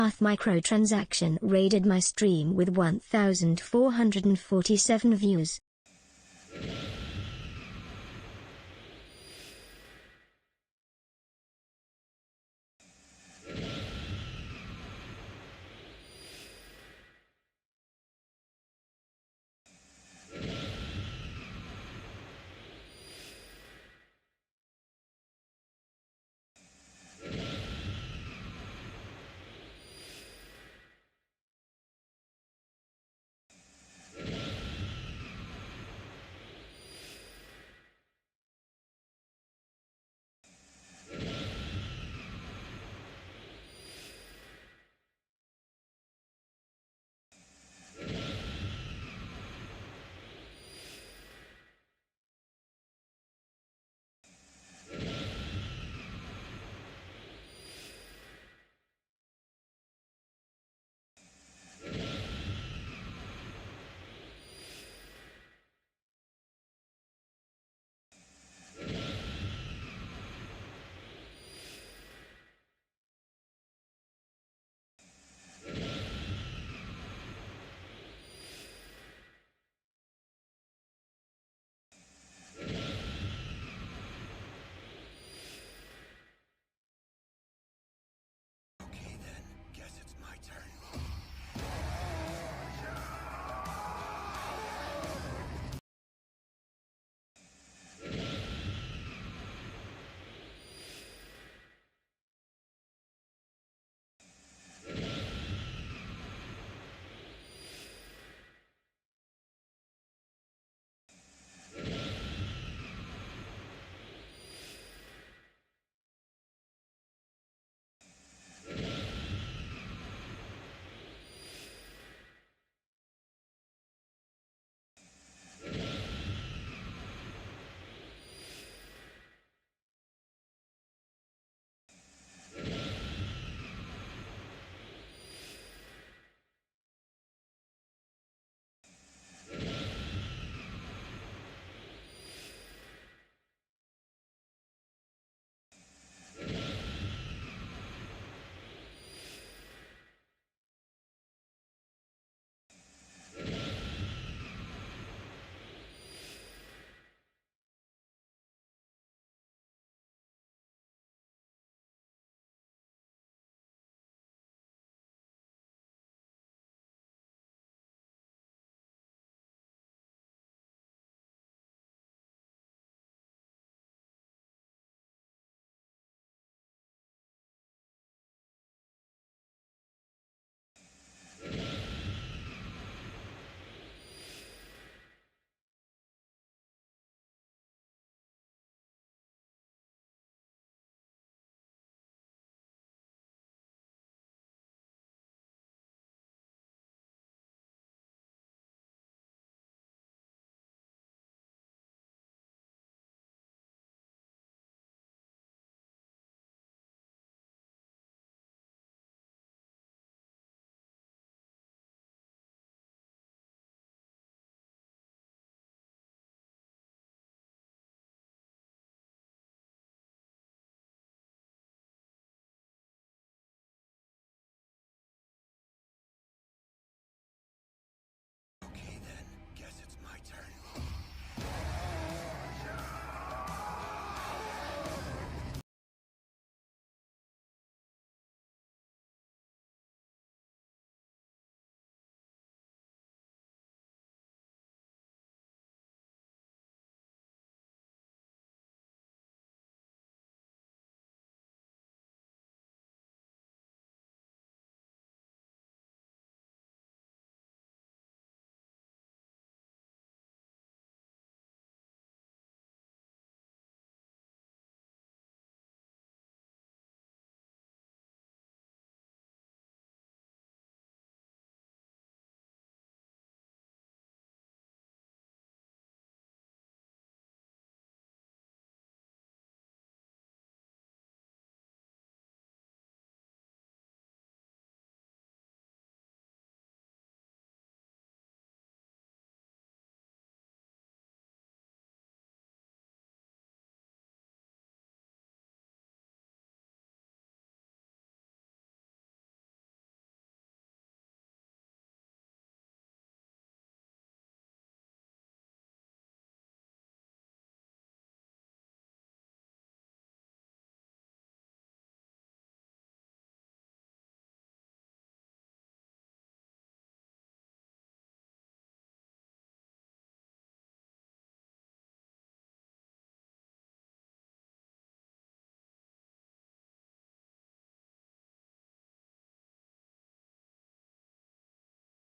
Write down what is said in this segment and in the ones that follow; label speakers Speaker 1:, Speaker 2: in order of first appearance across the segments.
Speaker 1: microtransaction raided my stream with 1,447 views.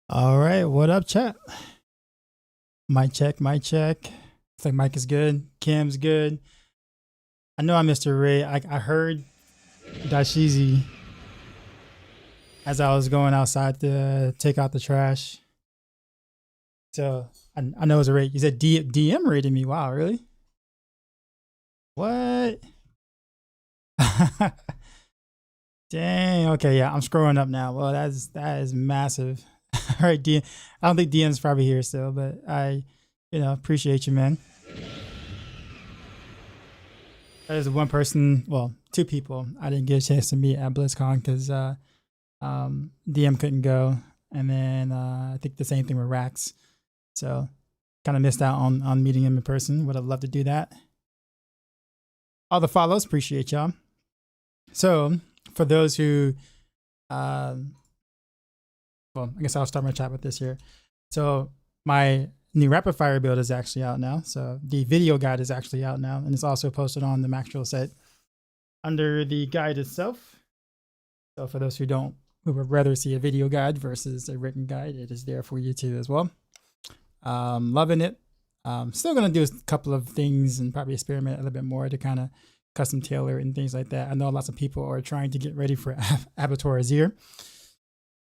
Speaker 2: All right, what up, chat? Mic check, mic check. Looks like Mike is good. Kim's good. I know I missed a Ray. I heard Dashizi as I was going outside to take out the trash. So I know it was a raid. You said DM raided me. Wow, really? What? Dang. Okay, yeah, I'm scrolling up now. Well, that is massive. All right, DM. I don't think DM's probably here still, but I, appreciate you, man. There's one person, well, two people I didn't get a chance to meet at BlizzCon because DM couldn't go, and then I think the same thing with Rax. So kind of missed out on meeting him in person. Would have loved to do that. All the follows, appreciate y'all. So for those who, well, I guess I'll start my chat with this here. So my new rapid fire build is actually out now. So the video guide is actually out now, and it's also posted on the Maxwell site under the guide itself. So for those who would rather see a video guide versus a written guide, it is there for you too as well. Loving it. Still gonna do a couple of things and probably experiment a little bit more to kind of custom tailor and things like that. I know lots of people are trying to get ready for Abattoir Azir.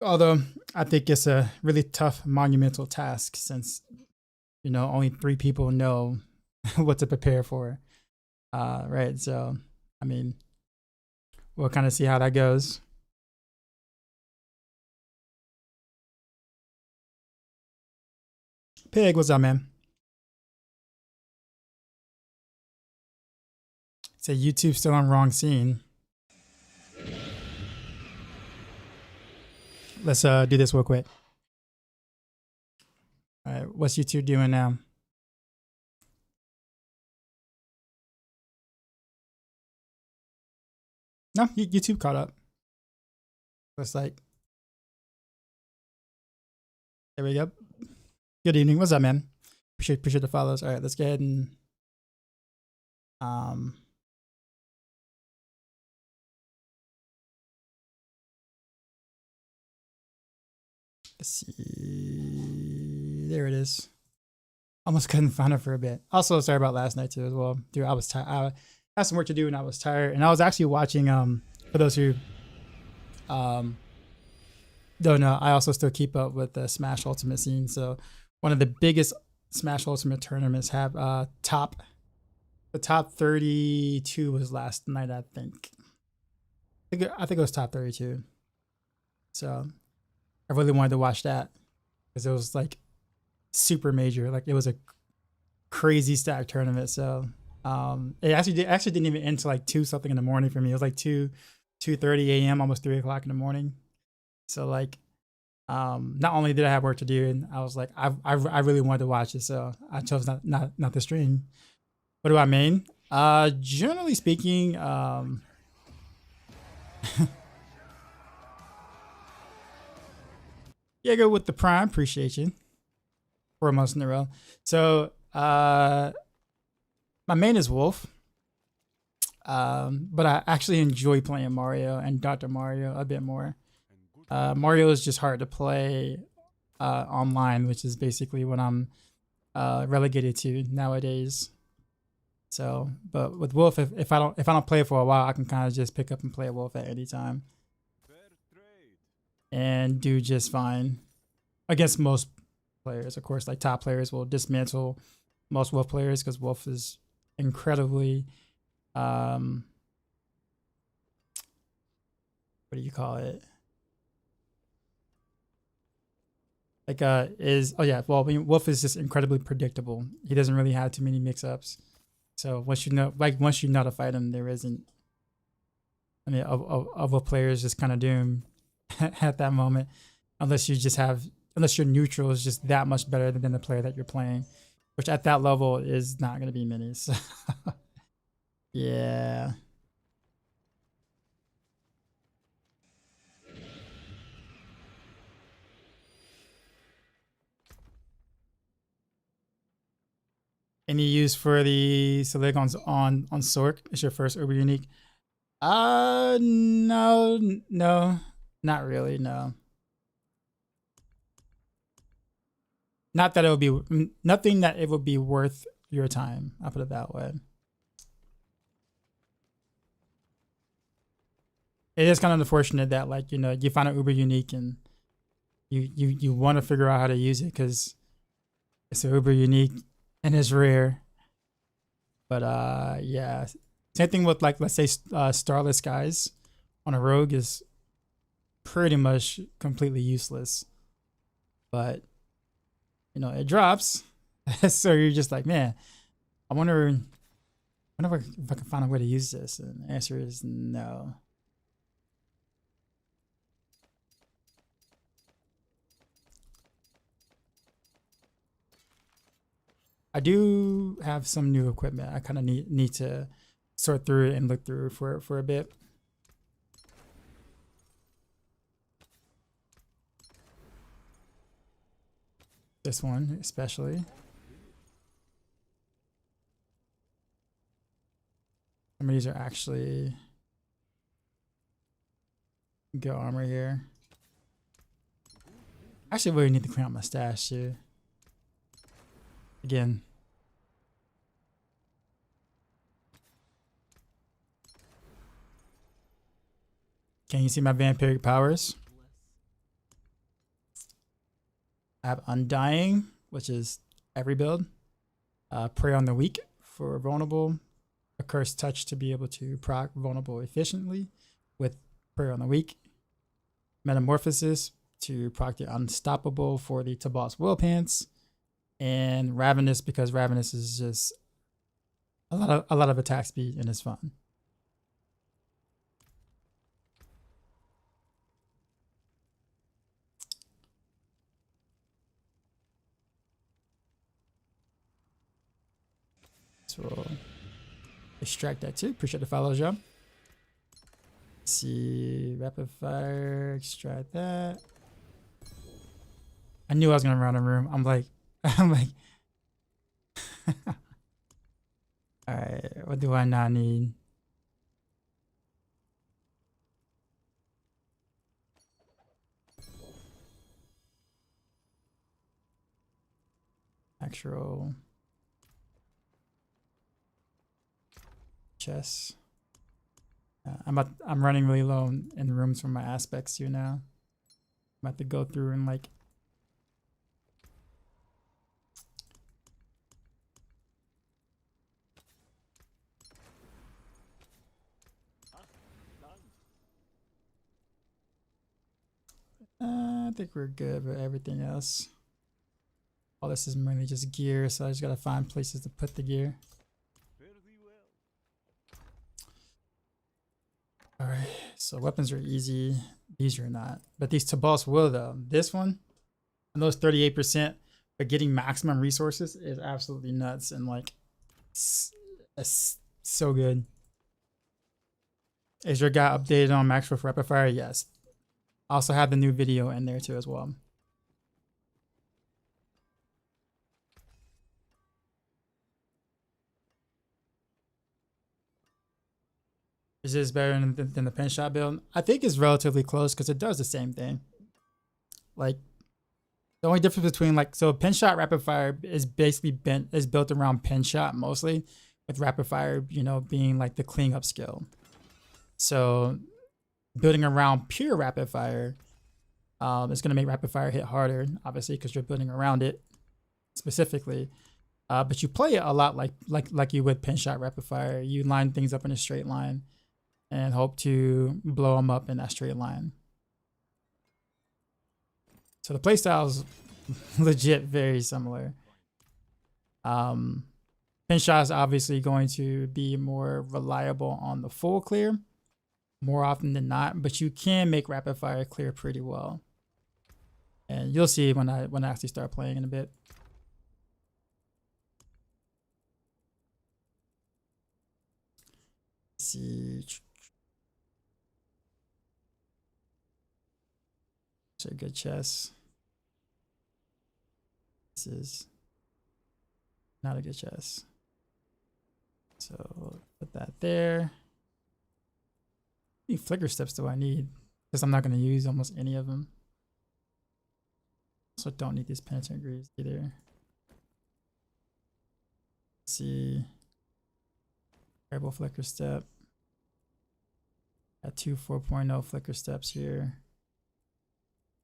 Speaker 2: Although I think it's a really tough monumental task since, only 3 people know what to prepare for. Right. So, I mean, we'll kind of see how that goes. Pig, what's up, man? Say YouTube still on wrong scene. Let's do this real quick. All right, what's YouTube doing now? No, YouTube caught up. Looks like. There we go. Good evening. What's up, man? Appreciate the follows. All right, let's go ahead and let's see. There it is. Almost couldn't find it for a bit. Also, sorry about last night too as well. Dude, I was tired. I had some work to do and I was tired. And I was actually watching for those who don't know, I also still keep up with the Smash Ultimate scene. So one of the biggest Smash Ultimate tournaments have the top 32 was last night, I think. I think it was top 32. So I really wanted to watch that because it was like super major. Like it was a crazy stack tournament. So it actually didn't even end till like 2 something in the morning for me. It was like 2:30 a.m. almost 3 o'clock in the morning. So like not only did I have work to do, and I was like I really wanted to watch it, so I chose not to stream. What do I mean? Generally speaking, yeah, go with the Prime. Appreciate you. 4 months in a row. So my main is Wolf. But I actually enjoy playing Mario and Dr. Mario a bit more. Mario is just hard to play online, which is basically what I'm relegated to nowadays. So, but with Wolf, if I don't play it for a while, I can kind of just pick up and play Wolf at any time and do just fine against most players. Of course, like top players will dismantle most Wolf players because Wolf is incredibly what do you call it? Like Wolf is just incredibly predictable. He doesn't really have too many mix-ups. So once you know how to fight him, there isn't. I mean, of a player is just kind of doomed at that moment, unless your neutral is just that much better than the player that you're playing, which at that level is not going to be many. So yeah. Any use for the Silicons on Sork? Is your first Uber unique? No, not really. No. Not that it would be nothing that it would be worth your time. I'll put it that way. It is kind of unfortunate that, like, you know, you find it uber unique and you want to figure out how to use it because it's uber unique and it's rare. But yeah, same thing with, like, let's say Starless Skies on a rogue is pretty much completely useless. But you know, it drops, so you're just like, man, I wonder if I can find a way to use this. And the answer is no. I do have some new equipment. I kind of need to sort through it and look through for a bit. This one especially. Some of these are actually good armor here. I actually really need to clean out my stash too. Again. Can you see my vampiric powers? I have Undying, which is every build. Prey on the Weak for vulnerable. A Cursed Touch to be able to proc vulnerable efficiently with Prey on the Weak. Metamorphosis to proc the Unstoppable for the Tabos Will Pants. And Ravenous, because Ravenous is just a lot of attack speed and it's fun. So we'll extract that too. Appreciate the follow, Joe. Let's see, rapid fire, extract that. I knew I was gonna run a room. I'm like, all right, what do I not need? Actual chess. I'm running really low in rooms for my aspects here now. I'm about to go through and like I think we're good with everything else. All this is mainly just gear, so I just gotta find places to put the gear. Alright, so weapons are easy. These are not. But these Tabos will though. This one, and those 38%, but getting maximum resources is absolutely nuts and like it's so good. Is your guy updated on max for rapid fire? Yes. I also have the new video in there too as well. Is this better than the pen shot build? I think it's relatively close because it does the same thing. Like the only difference between so pen shot rapid fire is basically built around pen shot mostly, with rapid fire, you know, being like the clean up skill. So building around pure rapid fire is gonna make rapid fire hit harder, obviously, because you're building around it specifically. But you play it a lot like you would pen shot rapid fire. You line things up in a straight line and hope to blow them up in that straight line. So the playstyle is legit very similar. Pen shot is obviously going to be more reliable on the full clear more often than not, but you can make rapid fire clear pretty well. And you'll see when I actually start playing in a bit. Let's see. It's a good chess. This is not a good chess. So we'll put that there. How many flicker steps do I need? Because I'm not going to use almost any of them. So don't need these penitent greaves either. Let's see. Variable flicker step. Got two 4.0 flicker steps here.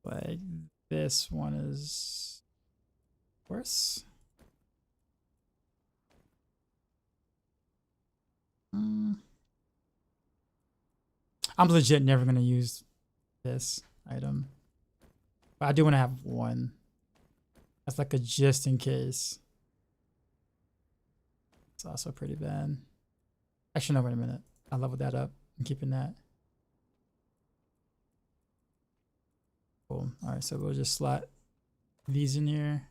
Speaker 2: Like this one is worse. I'm legit never gonna use this item, but I do want to have one. That's like a just in case. It's also pretty bad. Actually, no, wait a minute. I leveled that up. I'm keeping that. Cool. All right, so we'll just slot these in here.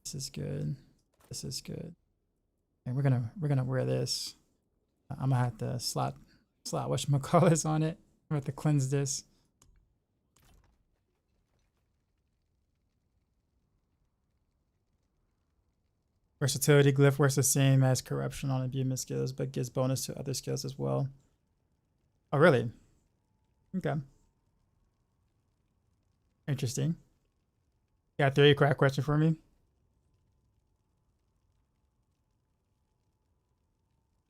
Speaker 2: This is good. This is good. And we're gonna wear this. I'm gonna have to slot whatchamacallit on it. I'm gonna have to cleanse this. Versatility glyph works the same as corruption on imbuement skills, but gives bonus to other skills as well. Oh, really? Okay. Interesting. Got a theory crack question for me?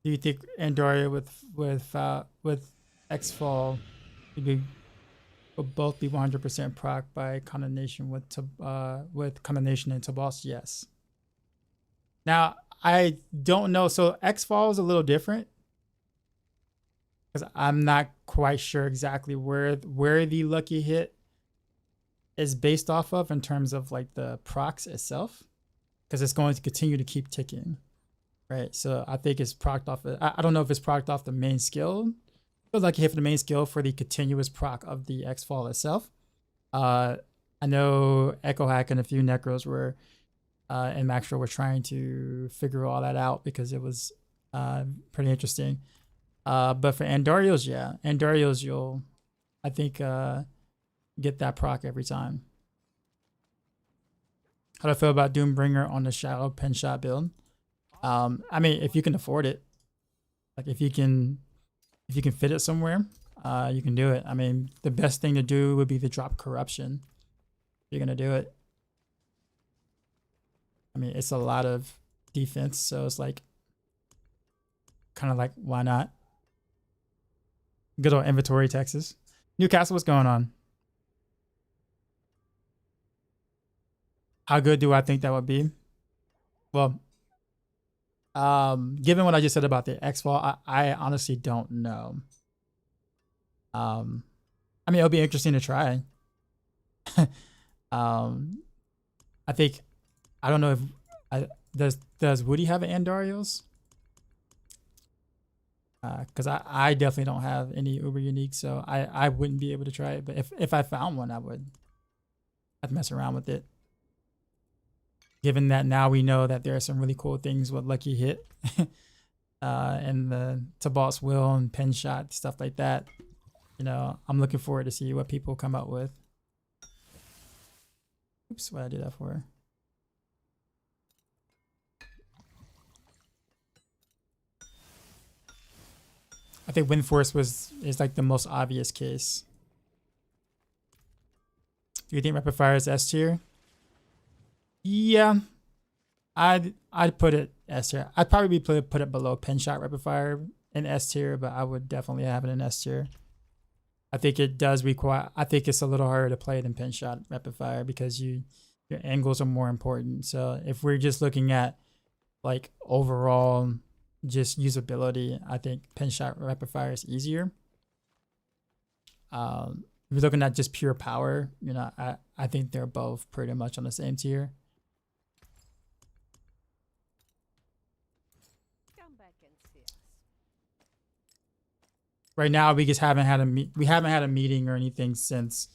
Speaker 2: Do you think Andoria with X-Fall would both be 100% proc by condemnation with condemnation into boss? Yes. Now I don't know. So X-Fall is a little different because I'm not quite sure exactly where the lucky hit is based off of in terms of like the procs itself, because it's going to continue to keep ticking. Right, so I think it's procced off. I don't know if it's procced off the main skill. Feels like you hit for the main skill for the continuous proc of the X-Fall itself. I know Echo Hack and a few Necros were, and Maxro were trying to figure all that out because it was pretty interesting. But for Andarios, yeah, Andarios, you'll, I think, get that proc every time. How do I feel about Doombringer on the Shadow Pen Shot build? I mean, if you can afford it, like if you can fit it somewhere, you can do it. I mean, the best thing to do would be to drop corruption. If you're gonna do it. I mean, it's a lot of defense, so it's like kind of like, why not? Good old inventory, Texas. Newcastle, what's going on? How good do I think that would be? Well, given what I just said about the X-Fall, I honestly don't know. I mean, it'll be interesting to try. I think, I don't know if does Woody have an Andarios? Because I definitely don't have any uber unique, so I wouldn't be able to try it. But if I found one, I would. I'd mess around with it. Given that now we know that there are some really cool things with Lucky Hit and the Tabalt's Will and Pen Shot, stuff like that. You know, I'm looking forward to see what people come up with. Oops, what did I do that for? I think Windforce is like the most obvious case. Do you think Rapid Fire is S tier? Yeah, I'd put it S tier. I'd probably put it below Pen Shot Rapid Fire in S tier, but I would definitely have it in S tier. I think it does require. I think it's a little harder to play than Pen Shot Rapid Fire because your angles are more important. So if we're just looking at like overall just usability, I think Pen Shot Rapid Fire is easier. If you're looking at just pure power, you know, I think they're both pretty much on the same tier. Right now, we just haven't had a meeting or anything since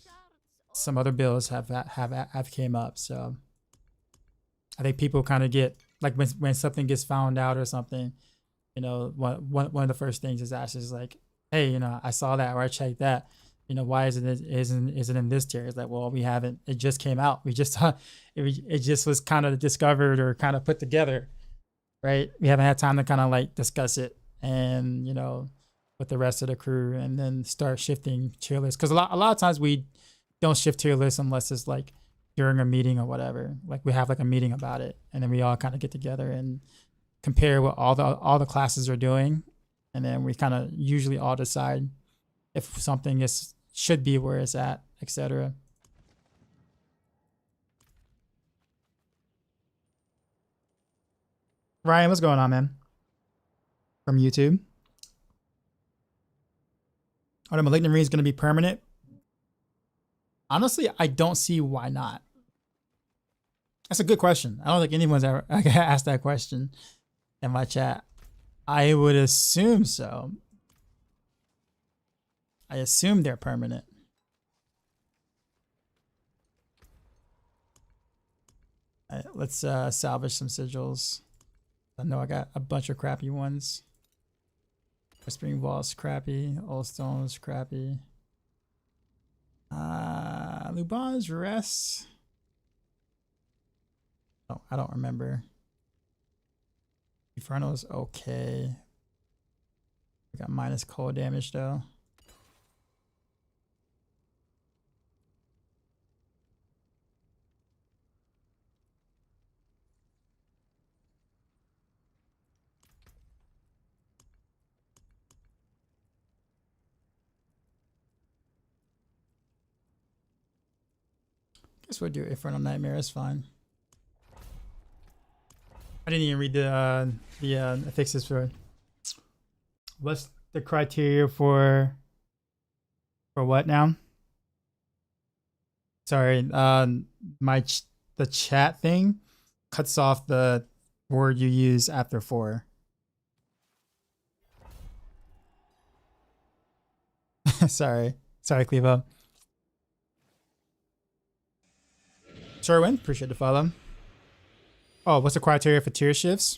Speaker 2: some other bills have came up. So I think people kind of get like when something gets found out or something, you know, one of the first things is asked is like, hey, you know, I saw that or I checked that. You know, why isn't it in this tier? It's like, well, we haven't. It just came out. We just saw it just was kind of discovered or kind of put together, right? We haven't had time to kind of like discuss it and with the rest of the crew, and then start shifting tier lists. Because a lot of times we don't shift tier lists unless it's like during a meeting or whatever. Like we have like a meeting about it, and then we all kind of get together and compare what all the classes are doing, and then we kind of usually all decide if something should be where it's at, etc. Ryan, what's going on, man? From YouTube. Are the malignant rings going to be permanent? Honestly, I don't see why not. That's a good question. I don't think anyone's ever asked that question in my chat. I would assume so. I assume they're permanent. All right, let's salvage some sigils. I know I got a bunch of crappy ones. Whispering Wall's crappy. Old Stone's crappy. Luban's Rest. Oh, I don't remember. Inferno's okay. We got minus cold damage though. Guess we'll do Infernal Nightmare. It's fine. I didn't even read the fixes for. What's the criteria for what now? Sorry, the chat thing cuts off the word you use after 4. sorry, Clevo. Sherwin, appreciate the follow. Oh, what's the criteria for tier shifts?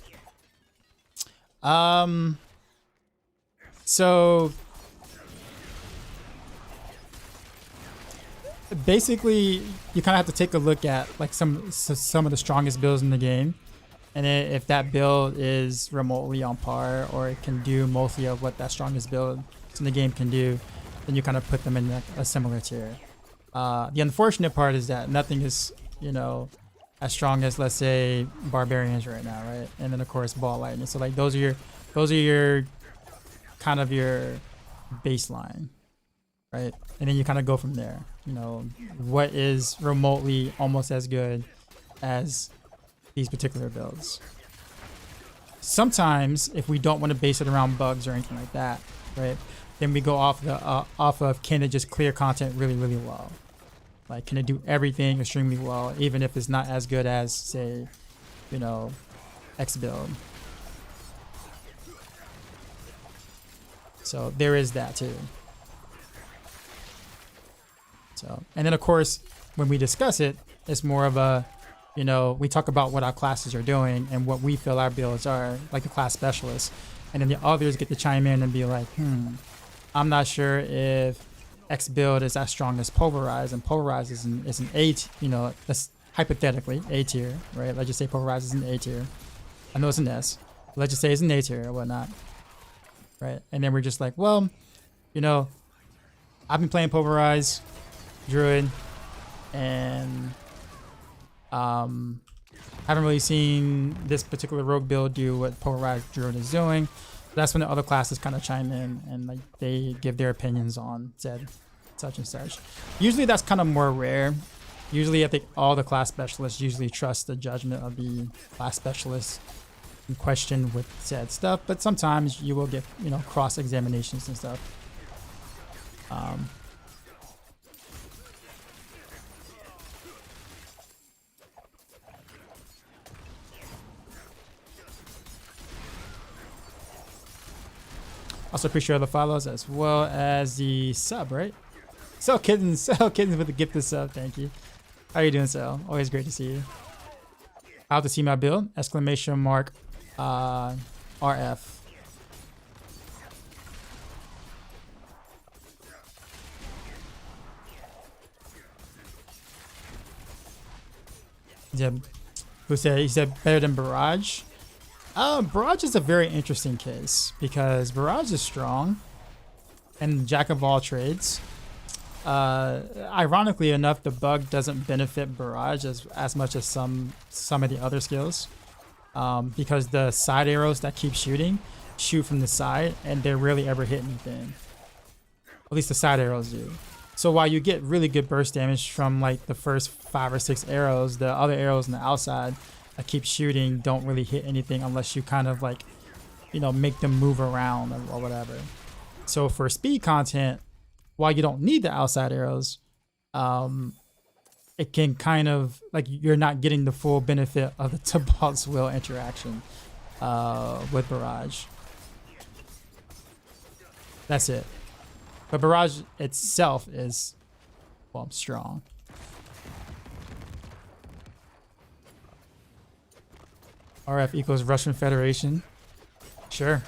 Speaker 2: So basically you kind of have to take a look at like some of the strongest builds in the game, and then if that build is remotely on par or it can do mostly of what that strongest build in the game can do, then you kind of put them in like a similar tier. The unfortunate part is that nothing is as strong as, let's say, barbarians right now, right? And then of course ball lightning. So like those are your kind of your baseline, right? And then you kind of go from there. What is remotely almost as good as these particular builds. Sometimes if we don't want to base it around bugs or anything like that, right, then we go off of can it just clear content really, really well. Like, can it do everything extremely well, even if it's not as good as, say, X build. So there is that too. So, and then of course, when we discuss it, it's more of a, we talk about what our classes are doing and what we feel our builds are, like the class specialists. And then the others get to chime in and be like, I'm not sure if X build is as strong as Pulverize, and Pulverize is an A, that's hypothetically A tier, right? Let's just say Pulverize is an A tier. I know it's an S. Let's just say it's an A tier or whatnot, right? And then we're just like, well, I've been playing Pulverize, Druid, and haven't really seen this particular rogue build do what Pulverize Druid is doing. That's when the other classes kind of chime in and like they give their opinions on said such and such. Usually that's kind of more rare. Usually I think all the class specialists usually trust the judgment of the class specialist in question with said stuff, but sometimes you will get cross examinations and stuff. Also appreciate all the follows as well as the sub, right? Sell kittens with the gifted sub, thank you. How are you doing, Sal? Always great to see you. How to see my build? Exclamation mark RF. Yeah, he said better than Barrage? Barrage is a very interesting case because Barrage is strong and jack of all trades. Ironically enough, the bug doesn't benefit Barrage as much as some of the other skills, because the side arrows that keep shooting shoot from the side and they rarely ever hit anything. At least the side arrows do. So while you get really good burst damage from like the first 5 or 6 arrows, the other arrows on the outside that keep shooting don't really hit anything unless you kind of like, you know, make them move around or whatever. So for speed content, while you don't need the outside arrows, it can kind of like you're not getting the full benefit of the Tabalt's Will interaction with Barrage. That's it. But Barrage itself is, well, strong. RF equals Russian Federation. Sure.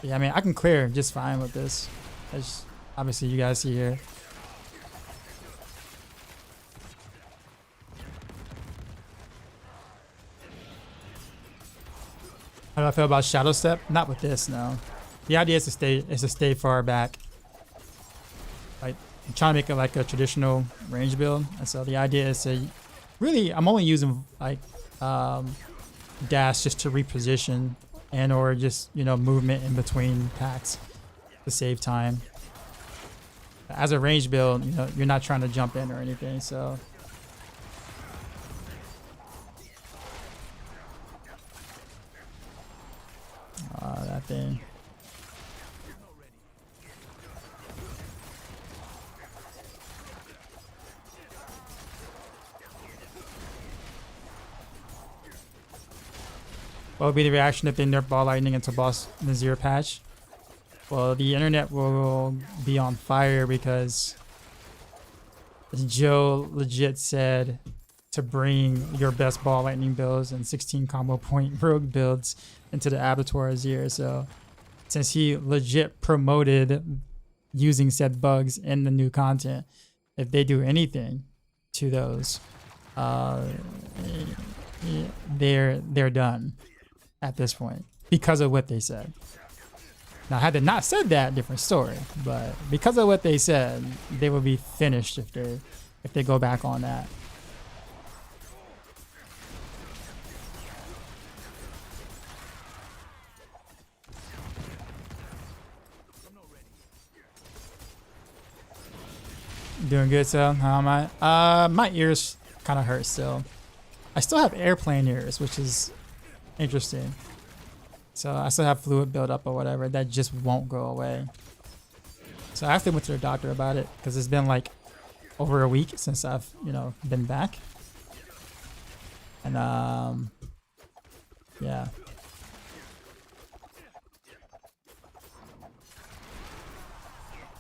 Speaker 2: Yeah, I mean, I can clear just fine with this. As obviously you guys see here. How do I feel about Shadow Step? Not with this, no. The idea is to stay far back. Like, I'm trying to make it like a traditional range build, and so the idea is to really, I'm only using like dash just to reposition and or just, you know, movement in between packs to save time. As a range build, you know, you're not trying to jump in or anything, so. That thing. What would be the reaction if they nerf Ball Lightning into Boss Nazir patch? Well, the internet will be on fire because Joe legit said to bring your best Ball Lightning builds and 16 combo point rogue builds into the Abattoir Azir. So since he legit promoted using said bugs in the new content, if they do anything to those, they're done at this point because of what they said. Now, had they not said that, different story. But because of what they said, they will be finished if they go back on that. Doing good, so how am I? My ears kind of hurt still. I still have airplane ears, which is interesting. So I still have fluid buildup or whatever that just won't go away. So I actually went to the doctor about it because it's been like over a week since I've, you know, been back. And yeah.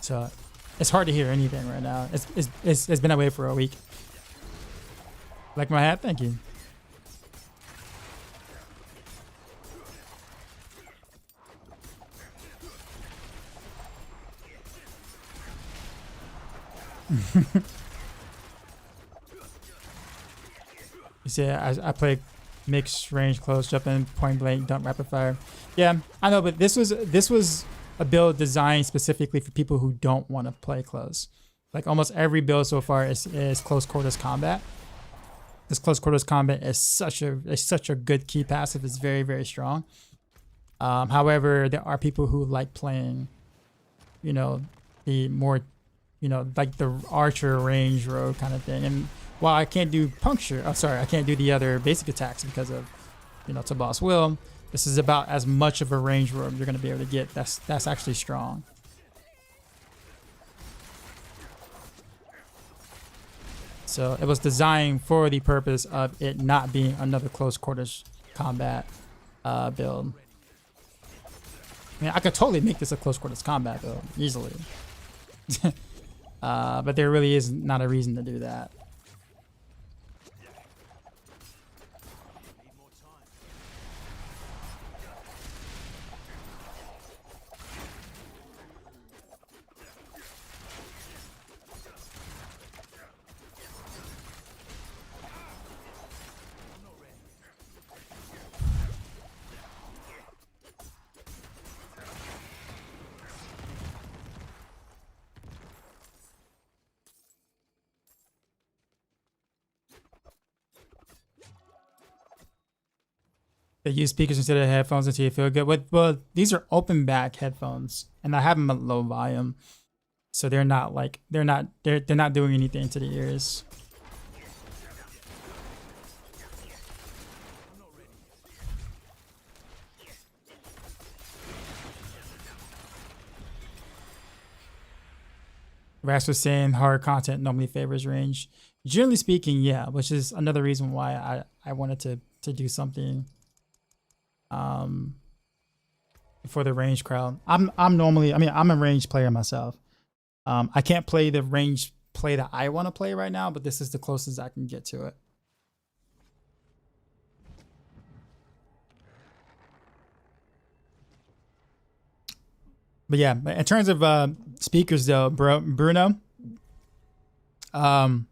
Speaker 2: So it's hard to hear anything right now. It's been that way for a week. Like my hat? Thank you. You see, I play mixed range, close, jump in, point blank, dump, rapid fire. Yeah, I know, but this was a build designed specifically for people who don't want to play close. Like almost every build so far is close quarters combat. This close quarters combat is such a good key passive. It's very, very strong. However, there are people who like playing, you know, the more, you know, like the archer range rogue kind of thing. And while I can't do puncture, I can't do the other basic attacks because of, you know, Tabalt's Will. This is about as much of a range rogue you're going to be able to get. That's actually strong. So it was designed for the purpose of it not being another close quarters combat build. I mean, I could totally make this a close quarters combat build easily. But there really is not a reason to do that. They use speakers instead of headphones until you feel good. Well, these are open back headphones, and I have them at low volume, so they're not doing anything to the ears. Rash was saying hard content normally favors range. Generally speaking, yeah, which is another reason why I wanted to do something for the range crowd. I'm a range player myself. I can't play the range play that I want to play right now, but this is the closest I can get to it. But yeah, in terms of speakers though, Bruno, the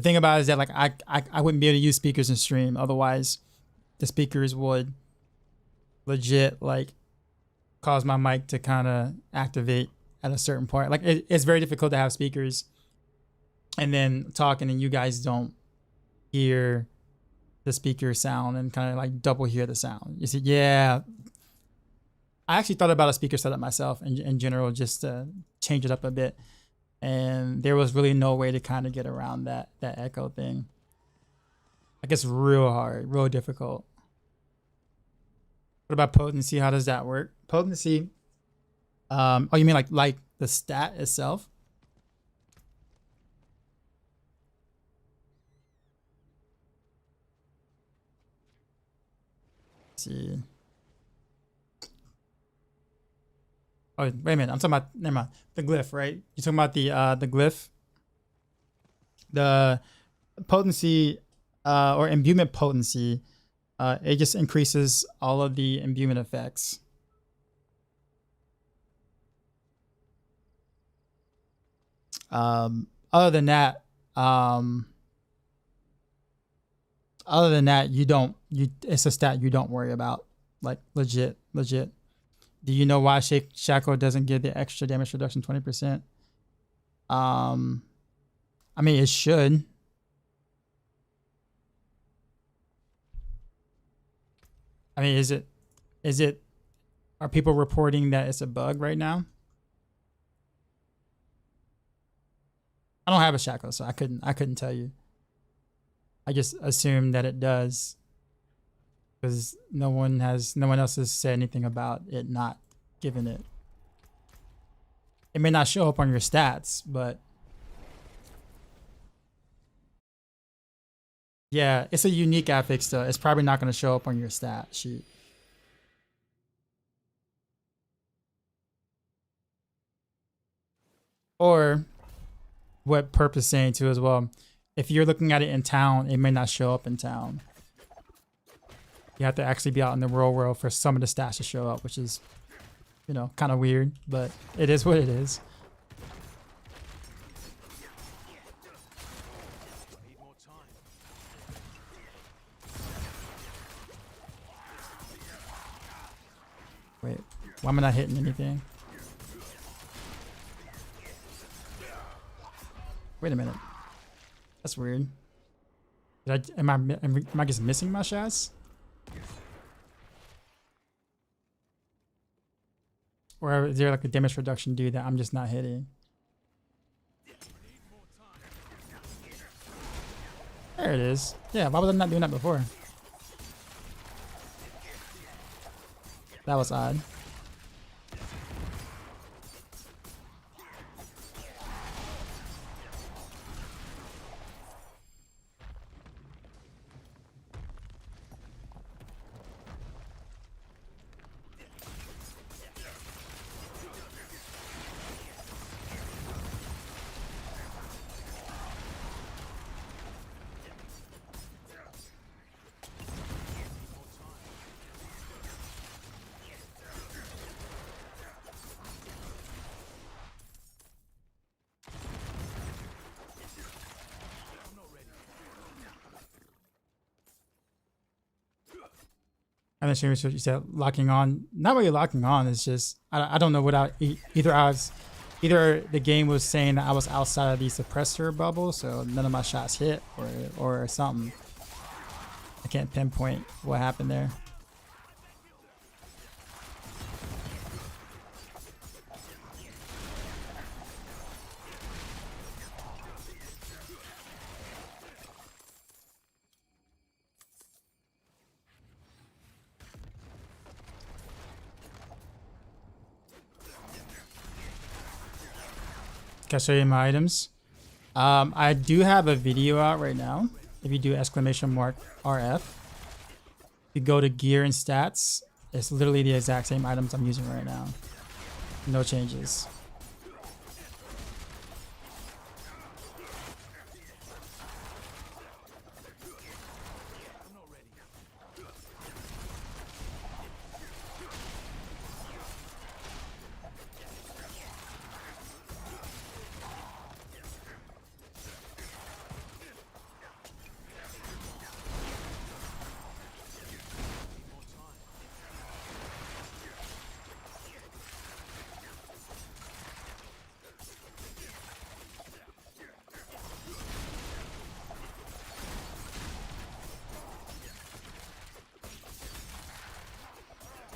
Speaker 2: thing about it is that like I wouldn't be able to use speakers in stream. Otherwise, the speakers would legit like cause my mic to kind of activate at a certain point. Like it's very difficult to have speakers and then talking and you guys don't hear the speaker sound and kind of like double hear the sound. You see, yeah. I actually thought about a speaker setup myself in general, just to change it up a bit. And there was really no way to kind of get around that echo thing. Like it's real hard, real difficult. What about potency? How does that work? Potency. Oh, you mean like the stat itself? Let's see. Oh, wait a minute. I'm talking about, never mind. The glyph, right? You're talking about the glyph? The potency or imbuement potency, it just increases all of the imbuement effects. Other than that, it's a stat you don't worry about. Like legit. Do you know why Shackle doesn't give the extra damage reduction 20%? I mean, it should. I mean, is it, are people reporting that it's a bug right now? I don't have a Shackle, so I couldn't tell you. I just assumed that it does. Because no one else has said anything about it not giving it. It may not show up on your stats, but yeah, it's a unique affix though. It's probably not going to show up on your stat sheet. Or what Perp is saying too as well. If you're looking at it in town, it may not show up in town. You have to actually be out in the real world for some of the stats to show up, which is, you know, kind of weird, but it is what it is. Wait, why am I not hitting anything? Wait a minute. That's weird. Am I just missing my shots? Or is there like a damage reduction dude that I'm just not hitting? There it is. Yeah, why was I not doing that before? That was odd. I'm not sure what you said. Locking on, not really locking on. It's just I don't know what either the game was saying that I was outside of the suppressor bubble, so none of my shots hit, or something. I can't pinpoint what happened there. Can I show you my items? I do have a video out right now. If you do !RF, you go to gear and stats. It's literally the exact same items I'm using right now. No changes.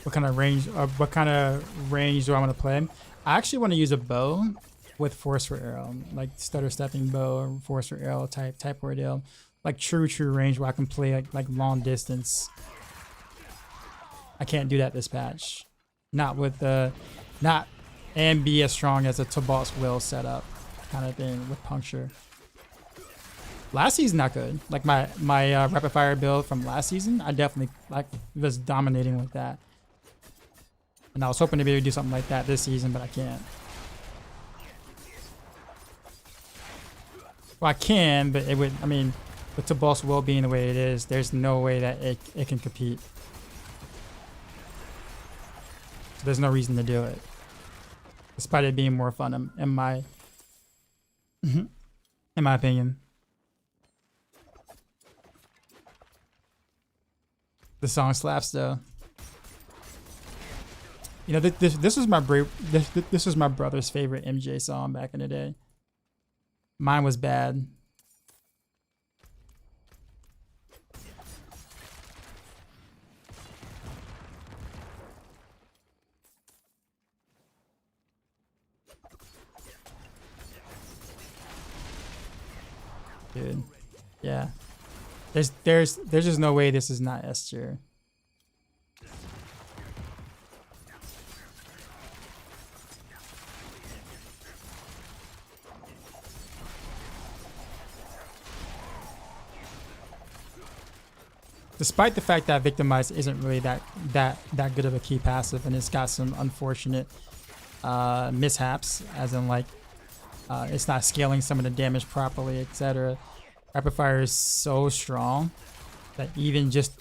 Speaker 2: What kind of range do I want to play? I actually want to use a bow with force for arrow, like stutter stepping bow or force for arrow type ordeal, like true range where I can play like long distance. I can't do that this patch, not with the and be as strong as a Tobalt's Will setup kind of thing with puncture. Last season not good. Like my rapid fire build from last season, I definitely was dominating with that. And I was hoping to be able to do something like that this season, but I can't. Well, I can, but it would, I mean, with Tobalt's Will being the way it is, there's no way that it can compete. So there's no reason to do it. Despite it being more fun in my opinion. The song slaps though. You know, this was my brother's favorite MJ song back in the day. Mine was bad. Dude, yeah. There's just no way this is not S tier. Despite the fact that Victimize isn't really that good of a key passive, and it's got some unfortunate mishaps, as in like it's not scaling some of the damage properly, etc. Rapid fire is so strong that even just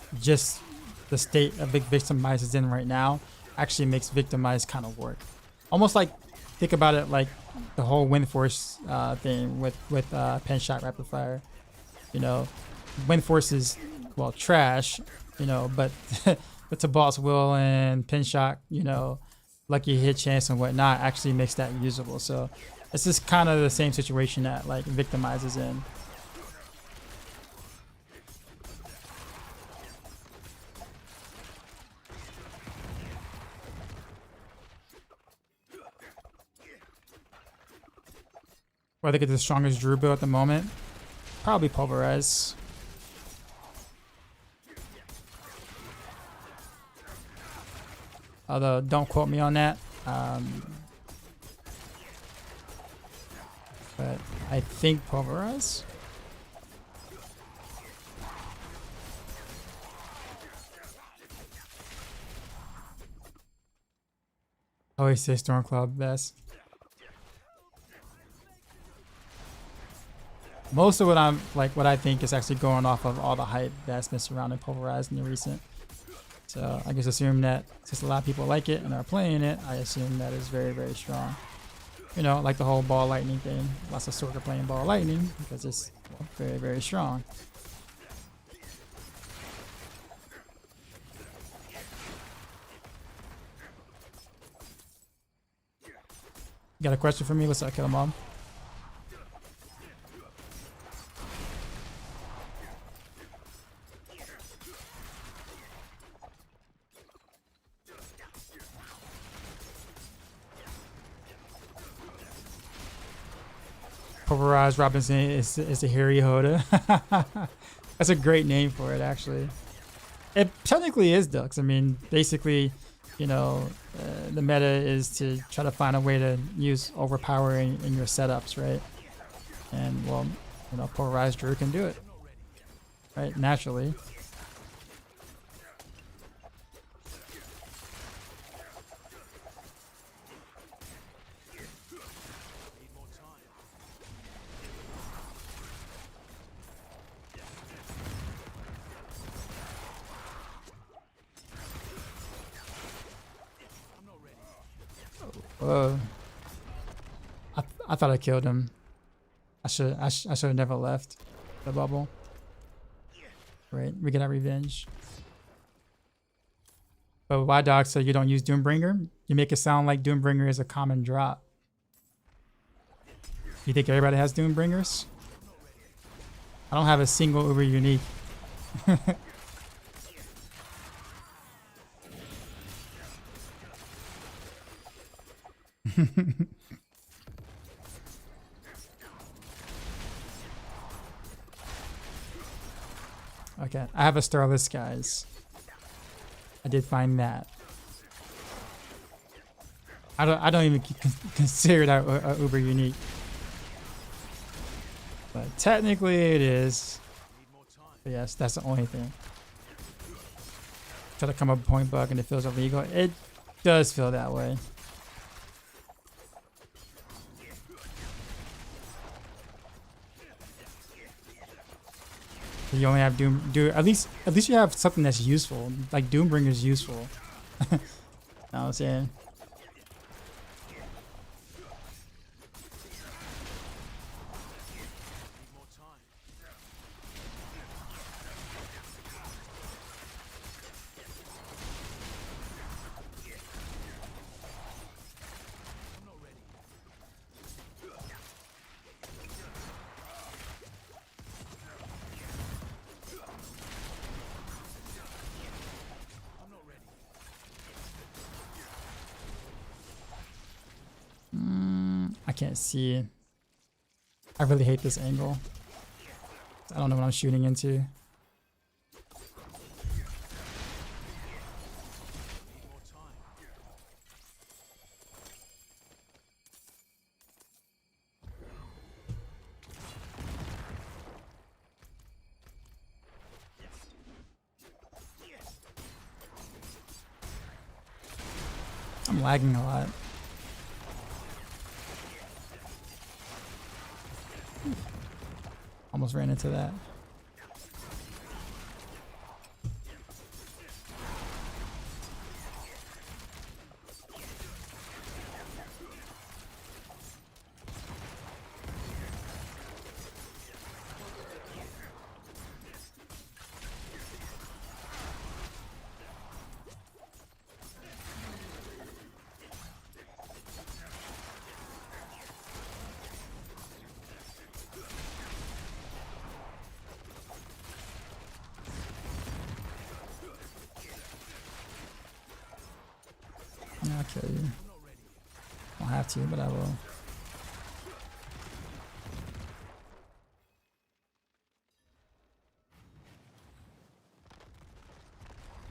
Speaker 2: the state of Victimize is in right now actually makes Victimize kind of work. Almost like, think about it like the whole Wind Force thing with pen shot rapid fire. You know, Wind Force is, well, trash, you know, but with Tobalt's Will and pin shot, you know, lucky hit chance and whatnot actually makes that usable. So it's just kind of the same situation that like Victimize is in. Well, I think it's the strongest Druid build at the moment. Probably Pulverize. Although, don't quote me on that. But I think Pulverize. I always say Stormcloud best. Most of what I think is actually going off of all the hype that's been surrounding Pulverize in the recent. So I just assume that since a lot of people like it and are playing it, I assume that it's very, very strong. You know, like the whole ball lightning thing. Lots of sort of playing ball lightning because it's very, very strong. You got a question for me? What's up, Kill Mom? Pulverize Robinson is a Harry Hoda. That's a great name for it, actually. It technically is Dux. I mean, basically, you know, the meta is to try to find a way to use overpower in your setups, right? And well, you know, polarized Drew can do it, right? Naturally. Whoa. I thought I killed him. I should have never left the bubble. Right, we get our revenge. But why Doc said you don't use Doombringer? You make it sound like Doombringer is a common drop. You think everybody has Doombringers? I don't have a single uber unique. Okay, I have a Starless, guys. I did find that. I don't even consider that a uber unique, but technically it is. But yes, that's the only thing. Try to come up with a point bug and it feels illegal. It does feel that way. You only have at least you have something that's useful. Like Doombringer is useful. Know what I'm saying? I can't see. I really hate this angle. I don't know what I'm shooting into. I'm lagging a lot. Almost ran into that. I'll kill you. Don't have to, but I will.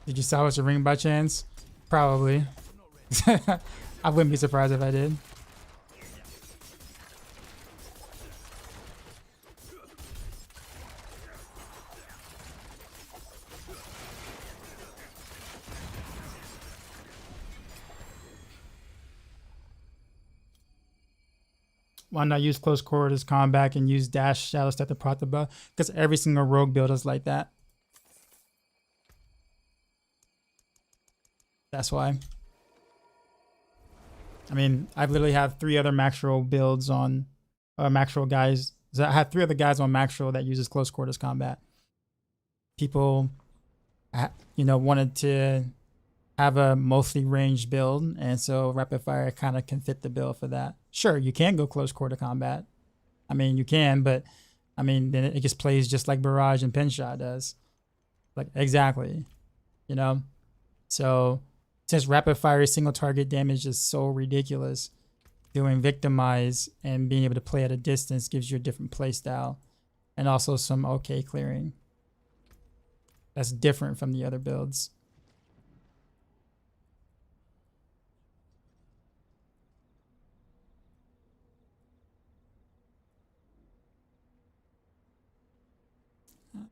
Speaker 2: Did you salvage a ring by chance? Probably. I wouldn't be surprised if I did. Why not use close quarters combat and use dash shadow step to prot the buff? Because every single rogue build is like that. That's why. I mean, I literally have 3 other max roll builds on max roll guys. So I have 3 other guys on max roll that uses close quarters combat. People, you know, wanted to have a mostly ranged build, and so rapid fire kind of can fit the bill for that. Sure, you can go close quarter combat. I mean, you can, but I mean, then it just plays just like Barrage and Pinshot does. Like, exactly, you know? So since rapid fire single target damage is so ridiculous, doing Victimize and being able to play at a distance gives you a different play style and also some okay clearing. That's different from the other builds.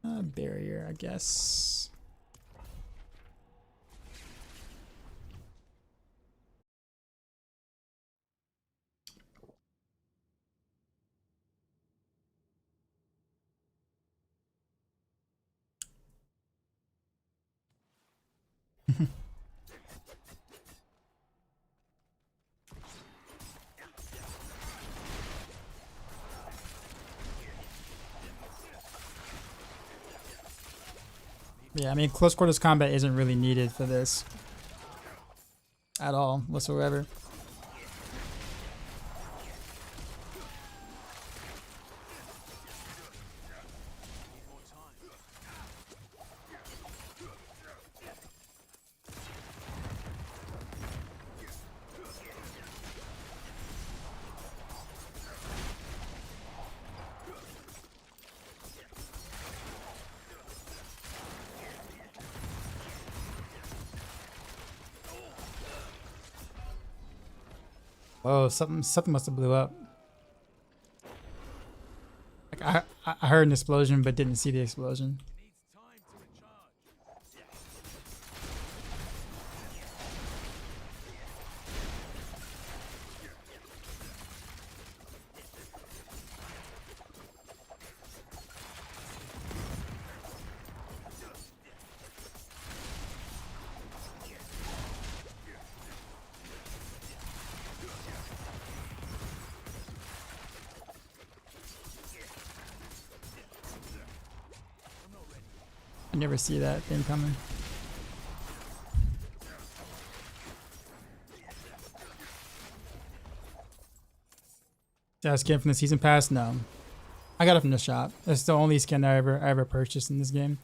Speaker 2: Barrier, I guess. Yeah, I mean, close quarters combat isn't really needed for this at all whatsoever. Oh, something must have blew up. Like I heard an explosion but didn't see the explosion. I never see that thing coming. Did I skin from the season pass? No. I got it from the shop. It's the only skin I ever purchased in this game.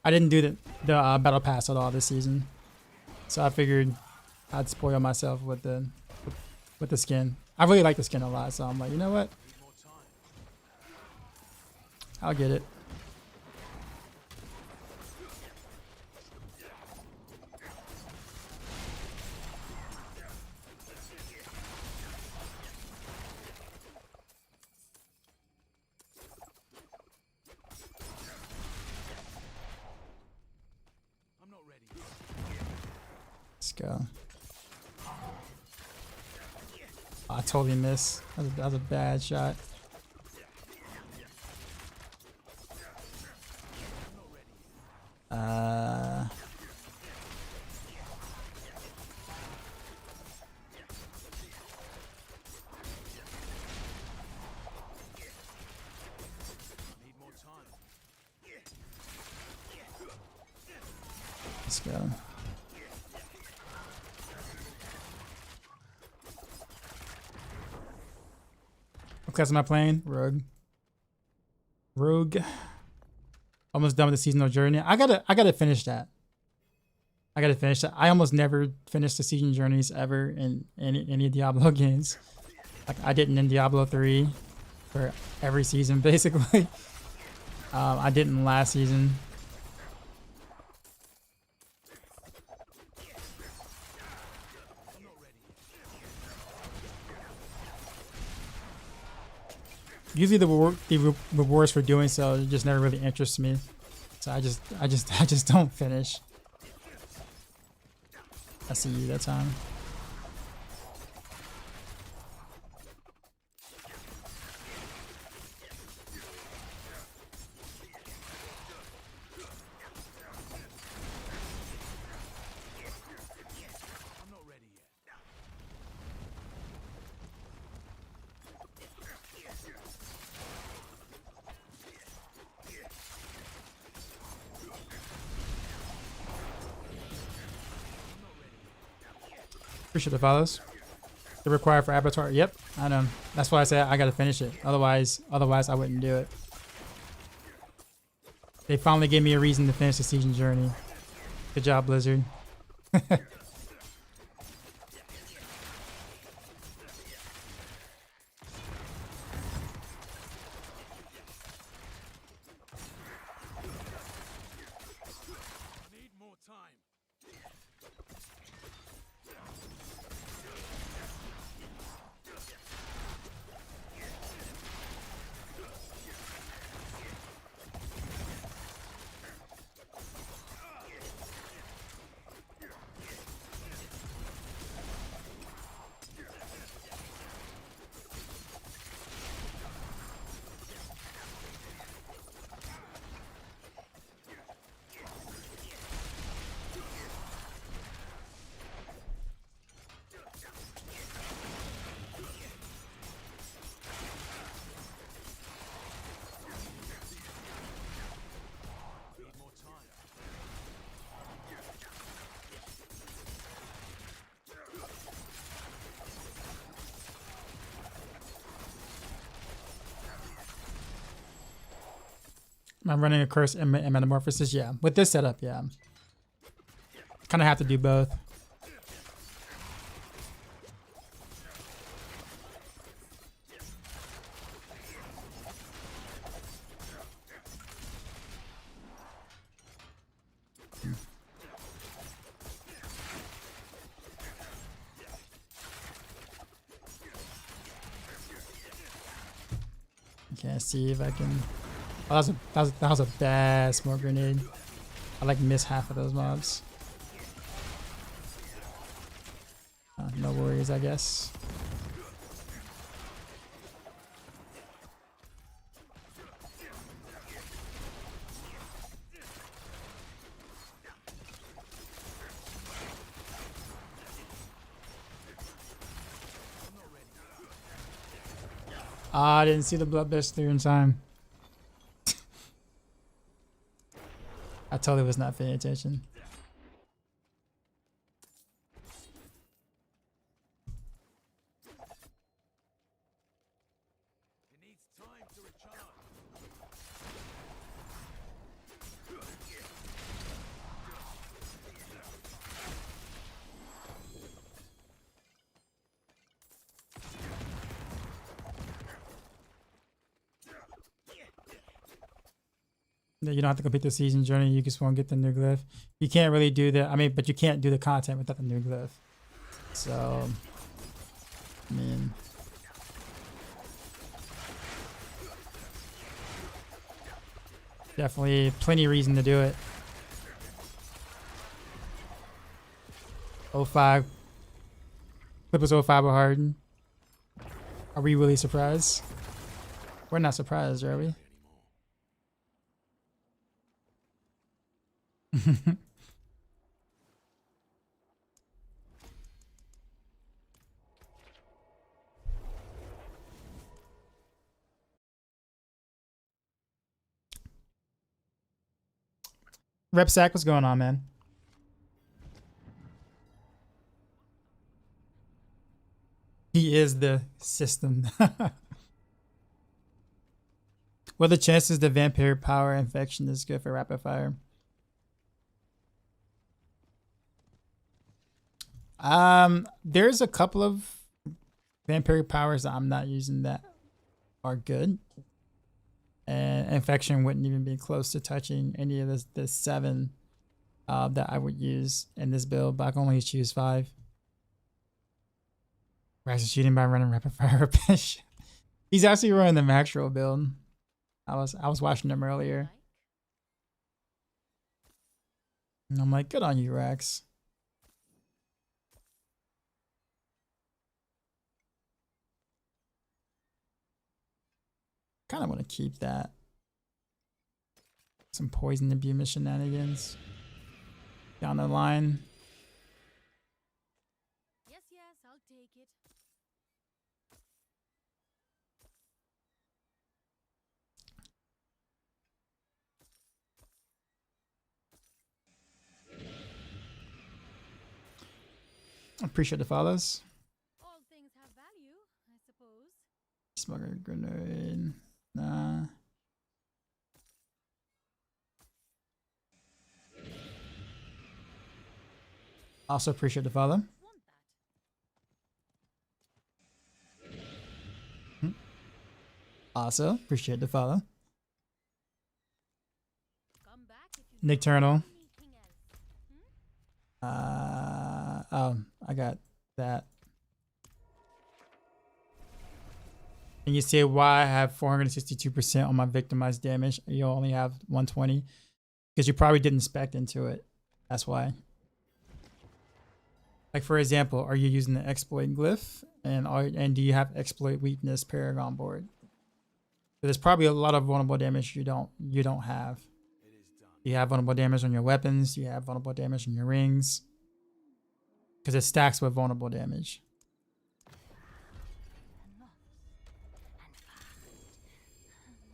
Speaker 2: I didn't do the battle pass at all this season, so I figured I'd spoil myself with the skin. I really like the skin a lot, so I'm like, you know what? I'll get it. Let's go. Oh, I totally missed. That was a bad shot. Let's go. What class am I playing? Rogue. Rogue. Almost done with the seasonal journey. I gotta finish that. I gotta finish that. I almost never finish the season journeys ever in any Diablo games. Like I didn't in Diablo 3 for every season basically. I didn't last season. Usually the rewards for doing so just never really interests me. So I just don't finish. I see you that time. Appreciate the follows. They're required for Avatar. Yep, I know. That's why I said I gotta finish it. Otherwise I wouldn't do it. They finally gave me a reason to finish the season journey. Good job, Blizzard. I'm running a curse and metamorphosis. Yeah, with this setup, yeah, kind of have to do both. Okay, see if I can. Oh, that was a bad smoke grenade. I like miss half of those mobs. No worries, I guess. I didn't see the bloodburst through in time. I totally was not paying attention. You don't have to complete the season journey. You just won't get the new glyph. You can't really do the. I mean, but you can't do the content without the new glyph. So, I mean, definitely plenty of reason to do it. 05. Clippers 05 are hardened. Are we really surprised? We're not surprised, are we? Repsack, what's going on, man? He is the system. What are the chances the vampire power infection is good for rapid fire? There's a couple of vampire powers that I'm not using that are good. And infection wouldn't even be close to touching any of the 7 that I would use in this build, but I can only choose 5. Rise of shooting by running rapid fire fish. He's actually running the Maxroll build. I was watching him earlier. And I'm like, good on you, Rax. Kind of want to keep that. Some poison abuse shenanigans down the line.
Speaker 3: Yes, I'll take it.
Speaker 2: Appreciate the follows.
Speaker 3: All things have value, I suppose.
Speaker 2: Smoker grenade. Nah. Also appreciate the follow. Also appreciate the follow. Nick Turtle. Oh, I got that. And you say why I have 462% on my victimized damage. You only have 120 because you probably didn't spec into it. That's why. Like for example, are you using the exploit glyph and do you have exploit weakness Paragon board? There's probably a lot of vulnerable damage you don't have. You have vulnerable damage on your weapons. You have vulnerable damage on your rings. Because it stacks with vulnerable damage.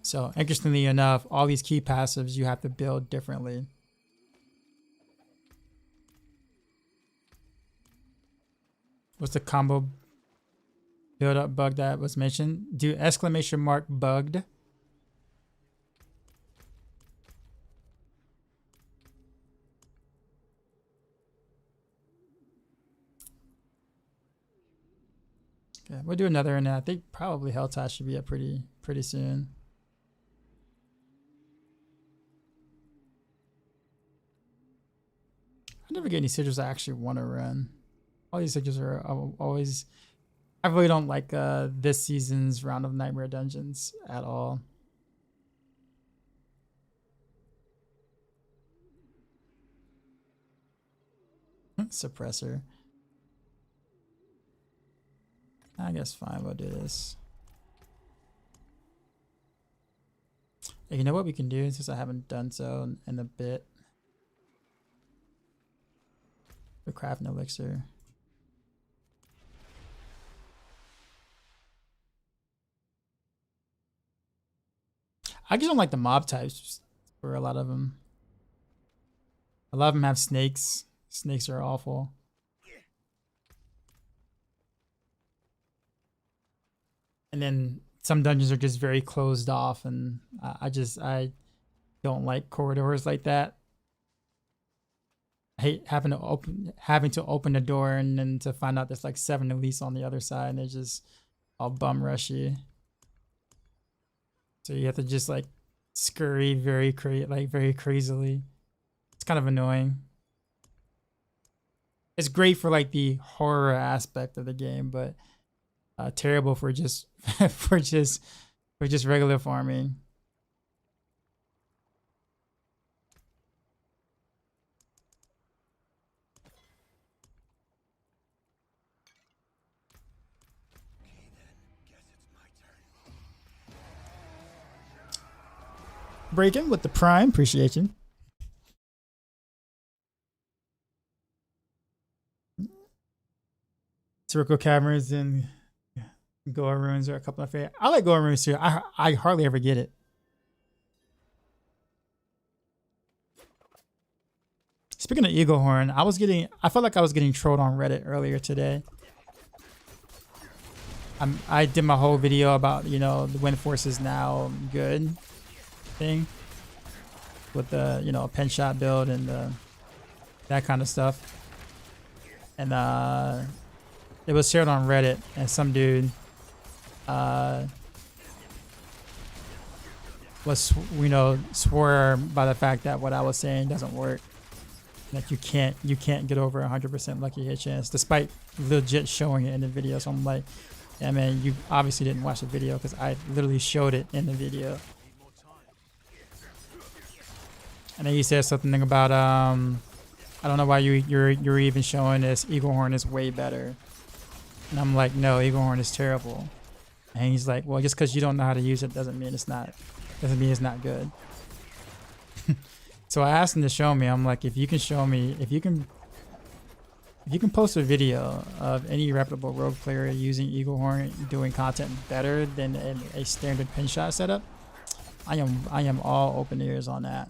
Speaker 2: So interestingly enough, all these key passives you have to build differently. What's the combo build up bug that was mentioned? Do exclamation mark bugged. we'll do another, and I think probably Helltide should be up pretty soon. I never get any sigils I actually want to run. All these sigils are always. I really don't like this season's round of Nightmare Dungeons at all. Suppressor. I guess fine, we'll do this. Hey, you know what we can do, since I haven't done so in a bit? We craft an elixir. I just don't like the mob types for a lot of them. A lot of them have snakes. Snakes are awful. And then some dungeons are just very closed off, and I don't like corridors like that. I hate having to open the door and then to find out there's like 7 elites on the other side, and they're just all bum rushy. So you have to just like scurry very crazily. It's kind of annoying. It's great for like the horror aspect of the game, but terrible for just for just regular farming. Breaking with the prime, appreciation. Circle cameras and Goa runes are a couple of favorite. I like Goa runes too. I hardly ever get it. Speaking of Eagle Horn, I felt like I was getting trolled on Reddit earlier today. I did my whole video about, you know, the Wind Force is now good thing with the, you know, pen shot build and that kind of stuff. And it was shared on Reddit, and some dude was, you know, swore by the fact that what I was saying doesn't work. That you can't get over 100% lucky hit chance, despite legit showing it in the video. So I'm like, yeah, man, you obviously didn't watch the video, because I literally showed it in the video. And then he said something about I don't know why you're even showing this. Eagle Horn is way better. And I'm like, no, Eagle Horn is terrible. And he's like, well, just because you don't know how to use it doesn't mean it's not good. So I asked him to show me. I'm like, if you can show me, if you can post a video of any reputable rogue player using Eagle Horn doing content better than a standard pin shot setup, I am all open ears on that.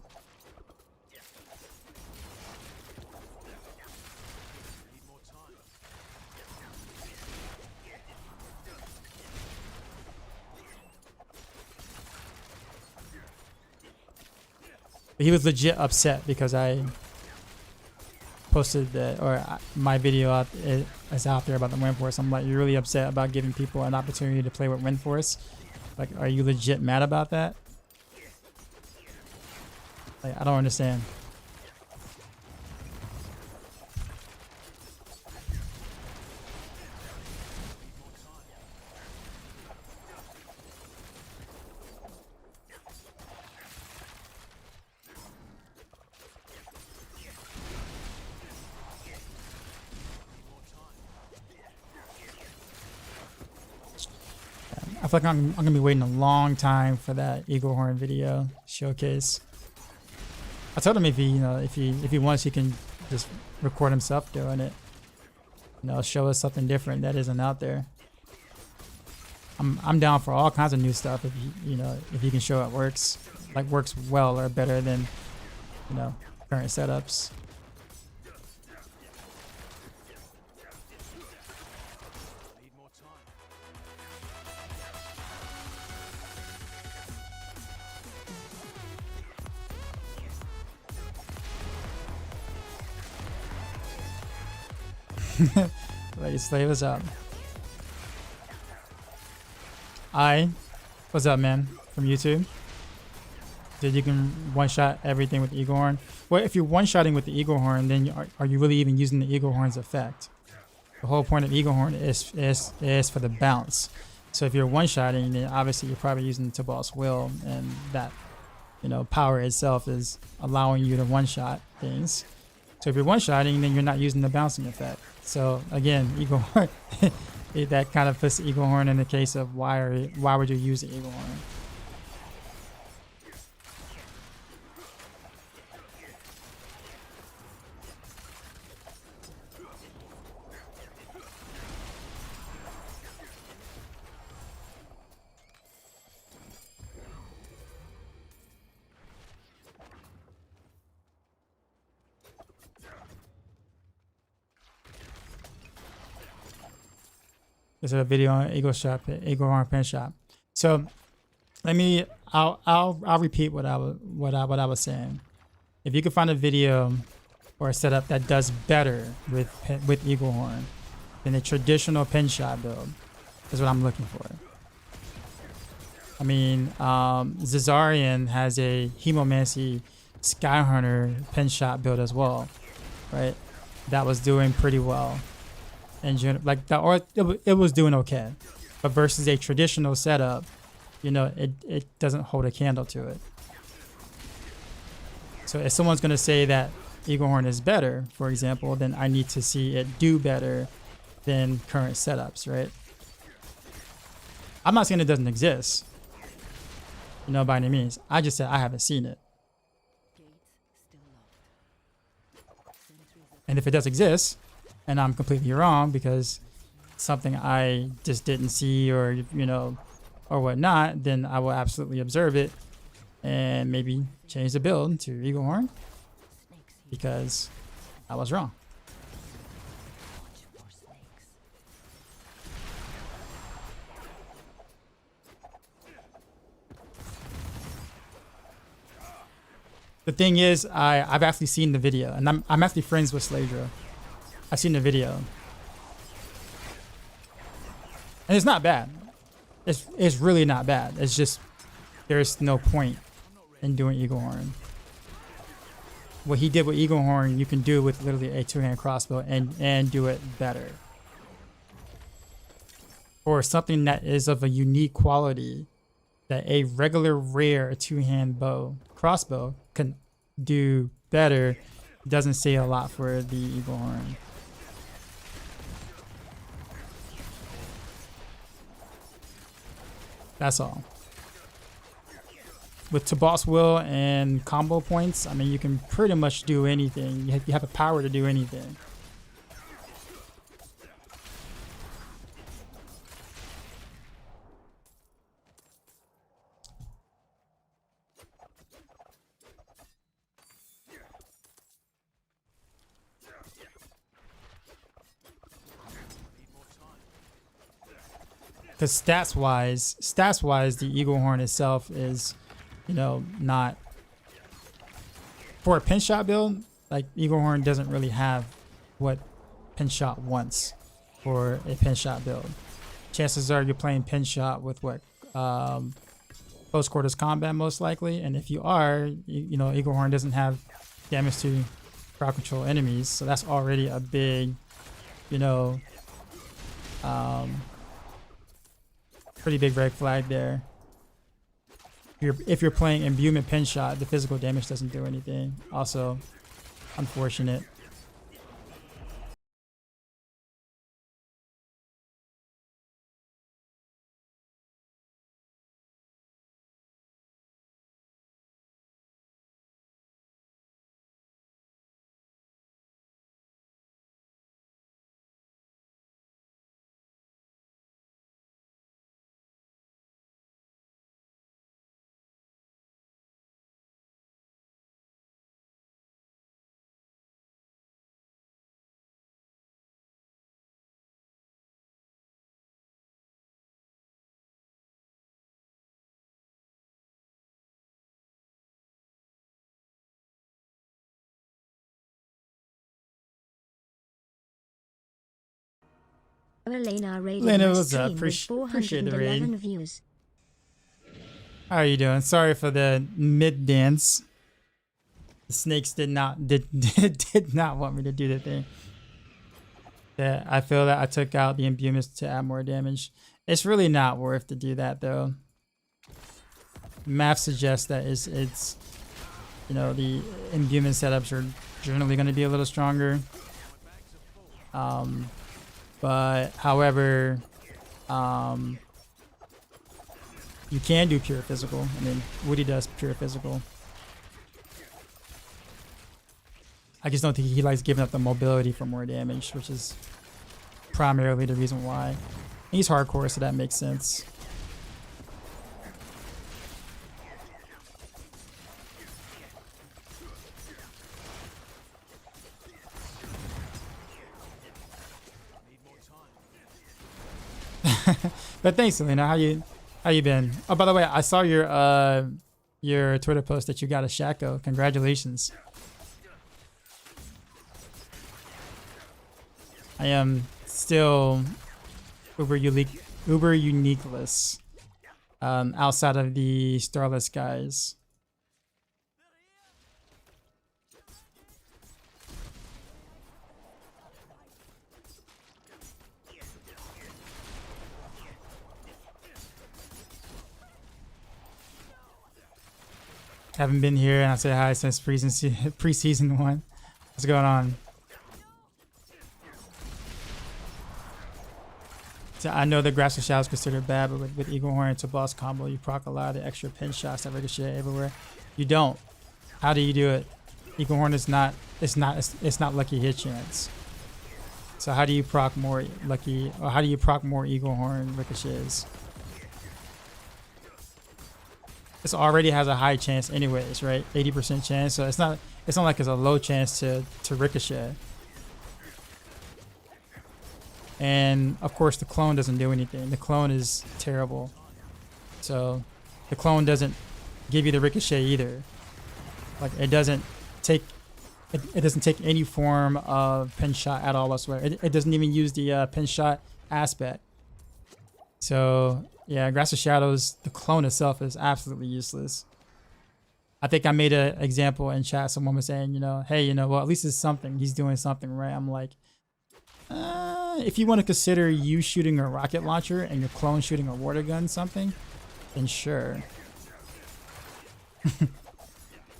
Speaker 2: He was legit upset because I posted my video is out there about the Wind Force. I'm like, you're really upset about giving people an opportunity to play with Wind Force? Like, are you legit mad about that? Like, I don't understand. I feel like I'm gonna be waiting a long time for that Eagle Horn video showcase. I told him if he wants, he can just record himself doing it. You know, show us something different that isn't out there. I'm down for all kinds of new stuff if you can show it works well or better than, you know, current setups. Lady Slave is up. What's up, man? From YouTube. That you can one-shot everything with the Eagle Horn. Well, if you're one-shotting with the Eagle Horn, then are you really even using the Eagle Horn's effect? The whole point of Eagle Horn is for the bounce. So if you're one-shotting, then obviously you're probably using Tibalt's Will, and that, you know, power itself is allowing you to one-shot things. So if you're one-shotting, then you're not using the bouncing effect. So again, Eagle Horn, that kind of puts the Eagle Horn in the case of why would you use the Eagle Horn? This is a video on Eagle Horn Pen Shop. So I'll repeat what I was saying. If you can find a video or a setup that does better with Eagle Horn than a traditional pen shot build, is what I'm looking for. I mean, Zazarian has a Hemomancy Skyhunter pen shot build as well, right? That was doing pretty well. And like that, or it was doing okay, but versus a traditional setup, you know, it doesn't hold a candle to it. So if someone's gonna say that Eagle Horn is better, for example, then I need to see it do better than current setups, right? I'm not saying it doesn't exist, you know, by any means. I just said I haven't seen it. And if it does exist, and I'm completely wrong because something I just didn't see, or, you know, or whatnot, then I will absolutely observe it and maybe change the build to Eagle Horn because I was wrong. The thing is, I've actually seen the video, and I'm actually friends with Sladra. I've seen the video, and it's not bad. It's really not bad. It's just there's no point in doing Eagle Horn. What he did with Eagle Horn, you can do with literally a two-hand crossbow and do it better. Or something that is of a unique quality that a regular rare two-hand crossbow can do better doesn't say a lot for the Eagle Horn. That's all. With Tibalt's Will and combo points, I mean, you can pretty much do anything. You have the power to do anything. Because stats wise, the Eagle Horn itself is, you know, not for a pin shot build. Like, Eagle Horn doesn't really have what pin shot wants for a pin shot build. Chances are you're playing pin shot with what close quarters combat most likely, and if you are, you know, Eagle Horn doesn't have damage to crowd control enemies, so that's already a big, you know, pretty big red flag there. If you're playing imbuement pin shot, the physical damage doesn't do anything. Also, unfortunate.
Speaker 1: Elena raided
Speaker 2: Elena,
Speaker 1: my
Speaker 2: what's up?
Speaker 1: stream with
Speaker 2: Appreciate the raid.
Speaker 1: 411 views.
Speaker 2: How are you doing? Sorry for the mid dance. The snakes did not did not want me to do the thing. Yeah, I feel that I took out the imbuements to add more damage. It's really not worth to do that though. Math suggests that it's you know, the imbuement setups are generally going to be a little stronger. But however, you can do pure physical. I mean, Woody does pure physical. I just don't think he likes giving up the mobility for more damage, which is primarily the reason why. He's hardcore, so that makes sense. But thanks, Selena. How you been? Oh, by the way, I saw your Twitter post that you got a Shaco. Congratulations. I am still uber uniqueless outside of the Starless guys. Haven't been here, and I say hi since preseason 1. What's going on? So I know the Grasp of Shadow is considered bad, but with Eagle Horn to boss combo, you proc a lot of the extra pin shots that ricochet everywhere. You don't. How do you do it? Eagle Horn is not. It's not lucky hit chance. So how do you proc more lucky, or how do you proc more Eagle Horn ricochets? This already has a high chance anyways, right? 80% chance. So it's not like it's a low chance to ricochet. And of course the clone doesn't do anything. The clone is terrible. So the clone doesn't give you the ricochet either. Like it doesn't take any form of pin shot at all whatsoever. It doesn't even use the pin shot aspect. So yeah, Grasp of Shadows, the clone itself is absolutely useless. I think I made an example in chat. Someone was saying, you know, hey, you know, well, at least it's something. He's doing something right. I'm like, if you want to consider you shooting a rocket launcher and your clone shooting a water gun something, then sure. You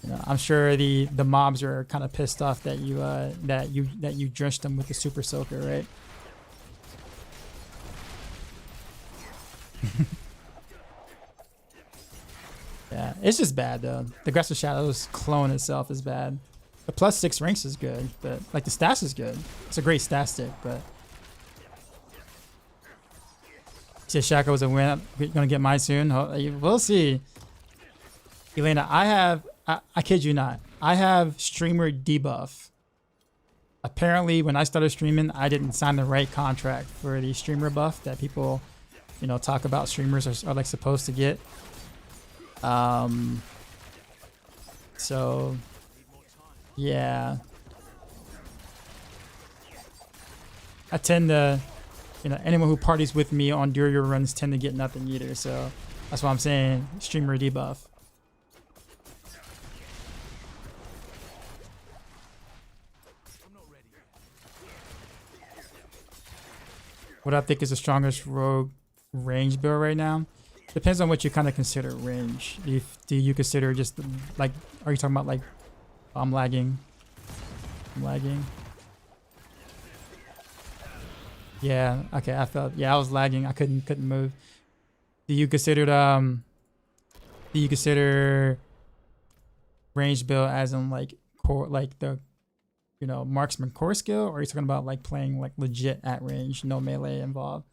Speaker 2: know, I'm sure the mobs are kind of pissed off that you drenched them with the super soaker, right? Yeah, it's just bad though. The Grasp of Shadows clone itself is bad. The +6 ranks is good, but like the stats is good. It's a great stat stick, but see, Shaco was a win. We're gonna get mine soon. We'll see. Elena, I kid you not, I have streamer debuff. Apparently, when I started streaming, I didn't sign the right contract for the streamer buff that people, you know, talk about streamers are like supposed to get. So yeah, I tend to, you know, anyone who parties with me on Durio runs tend to get nothing either. So that's why I'm saying streamer debuff. What I think is the strongest rogue range build right now depends on what you kind of consider range. Do you consider just like, are you talking about like, I'm lagging? Yeah, okay, I was lagging. I couldn't move. Do you consider range build as in like core, like the, you know, marksman core skill, or are you talking about like playing like legit at range, no melee involved?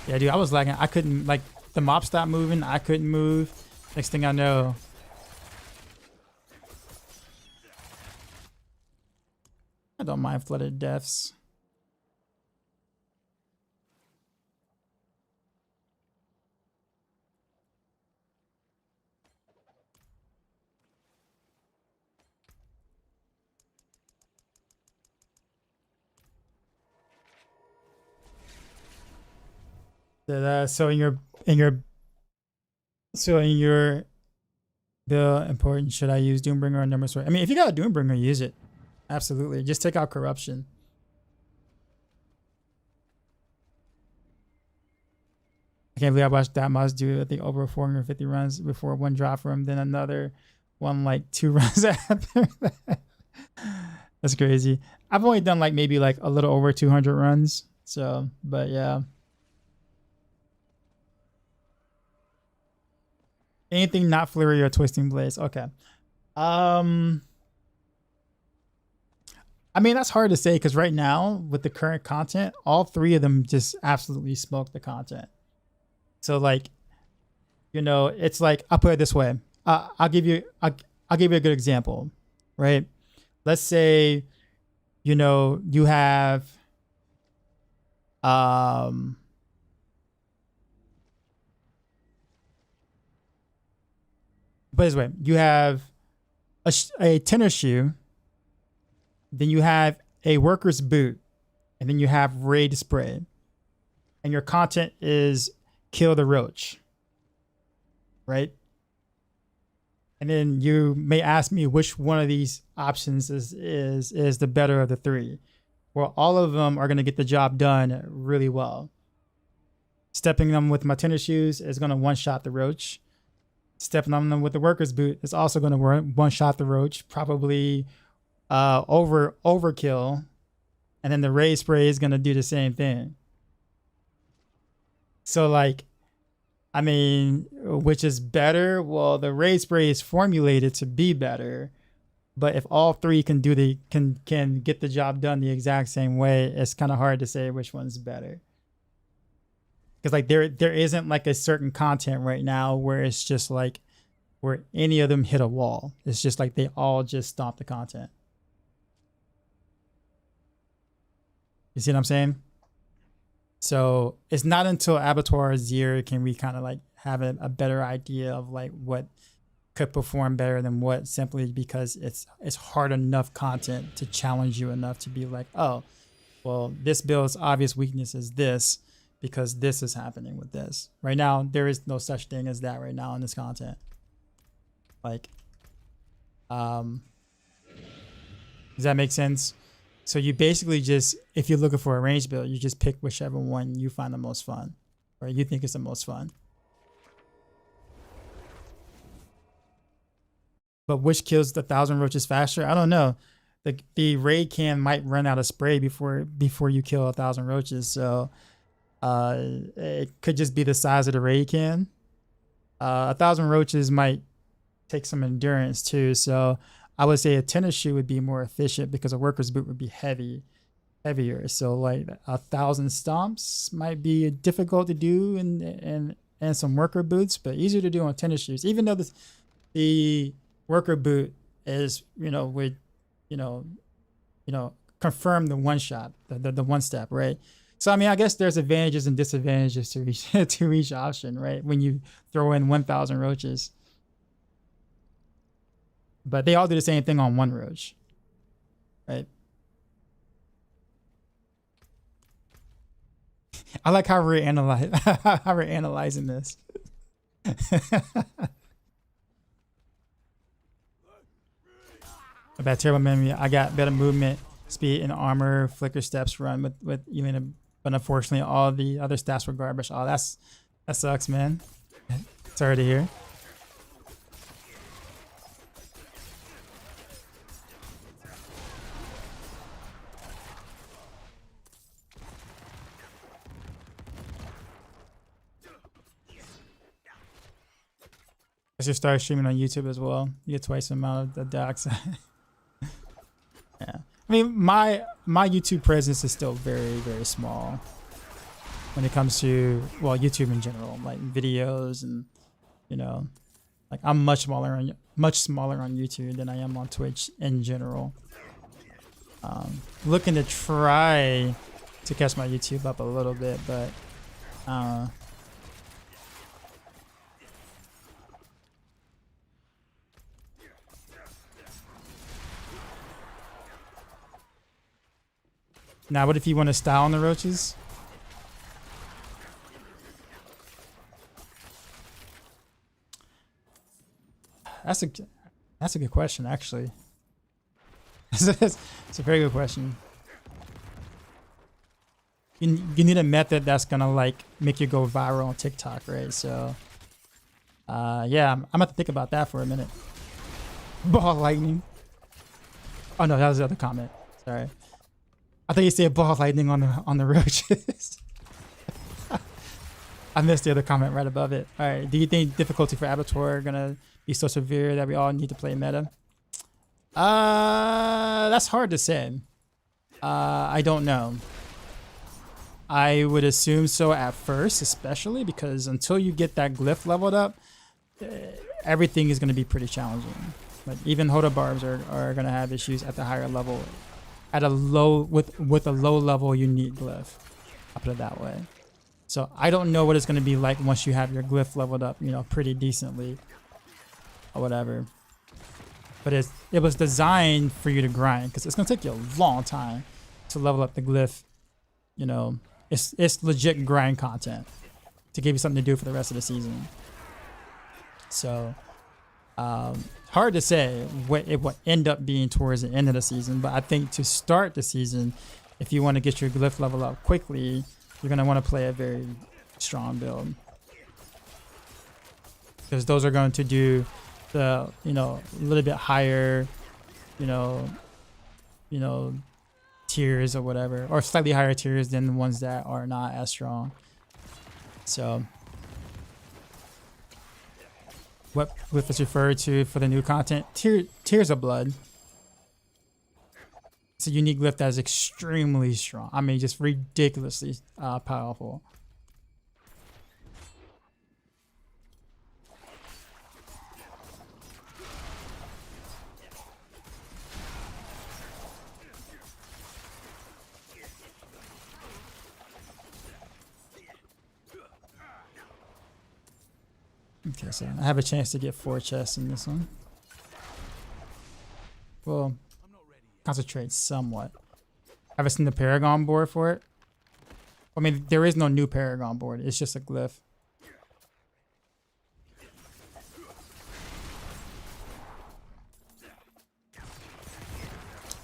Speaker 2: Yeah, dude, I was lagging. I couldn't, like, the mob stopped moving. I couldn't move. Next thing I know, I don't mind flooded deaths. So in your build important, should I use Doombringer or Number Sword? I mean, if you got a Doombringer, use it. Absolutely. Just take out corruption. I can't believe I watched that Moz do, I think, over 450 runs before one drop for him, then another one like 2 runs after that. That's crazy. I've only done like maybe like a little over 200 runs. So, but yeah. Anything not flurry or twisting blades. Okay. I mean, that's hard to say because right now with the current content, all 3 of them just absolutely smoke the content. So like, you know, it's like, I'll put it this way. I'll give you a good example, right? Let's say, you know, you have, but this way, you have a tennis shoe, then you have a worker's boot, and then you have raid spray, and your content is kill the roach, right? And then you may ask me which one of these options is the better of the 3. Well, all of them are going to get the job done really well. Stepping them with my tennis shoes is going to one-shot the roach. Stepping on them with the worker's boot is also going to one-shot the roach, probably overkill. And then the raid spray is going to do the same thing. So like, I mean, which is better? Well, the raid spray is formulated to be better, but if all 3 can get the job done the exact same way, it's kind of hard to say which one's better. Because like there isn't like a certain content right now where it's just like where any of them hit a wall. It's just like they all just stomp the content. You see what I'm saying? So it's not until Abattoir Zero can we kind of like have a better idea of like what could perform better than what, simply because it's hard enough content to challenge you enough to be like, oh, well, this build's obvious weakness is this because this is happening with this. Right now, there is no such thing as that right now in this content. Like, does that make sense? So you basically just, if you're looking for a range build, you just pick whichever one you find the most fun, or you think is the most fun. But which kills the 1,000 roaches faster? I don't know. The raid can might run out of spray before you kill 1,000 roaches. So it could just be the size of the raid can. 1,000 roaches might take some endurance too. So I would say a tennis shoe would be more efficient because a worker's boot would be heavier. So like 1,000 stomps might be difficult to do in some worker boots, but easier to do on tennis shoes. Even though the worker boot is, would confirm the one shot, the one step, right? So I mean, I guess there's advantages and disadvantages to each option, right? When you throw in 1,000 roaches. But they all do the same thing on one roach, right? I like how we're analyzing this. About terrible memory, I got better movement, speed, and armor. Flicker steps run with even, but unfortunately, all the other stats were garbage. Oh, that sucks, man. Sorry to hear. I should start streaming on YouTube as well. You get twice the amount of the docs. Yeah, I mean, my YouTube presence is still very, very small when it comes to, well, YouTube in general, like videos and, like I'm much smaller on YouTube than I am on Twitch in general. Looking to try to catch my YouTube up a little bit, but now, what if you want to style on the roaches? That's a good question, actually. It's a very good question. You need a method that's gonna like make you go viral on TikTok, right? So, yeah, I'm gonna have to think about that for a minute. Ball lightning. Oh no, that was the other comment. Sorry, I thought you said ball lightning on the roaches. I missed the other comment right above it. All right, do you think difficulty for Abattoir are gonna be so severe that we all need to play meta? That's hard to say. I don't know. I would assume so at first, especially because until you get that glyph leveled up, everything is going to be pretty challenging. Like even Hoda barbs are going to have issues at the higher level. At a low with a low level unique glyph. I'll put it that way. So I don't know what it's going to be like once you have your glyph leveled up, you know, pretty decently or whatever. But it was designed for you to grind because it's going to take you a long time to level up the glyph. You know, it's legit grind content to give you something to do for the rest of the season. So hard to say what it will end up being towards the end of the season. But I think to start the season, if you want to get your glyph level up quickly, you're going to want to play a very strong build. Because those are going to do the, you know, a little bit higher, you know, tiers or whatever, or slightly higher tiers than the ones that are not as strong. So what glyph is referred to for the new content? Tears of Blood. It's a unique glyph that is extremely strong. I mean, just ridiculously powerful. Okay, so I have a chance to get 4 chests in this one. Well, concentrate somewhat. Have I seen the Paragon board for it? I mean, there is no new Paragon board. It's just a glyph.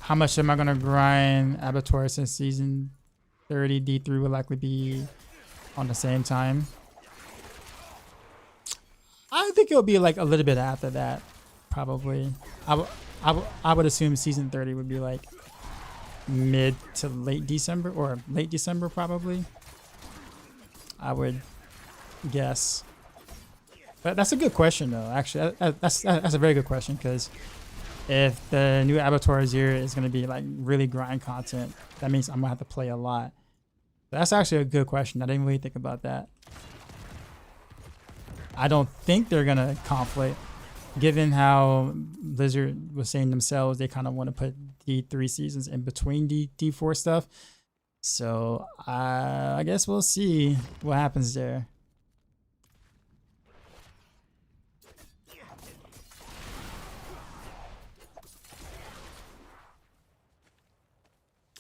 Speaker 2: How much am I going to grind Abattoir since season 30? D3 will likely be on the same time. I think it'll be like a little bit after that, probably. I would assume season 30 would be like mid to late December, or late December probably. I would guess. But that's a good question though. Actually, that's a very good question, because if the new Abattoir Azir is going to be like really grind content, that means I'm gonna have to play a lot. That's actually a good question. I didn't really think about that. I don't think they're gonna conflict, given how Blizzard was saying themselves. They kind of want to put D3 seasons in between D4 stuff. So I guess we'll see what happens there.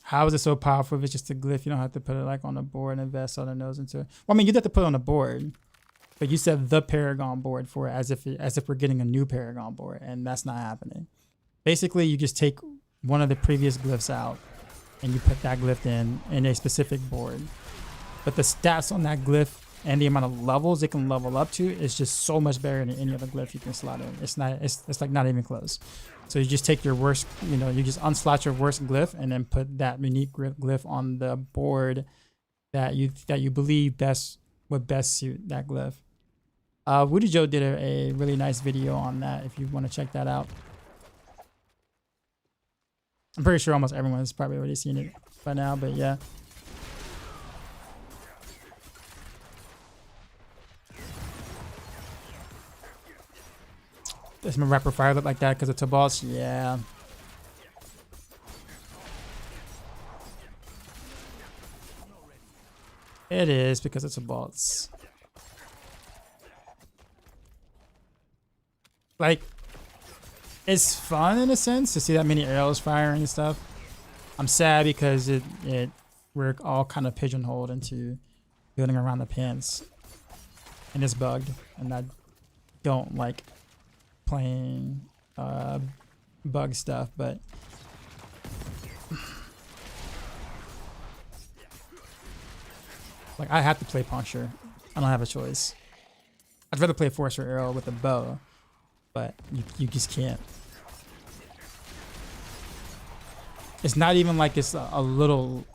Speaker 2: How is it so powerful if it's just a glyph? You don't have to put it like on the board and invest all the nodes into it. Well, I mean, you'd have to put it on the board. But you said the Paragon board for it as if we're getting a new Paragon board, and that's not happening. Basically, you just take one of the previous glyphs out and you put that glyph in a specific board. But the stats on that glyph and the amount of levels it can level up to is just so much better than any other glyph you can slot in. It's like not even close. So you just take your worst, you know, you just unslot your worst glyph and then put that unique glyph on the board that you believe would best suit that glyph. Woody Joe did a really nice video on that if you want to check that out. I'm pretty sure almost everyone has probably already seen it by now, but yeah. Does my rapid fire look like that because it's a boss? Yeah. It is because it's a boss. Like, it's fun in a sense to see that many arrows firing and stuff. I'm sad because we're all kind of pigeonholed into building around the pants, and it's bugged, and I don't like playing bug stuff, but like I have to play puncture. I don't have a choice. I'd rather play force or arrow with a bow, but you just can't. It's not even like it's a little,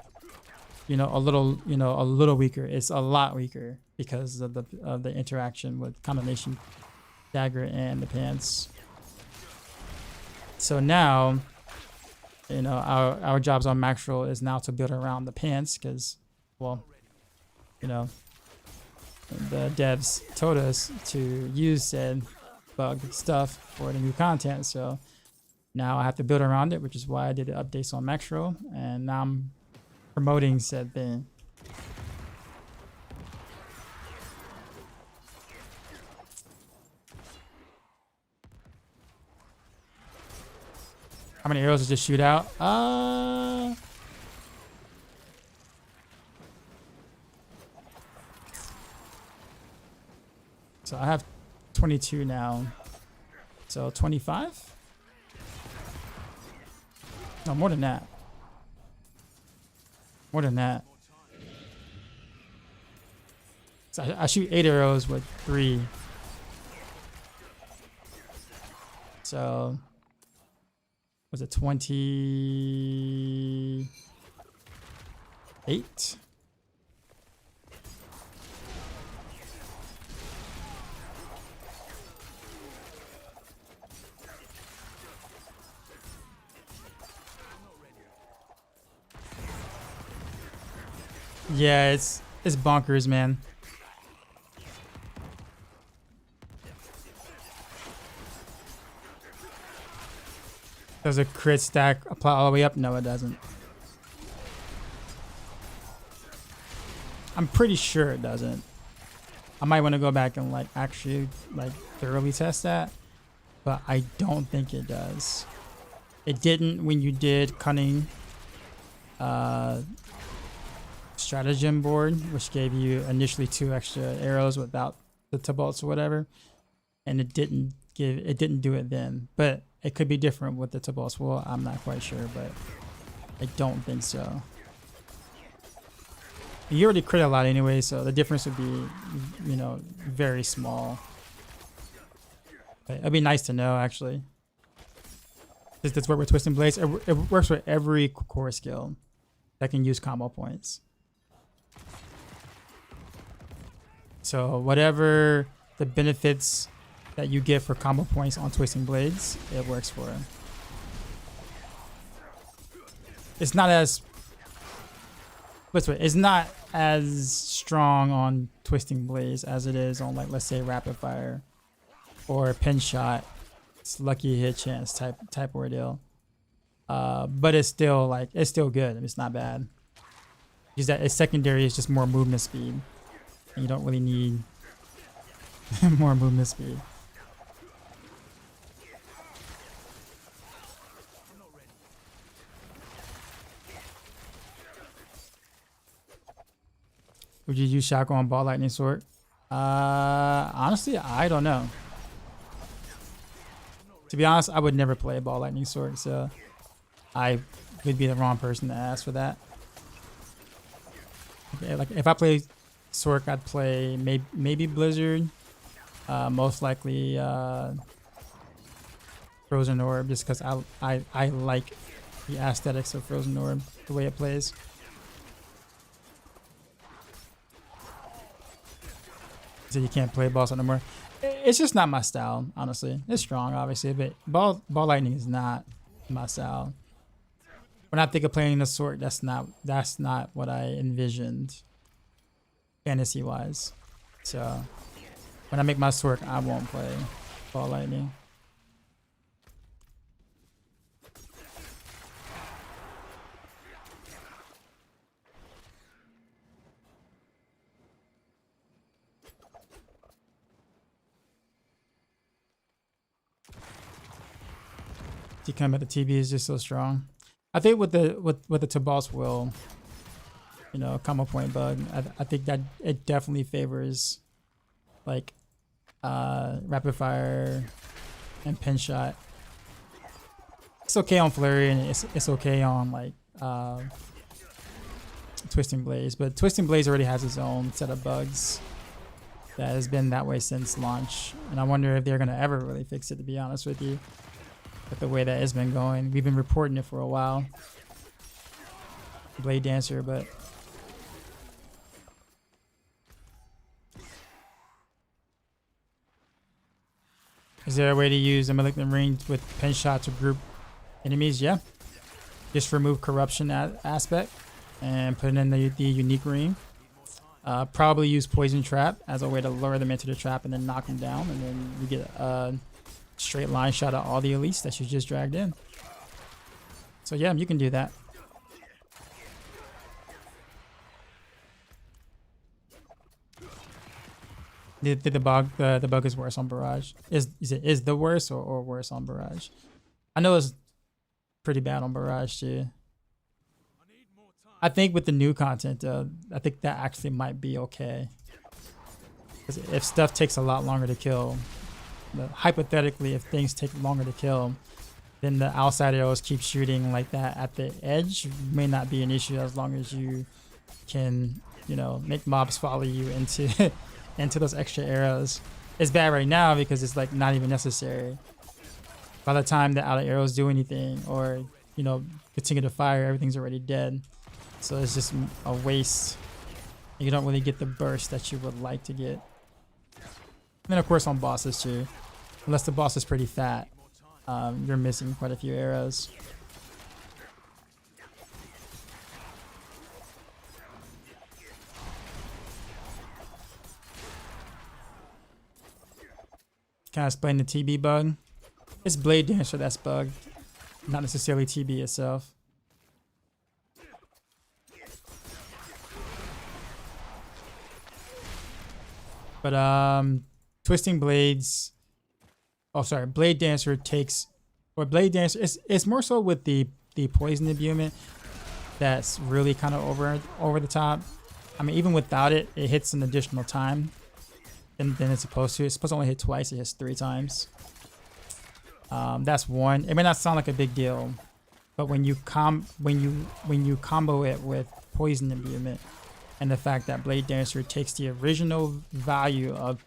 Speaker 2: a little weaker. It's a lot weaker because of the interaction with combination dagger and the pants. So now, our jobs on Maxwell is now to build around the pants because, well, the devs told us to use said bug stuff for the new content. So now I have to build around it, which is why I did the updates on Maxwell, and now I'm promoting said thing. How many arrows does this shoot out? So I have 22 now. So 25? No, more than that. More than that. So I shoot 8 arrows with 3. So was it 28? Yeah, it's bonkers, man. Does a crit stack apply all the way up? No, it doesn't. I'm pretty sure it doesn't. I might want to go back and actually thoroughly test that, but I don't think it does. It didn't when you did cunning stratagem board, which gave you initially 2 extra arrows without the bolts or whatever, and it didn't do it then. But it could be different with the bolts. Well, I'm not quite sure, but I don't think so. You already crit a lot anyway, so the difference would be, very small. But it'd be nice to know, actually. Does this work with Twisting Blades? It works with every core skill that can use combo points. So whatever the benefits that you get for combo points on Twisting Blades, it works for. It's not as... It's not as strong on Twisting Blades as it is on, let's say, Rapid Fire or Pin Shot. It's lucky hit chance type ordeal. But it's still it's still good. It's not bad. Because that its secondary is just more movement speed, and you don't really need more movement speed. Would you use shotgun ball lightning sword? Honestly, I don't know. To be honest, I would never play ball lightning sword, so I would be the wrong person to ask for that. Okay, if I play Sork, I'd play maybe Blizzard, most likely Frozen Orb, just because I like the aesthetics of Frozen Orb, the way it plays. So you can't play ball no more. It's just not my style, honestly. It's strong, obviously, but ball lightning is not my style. When I think of playing the sword, that's not what I envisioned fantasy wise. So when I make my sword, I won't play ball lightning. Come at the TV is just so strong. I think with the Tabal's will, combo point bug, I think that it definitely favors rapid fire and pin shot. It's okay on flurry, and it's okay on like twisting blaze, but twisting blaze already has its own set of bugs that has been that way since launch, and I wonder if they're gonna ever really fix it, to be honest with you, with the way that it's been going. We've been reporting it for a while, Blade Dancer, but is there a way to use a malignant ring with pin shot to group enemies? Yeah, just remove corruption aspect and put in the unique ring. Probably use poison trap as a way to lure them into the trap and then knock them down, and then you get a straight line shot at all the elites that you just dragged in. So yeah, you can do that. The bug is worse on barrage. Is the worst or worse on barrage? I know it's pretty bad on barrage too. I think with the new content, I think that actually might be okay. Because if stuff takes a lot longer to kill, hypothetically, if things take longer to kill, then the outside arrows keep shooting like that at the edge may not be an issue, as long as you can, you know, make mobs follow you into into those extra arrows. It's bad right now because it's like not even necessary. By the time the outer arrows do anything, or you know, continue to fire, everything's already dead. So it's just a waste. You don't really get the burst that you would like to get. And then of course on bosses too. Unless the boss is pretty fat, you're missing quite a few arrows. Can I explain the TB bug? It's Blade Dancer that's bugged, not necessarily TB itself. But twisting blades. Oh, sorry. Blade Dancer takes, or Blade Dancer. It's more so with the poison imbuement that's really kind of over the top. I mean, even without it, it hits an additional time than it's supposed to. It's supposed to only hit twice. It hits 3 times. That's one. It may not sound like a big deal, but when you combo it with poison imbuement, and the fact that Blade Dancer takes the original value of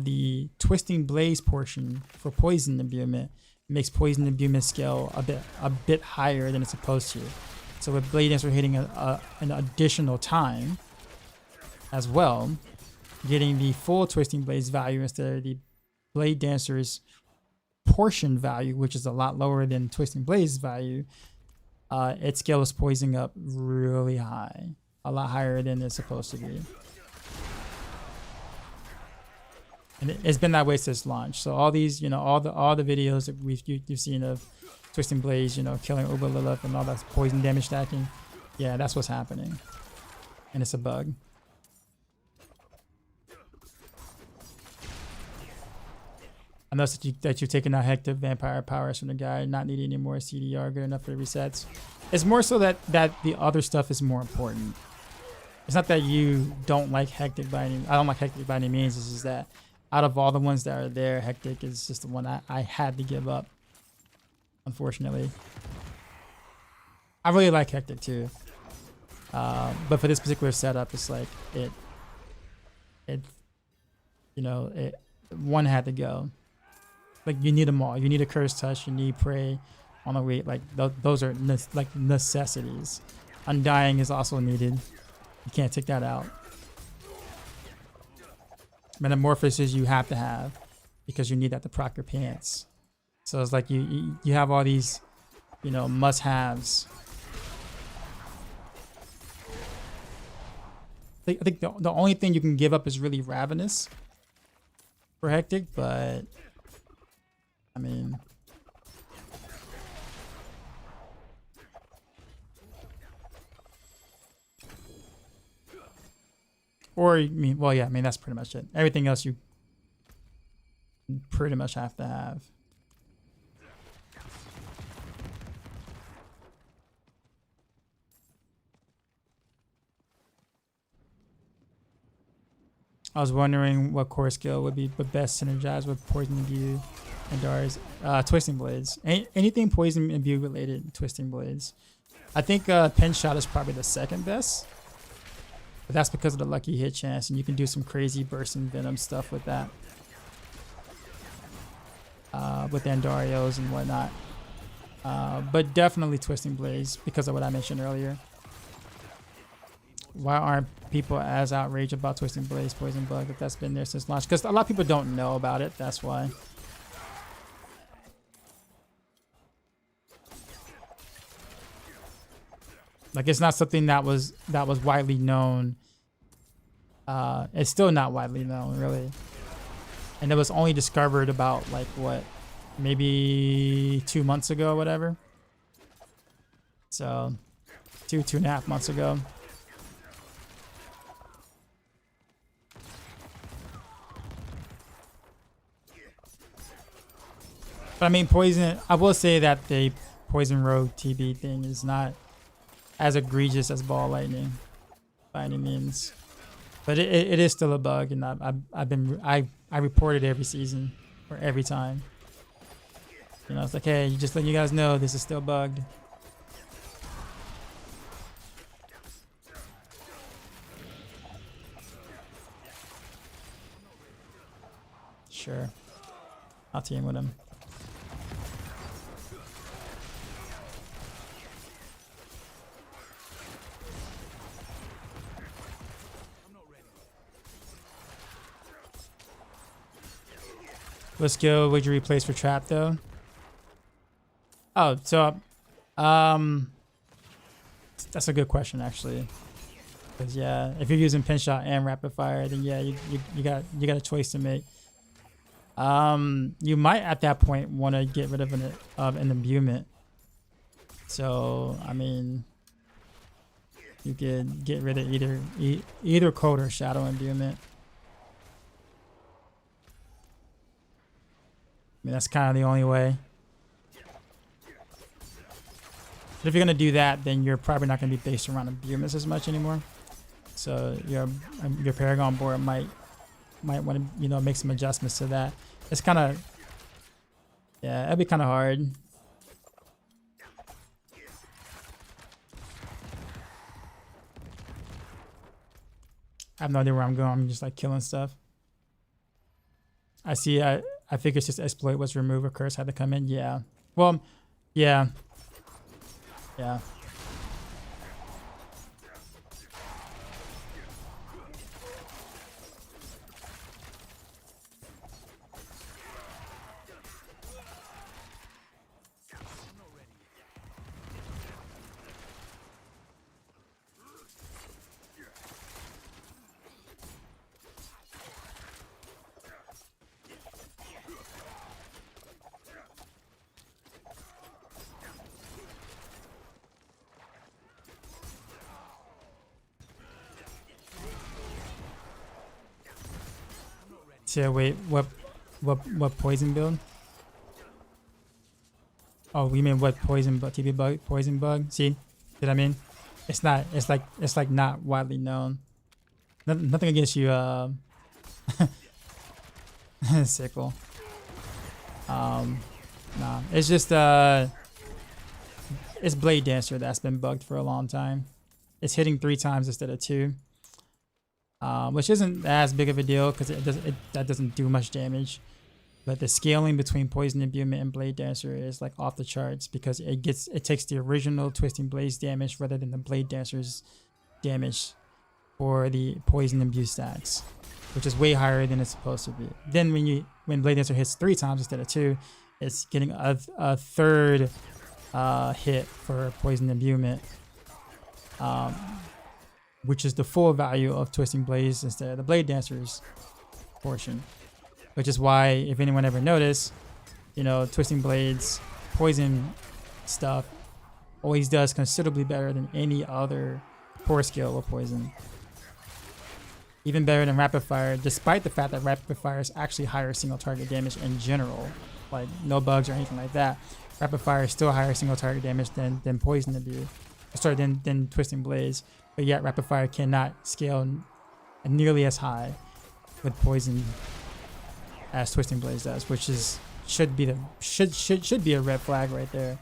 Speaker 2: the twisting blaze portion for poison imbuement, makes poison imbuement scale a bit higher than it's supposed to. So with Blade Dancer hitting an additional time as well, getting the full twisting blaze value instead of the Blade Dancer's portion value, which is a lot lower than twisting blaze value, it scales poison up really high. A lot higher than it's supposed to be. And it's been that way since launch. So all these, you know, all the videos that you've seen of twisting blaze, you know, killing Uber Lilith and all that poison damage stacking, yeah, that's what's happening. And it's a bug. I noticed that you've taken out hectic vampire powers from the guy, not needing any more CDR, good enough for the resets. It's more so that the other stuff is more important. It's not that you don't like hectic by any. I don't like hectic by any means. It's just that out of all the ones that are there, hectic is just the one I had to give up. Unfortunately, I really like hectic too, but for this particular setup, it's like it. You know, one had to go. Like you need them all. You need a curse touch. You need prey on the way. Like those are like necessities. Undying is also needed. You can't take that out. Metamorphosis you have to have because you need that to proc your pants. So it's like you have all these, you know, must-haves. I think the only thing you can give up is really Ravenous for hectic, but I mean, or I mean, well, yeah, I mean that's pretty much it. Everything else you pretty much have to have. I was wondering what core skill would best synergize with Poison View. Andar's Twisting Blades. Anything poison imbue related, Twisting Blades. I think Pen Shot is probably the second best. But that's because of the lucky hit chance, and you can do some crazy bursting venom stuff with that. With Andarios and whatnot. But definitely Twisting Blades because of what I mentioned earlier. Why aren't people as outraged about Twisting Blades Poison Bug if that's been there since launch? Because a lot of people don't know about it, that's why. Like, it's not something that was widely known. It's still not widely known, really. And it was only discovered about, like, what, maybe 2 months ago or whatever. So, 2.5 months ago. But I mean, poison, I will say that the Poison Rogue TB thing is not as egregious as Ball Lightning by any means. But it is still a bug, and I report it every season or every time. You know, it's like, hey, just letting you guys know this is still bugged. Sure. I'll team with him. What skill would you replace for trap though? Oh, so that's a good question actually. Because yeah, if you're using Pin Shot and Rapid Fire, then yeah, you got a choice to make. You might at that point want to get rid of an imbuement. So I mean, you could get rid of either Code or Shadow imbuement. I mean, that's kind of the only way. But if you're gonna do that, then you're probably not gonna be based around imbuments as much anymore. So your Paragon board might want to, you know, make some adjustments to that. It's kind of, yeah, it'd be kind of hard. I have no idea where I'm going. I'm just like killing stuff. I see. I think it's just exploit was removed or curse had to come in. Yeah. Well, yeah. Yeah. So wait, what poison build? Oh, we mean what poison bug? TB bug, poison bug. See, did I mean? It's not. It's like not widely known. Nothing against you, Sickle. Nah, it's just it's Blade Dancer that's been bugged for a long time. It's hitting 3 times instead of 2. Which isn't as big of a deal because that doesn't do much damage, but the scaling between Poison Imbuement and Blade Dancer is like off the charts because it takes the original Twisting Blades damage rather than the Blade Dancer's damage for the Poison Imbue stacks, which is way higher than it's supposed to be. Then when Blade Dancer hits 3 times instead of 2, it's getting a third hit for Poison Imbuement. Which is the full value of Twisting Blades instead of the Blade Dancer's portion. Which is why, if anyone ever noticed, you know, Twisting Blades poison stuff always does considerably better than any other core skill of poison. Even better than Rapid Fire, despite the fact that Rapid Fire is actually higher single target damage in general. Like, no bugs or anything like that. Rapid Fire is still higher single target damage than Poison Imbue. Sorry, than Twisting Blades. But yet Rapid Fire cannot scale nearly as high with Poison as Twisting Blades does, which is should be the should be a red flag right there.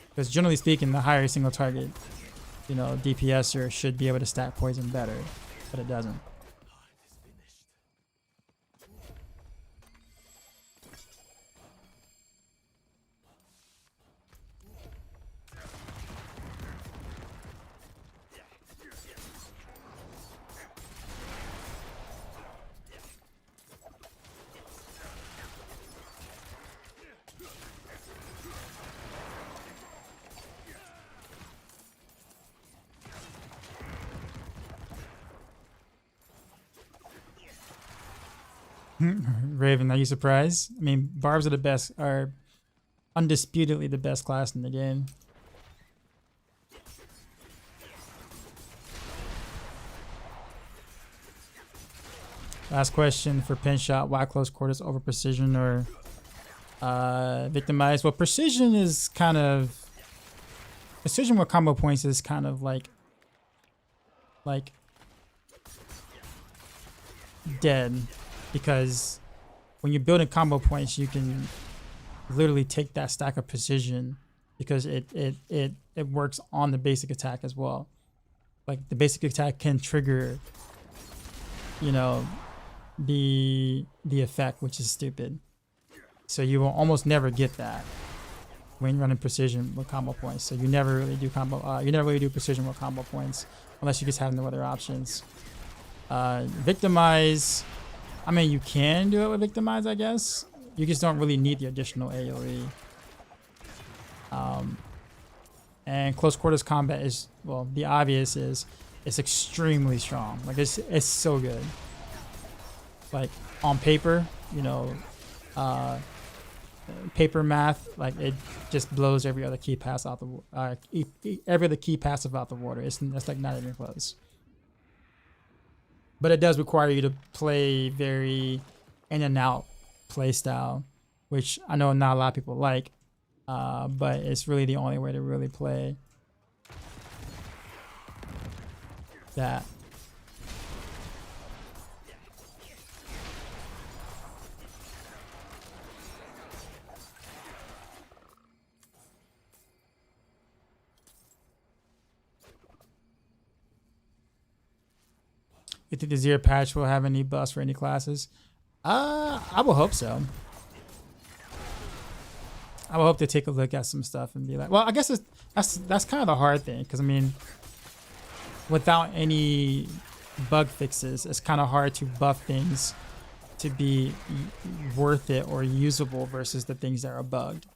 Speaker 2: Because generally speaking, the higher single target, you know, DPSer should be able to stack poison better, but it doesn't. Raven, are you surprised? I mean, barbs are undisputedly the best class in the game. Last question for pin shot: why close quarters over precision or victimize? Well, precision with combo points is kind of like dead. Because when you're building combo points, you can literally take that stack of precision because it works on the basic attack as well. Like the basic attack can trigger, you know, the effect, which is stupid. So you will almost never get that when running precision with combo points. So you never really do precision with combo points unless you just have no other options. Victimize. I mean, you can do it with Victimize, I guess. You just don't really need the additional AoE. And close quarters combat is, well, the obvious is it's extremely strong. Like, it's so good. Like, on paper, you know, paper math, like, it just blows every other key pass out the every other key passive out the water. It's like not even close. But it does require you to play very in and out play style, which I know not a lot of people like, but it's really the only way to really play that. You think the Zero patch will have any buffs for any classes? I will hope so. I will hope to take a look at some stuff and be like, well, I guess that's kind of the hard thing, because I mean, without any bug fixes, it's kind of hard to buff things to be worth it or usable versus the things that are bugged.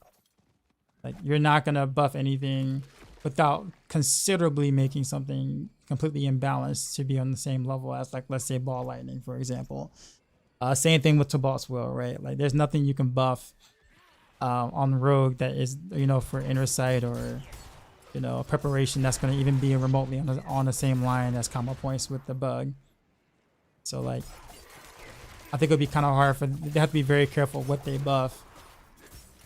Speaker 2: Like, you're not gonna buff anything without considerably making something completely imbalanced to be on the same level as, like, let's say ball lightning, for example. Same thing with Tobalt's Will, right? Like, there's nothing you can buff on Rogue that is, you know, for inner sight or, you know, preparation that's going to even be remotely on the same line as combo points with the bug. So, like, I think it would be kind of hard they have to be very careful what they buff,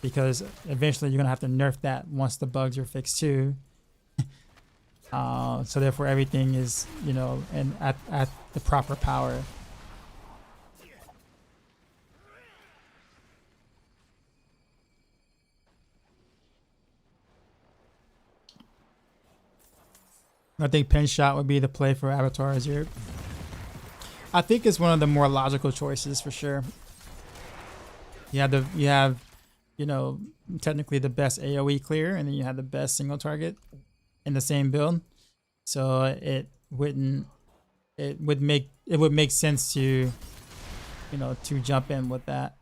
Speaker 2: because eventually you're going to have to nerf that once the bugs are fixed too. So therefore everything is, you know, and at the proper power. I think Pen Shot would be the play for Avatar Azure. I think it's one of the more logical choices for sure. You have, you know, technically the best AoE clear, and then you have the best single target in the same build. So it would make sense to, you know, to jump in with that.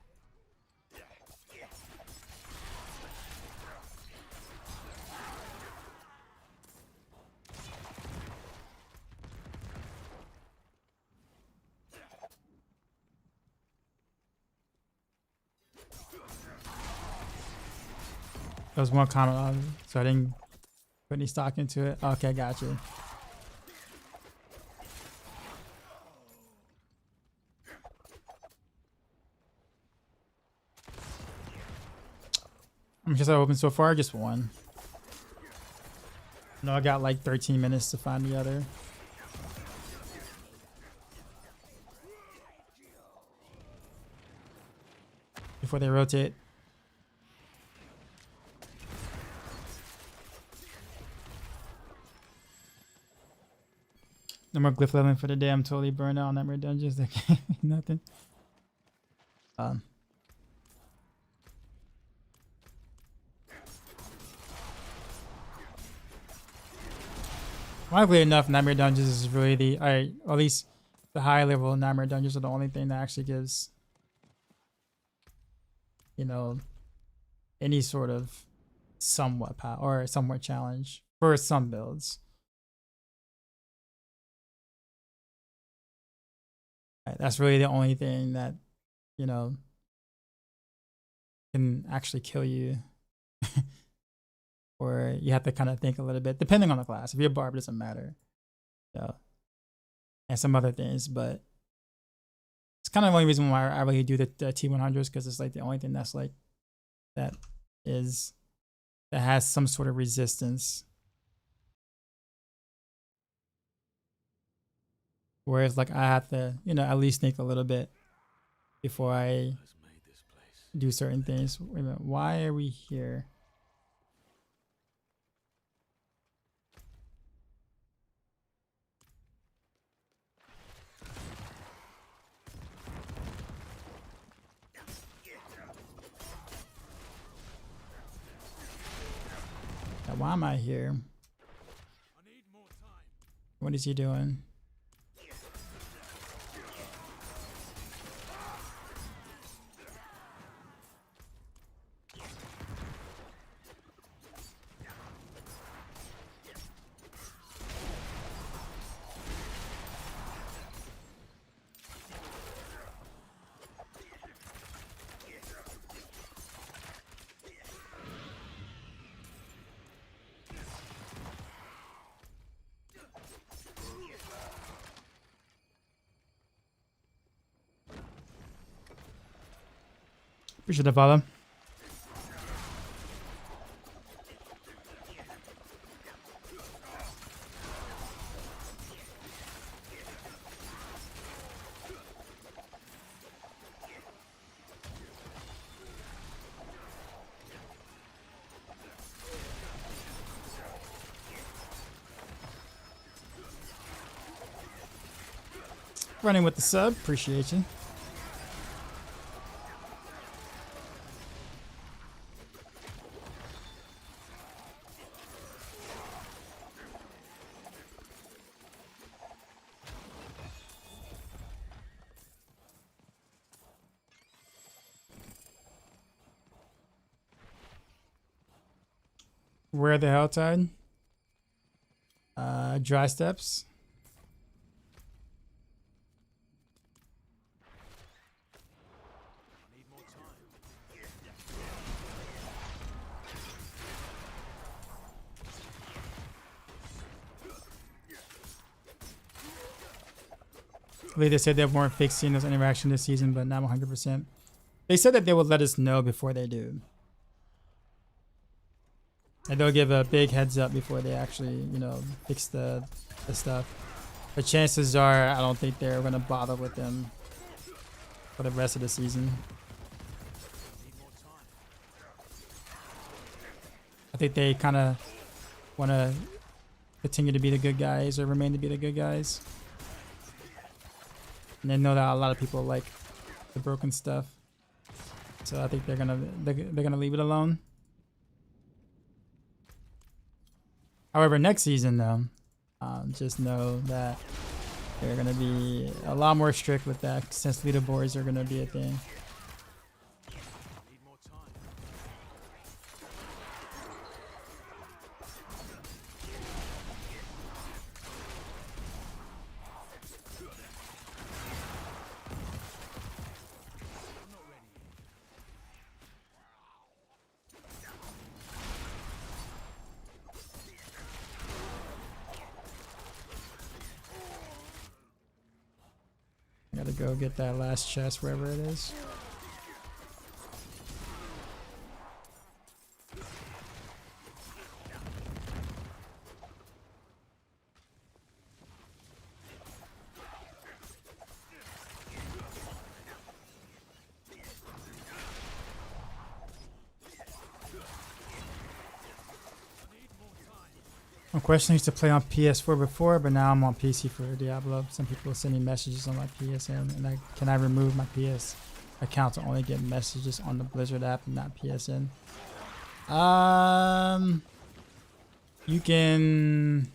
Speaker 2: There was one comment on it, so I didn't put any stock into it. Okay, got you. I'm just open so far, just one. No, I got like 13 minutes to find the other. before they rotate. No more glyph leveling for the day. I'm totally burned out on that dungeons. That can't be nothing. Ironically enough, Nightmare Dungeons is really the, at least the high level Nightmare Dungeons are the only thing that actually gives, you know, any sort of somewhat power or somewhat challenge for some builds. That's really the only thing that, you know, can actually kill you. Or you have to kind of think a little bit, depending on the class. If you're a barb, it doesn't matter. So, and some other things, but it's kind of the only reason why I really do the T100s, because it's like the only thing that's like that has some sort of resistance. Whereas like I have to, you know, at least think a little bit before I do certain things. Wait a minute, why are we here? Now, why am I here? What is he doing? Appreciate the follow. Running with the sub, appreciate you. Where the hell tide? Dry steps. I believe they said they weren't fixing those interaction this season, but not 100%. They said that they would let us know before they do. And they'll give a big heads up before they actually, you know, fix the stuff. But chances are, I don't think they're going to bother with them for the rest of the season. I think they kind of want to continue to be the good guys or remain to be the good guys. And they know that a lot of people like the broken stuff. So I think they're gonna leave it alone. However, next season though, just know that they're gonna be a lot more strict with that since leaderboards are gonna be a thing. Gotta go get that last chest wherever it is. My question used to play on PS4 before, but now I'm on PC for Diablo. Some people send me messages on my PSN, and can I remove my PS account to only get messages on the Blizzard app and not PSN? You can.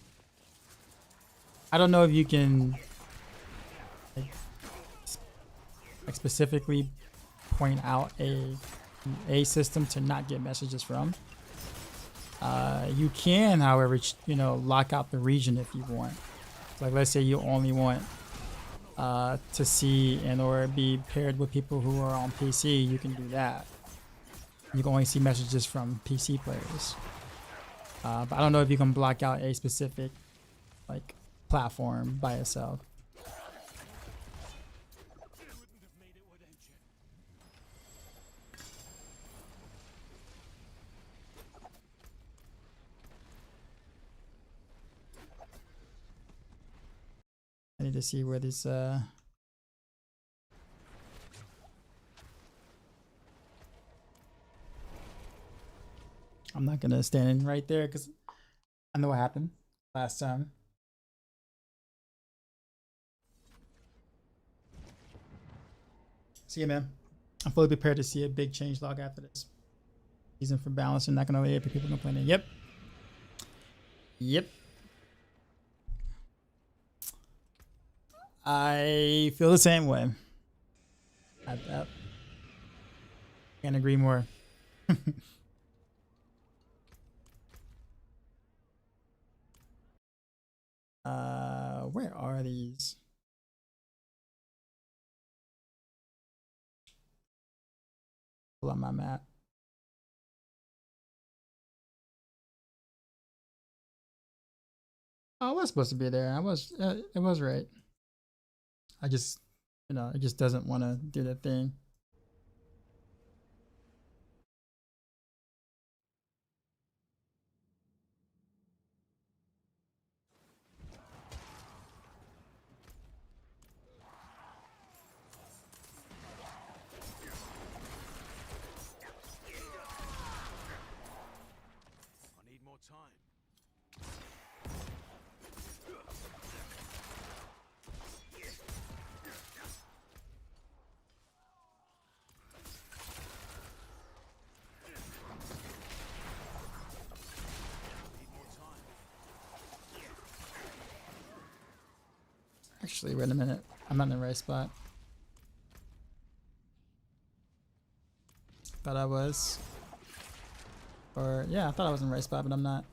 Speaker 2: I don't know if you can like specifically point out a system to not get messages from. You can, however, lock out the region if you want. Like, let's say you only want to see and or be paired with people who are on PC. You can do that. You can only see messages from PC players. But I don't know if you can block out a specific like platform by itself. I need to see where this I'm not gonna stand right there because I know what happened last time. See you, man. I'm fully prepared to see a big change log after this. Reason for balance and not gonna wait for people complaining. Yep. I feel the same way. I can't agree more. Where are these? Pull up my map. Oh, I was supposed to be there. I was. It was right. I just, it just doesn't want to do that thing.
Speaker 4: I need more time.
Speaker 2: Actually, wait a minute. I'm not in the right spot. Thought I was. Or, yeah, I thought I was in the right spot, but I'm not.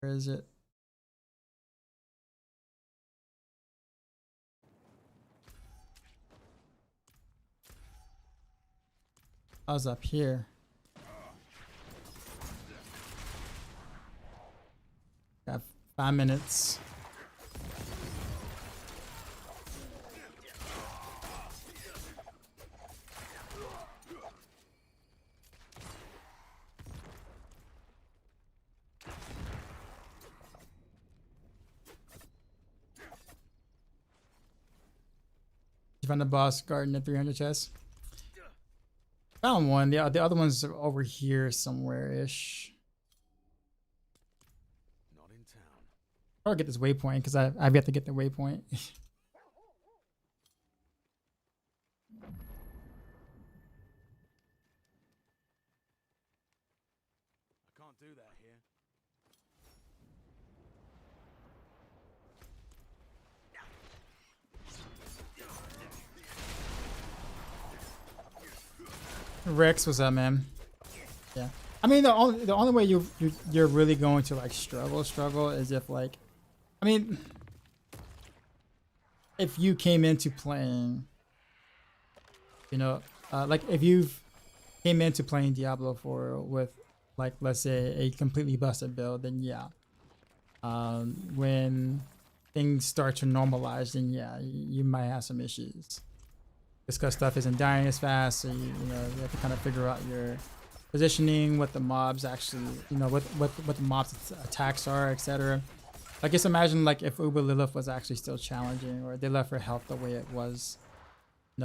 Speaker 2: Where is it? I was up here. Got 5 minutes. You found the boss garden at 300 chests? Found one. The other ones are over here somewhere-ish.
Speaker 4: Not in town.
Speaker 2: I'll get this waypoint because I've got to get the waypoint.
Speaker 4: I can't do that here.
Speaker 2: Rex, what's up, man? Yeah, I mean the only way you're really going to like struggle is if like, I mean, if you came into playing, like if you've came into playing Diablo 4 with like, let's say, a completely busted build, then yeah. When things start to normalize, then yeah, you might have some issues. Because stuff isn't dying as fast, so you have to kind of figure out your positioning, what the mobs actually, what the mobs attacks are, etc. Like, just imagine like if Uber Lilith was actually still challenging, or they left her health the way it was,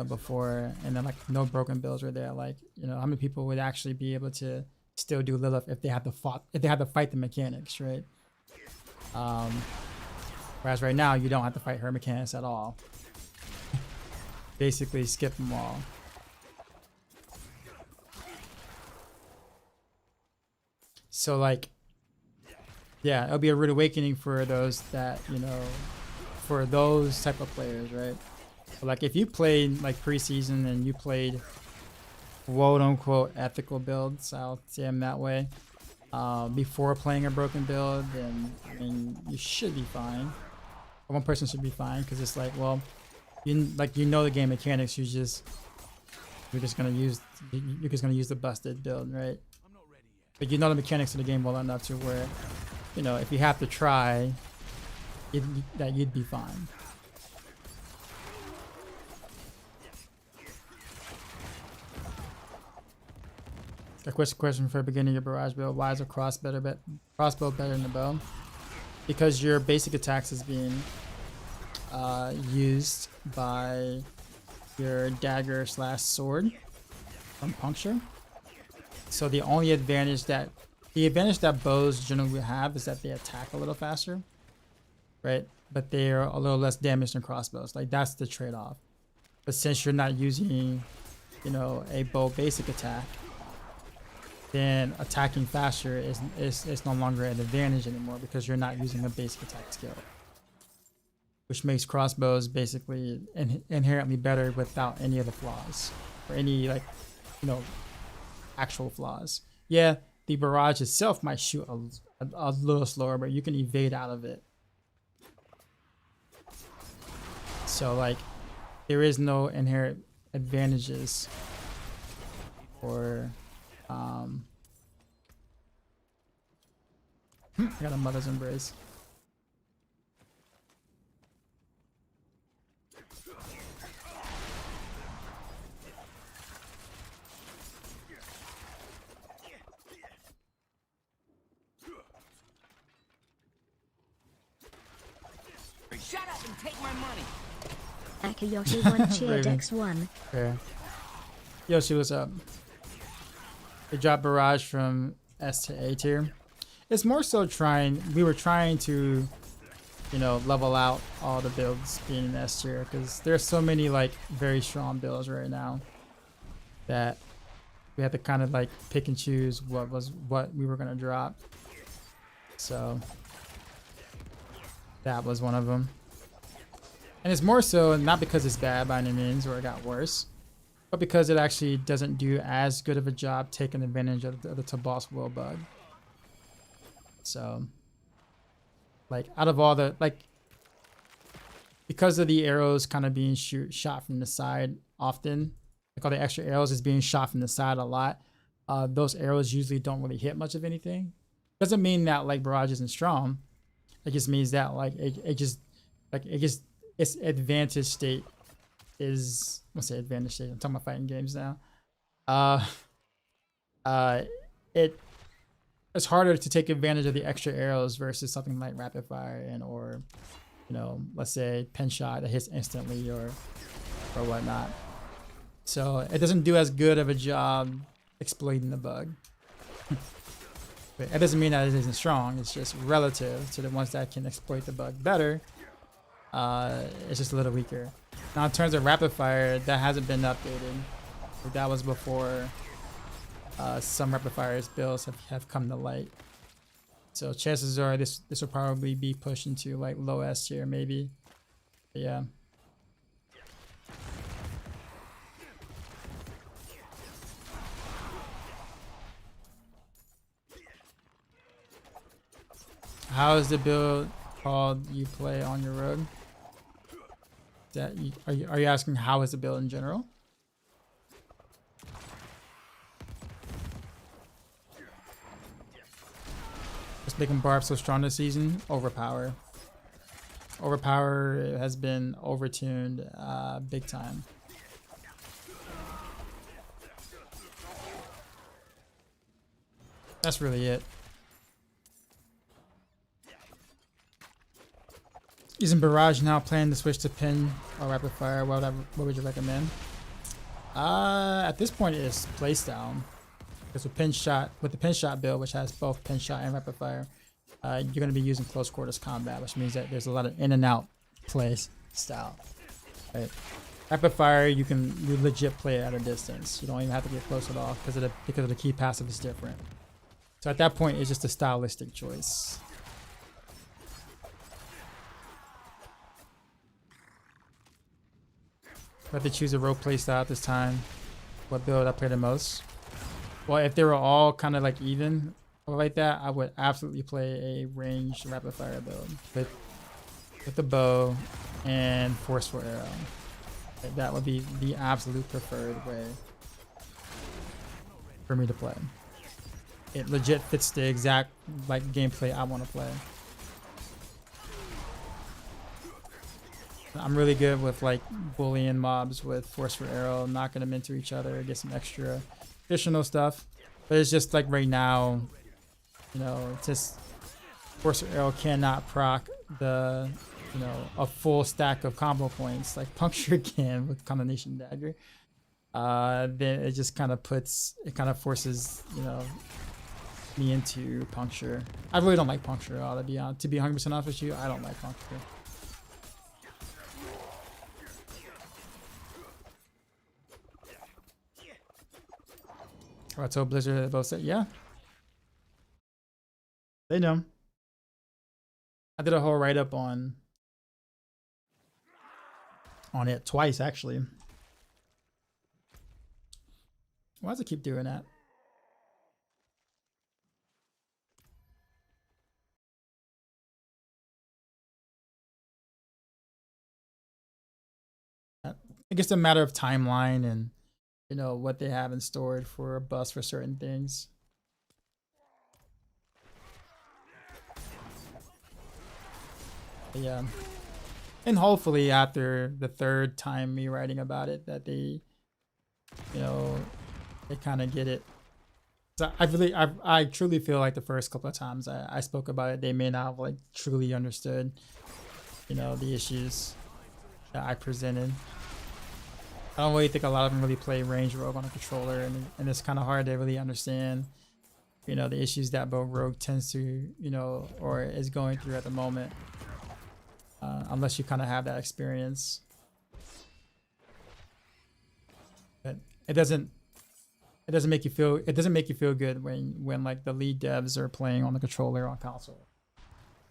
Speaker 2: before, and then like no broken builds were there. Like, how many people would actually be able to still do Lilith if they have to fight the mechanics, right? Whereas right now you don't have to fight her mechanics at all. Basically skip them all. So like, yeah, it'll be a rude awakening for those that, you know, for those type of players, right? So like if you played like preseason and you played quote unquote ethical builds, I'll say them that way, before playing a broken build, then I mean you should be fine. One person should be fine because it's like, well, you know the game mechanics. You're just gonna use the busted build, right? But you know the mechanics of the game well enough to where, you know, if you have to try, you'd be fine. A question for beginning your barrage build: why is a crossbow better than a bow? Because your basic attacks is being used by your dagger / sword from puncture. So the advantage that bows generally have is that they attack a little faster, right? But they're a little less damaged than crossbows. Like that's the trade-off. But since you're not using, you know, a bow basic attack, then attacking faster is no longer an advantage anymore because you're not using a basic attack skill, which makes crossbows basically inherently better without any of the flaws or any, like, you know, actual flaws. Yeah, the barrage itself might shoot a little slower, but you can evade out of it. So like there is no inherent advantages for I got a mother's embrace.
Speaker 5: Shut up and take my money.
Speaker 1: Akayoshi 1 cheered
Speaker 2: Raven.
Speaker 1: X1.
Speaker 2: Okay. Yoshi, what's up? They dropped barrage from S to A tier. It's more so we were trying to, you know, level out all the builds being in S tier because there's so many like very strong builds right now that we had to kind of like pick and choose what we were gonna drop. So that was one of them. And it's more so not because it's bad by any means or it got worse, but because it actually doesn't do as good of a job taking advantage of the to-boss will bug. So, like, out of all the, like, because of the arrows kind of being shot from the side often, like all the extra arrows is being shot from the side a lot, those arrows usually don't really hit much of anything. Doesn't mean that, like, barrage isn't strong. It just means that, like, its advantage state is, let's say advantage state, I'm talking about fighting games now. It's harder to take advantage of the extra arrows versus something like rapid fire or, you know, let's say pen shot that hits instantly or whatnot. So it doesn't do as good of a job exploiting the bug. But it doesn't mean that it isn't strong. It's just relative to the ones that can exploit the bug better. It's just a little weaker. Now in terms of rapid fire, that hasn't been updated. That was before some rapid fire builds have come to light. So chances are this will probably be pushed into like low S tier maybe. But yeah. How is the build called you play on your road? Are you asking how is the build in general? What's making Barb so strong this season? Overpower. Overpower has been overtuned big time. That's really it. Using barrage now, planning to switch to pin or rapid fire. What would you recommend? At this point, it's playstyle. Because with the pin shot build, which has both pin shot and rapid fire, you're going to be using close quarters combat, which means that there's a lot of in and out play style. Right? Rapid fire, you legit play it at a distance. You don't even have to get close at all because of the key passive is different. So at that point, it's just a stylistic choice. If I have to choose a role play style at this time, what build I play the most? Well, if they were all kind of like even or like that, I would absolutely play a ranged rapid fire build with the bow and forceful arrow. That would be the absolute preferred way for me to play. It legit fits the exact like gameplay I want to play. I'm really good with like bullying mobs with forceful arrow, knocking them into each other, get some extra additional stuff. But it's just like right now, you know, it's just forceful arrow cannot proc the, you know, a full stack of combo points like puncture can with combination dagger. Then it just kind of forces, you know, me into puncture. I really don't like puncture at all, to be honest. To be 100% honest with you, I don't like puncture. I told Blizzard about said, yeah. They know. I did a whole write-up on it twice, actually. Why does it keep doing that? I guess it's a matter of timeline and, you know, what they have in store for a bus for certain things. But yeah. And hopefully after the third time me writing about it that they, you know, they kind of get it. So I truly feel like the first couple of times I spoke about it, they may not have like truly understood, you know, the issues that I presented. I don't really think a lot of them really play range rogue on a controller, and it's kind of hard to really understand, you know, the issues that both rogue tends to, you know, or is going through at the moment, unless you kind of have that experience. But it doesn't make you feel good when like the lead devs are playing on the controller on console.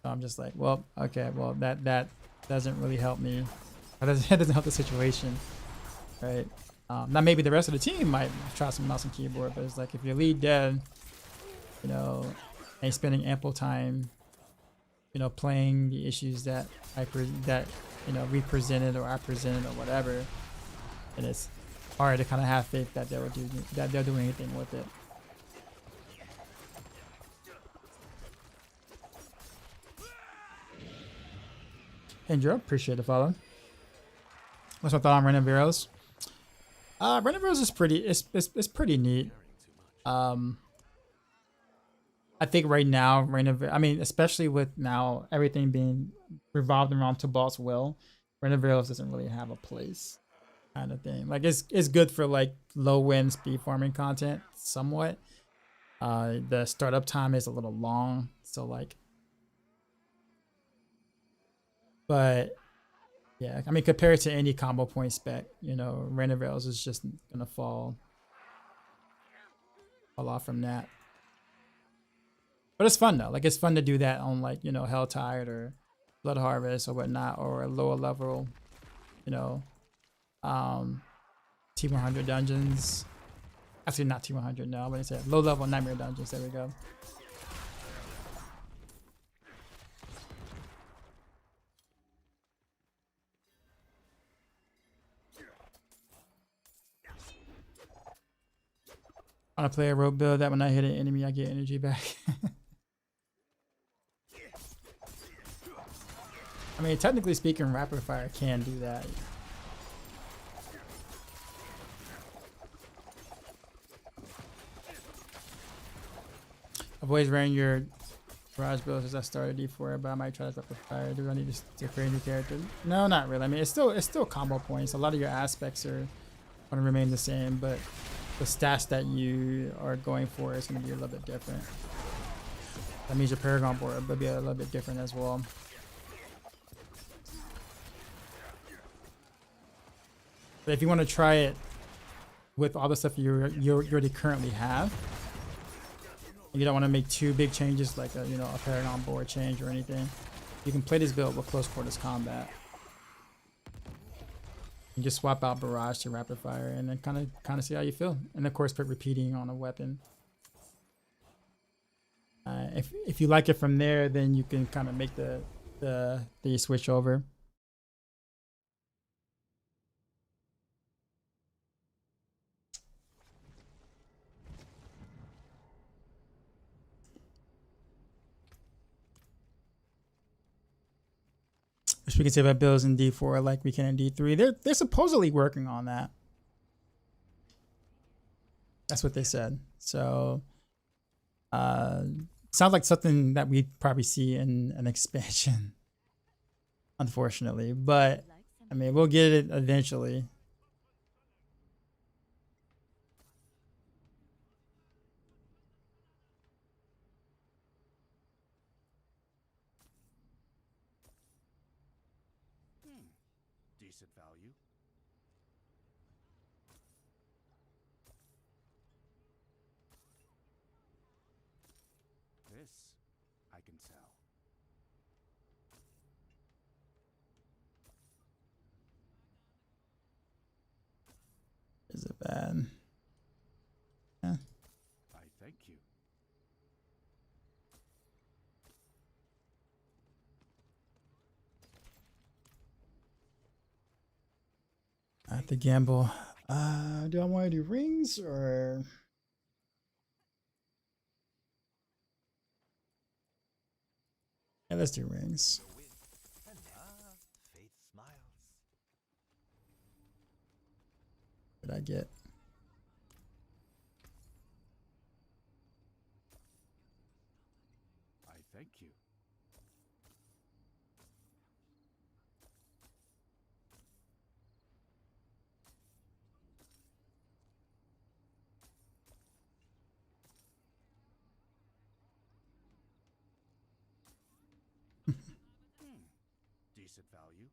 Speaker 2: So I'm just like, well, okay, well that doesn't really help me. That doesn't help the situation. Right. Now maybe the rest of the team might try some mouse and keyboard, but it's like if your lead dev, you know, ain't spending ample time, you know, playing the issues that you know we presented or I presented or whatever, and it's hard to kind of have faith that they'll do anything with it. Andrew, appreciate the follow. What's my thought on random Veros? Random Veros is it's pretty neat. I think right now, I mean, especially with now everything being revolved around Tobalt's will, random Veros doesn't really have a place, kind of thing. Like it's good for like low win speed farming content, somewhat. The startup time is a little long, so like, but. Yeah, I mean, compared to any combo point spec, you know, random Veils is just gonna fall off from that. But it's fun though. Like it's fun to do that on like, you know, Helltide or Blood Harvest or whatnot, or a lower level, you know, T100 dungeons. Actually, not T100. No, I wouldn't say low level Nightmare dungeons. There we go. I want to play a rogue build that when I hit an enemy, I get energy back. I mean, technically speaking, rapid fire can do that. I've always ran your garage build since I started D4, but I might try this rapid fire. Do I need to create a new character? No, not really. I mean, it's still combo points. A lot of your aspects are going to remain the same, but the stats that you are going for is going to be a little bit different. That means your Paragon board will be a little bit different as well. But if you want to try it with all the stuff you already currently have, and you don't want to make too big changes like a, a Paragon board change or anything, you can play this build with close quarters combat. You just swap out barrage to rapid fire and then kind of see how you feel, and of course put repeating on a weapon. If you like it from there, then you can kind of make the switch over. Which we can say about builds in D4 like we can in D3. They're supposedly working on that. That's what they said. So sounds like something that we'd probably see in an expansion, unfortunately. But I mean, we'll get it eventually.
Speaker 4: Decent value. This I can sell.
Speaker 2: Is it bad? Yeah.
Speaker 4: I thank you.
Speaker 2: I have to gamble. Do I want to do rings or? Yeah, let's do rings.
Speaker 4: Fate smiles.
Speaker 2: What did I get?
Speaker 4: I thank you. Decent value.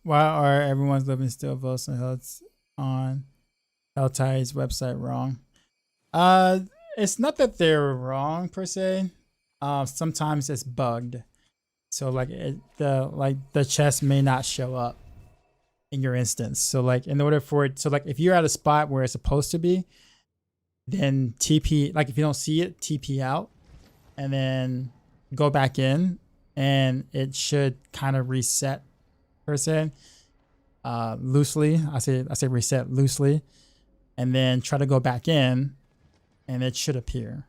Speaker 2: Why are everyone's living still votes on Helltide's website wrong? It's not that they're wrong per se. Sometimes it's bugged. So like the chest may not show up in your instance. So like in order for it, so like if you're at a spot where it's supposed to be, then TP, like if you don't see it, TP out and then go back in and it should kind of reset per se. Loosely. I say reset loosely and then try to go back in and it should appear.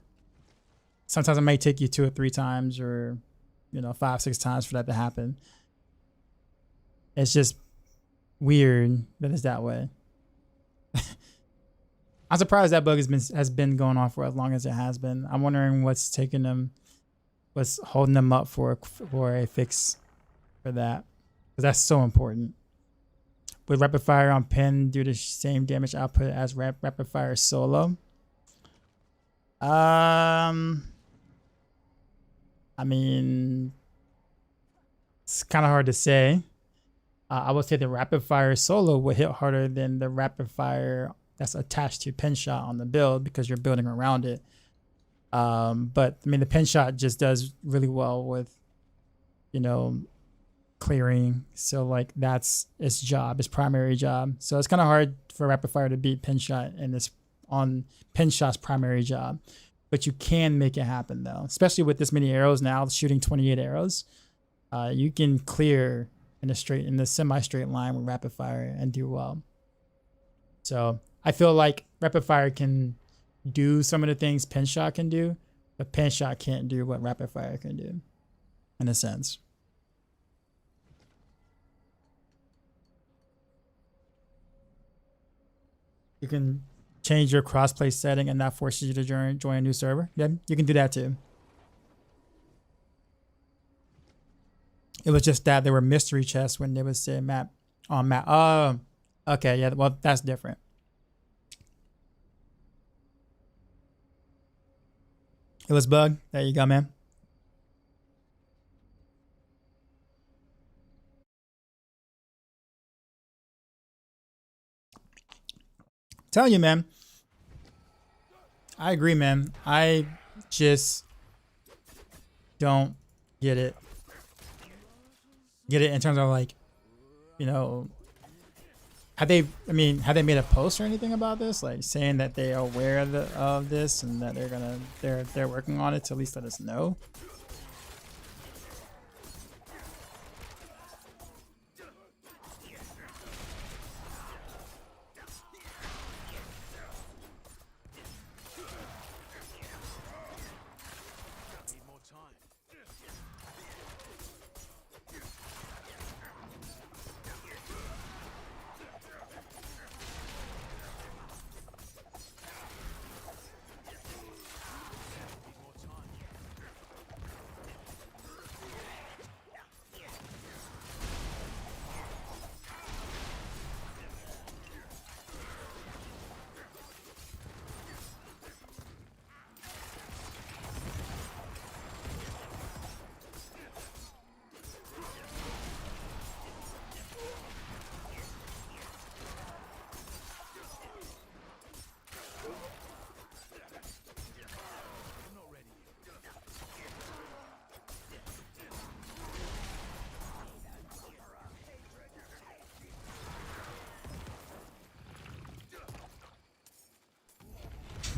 Speaker 2: Sometimes it may take you 2 or 3 times or 5, 6 times for that to happen. It's just weird that it's that way. I'm surprised that bug has been going on for as long as it has been. I'm wondering what's holding them up for a fix for that, because that's so important. Would rapid fire on pin do the same damage output as rapid fire solo? I mean, it's kind of hard to say. I would say the rapid fire solo would hit harder than the rapid fire that's attached to pin shot on the build because you're building around it. But I mean, the pin shot just does really well with, clearing. So like that's its job, its primary job. So it's kind of hard for rapid fire to beat pin shot and this on pin shot's primary job. But you can make it happen though, especially with this many arrows now, shooting 28 arrows. You can clear in the semi-straight line with rapid fire and do well. So I feel like rapid fire can do some of the things pin shot can do, but pin shot can't do what rapid fire can do, in a sense. You can change your crossplay setting and that forces you to join a new server. Yeah, you can do that too. It was just that there were mystery chests when they would say map on map. Oh, okay, yeah. Well, that's different. It was bug. There you go, man. Tell you, man. I agree, man. I just don't get it. Get it in terms of like, you know, have they made a post or anything about this, like saying that they are aware of this and that they're working on it to at least let us know?
Speaker 4: Need more time.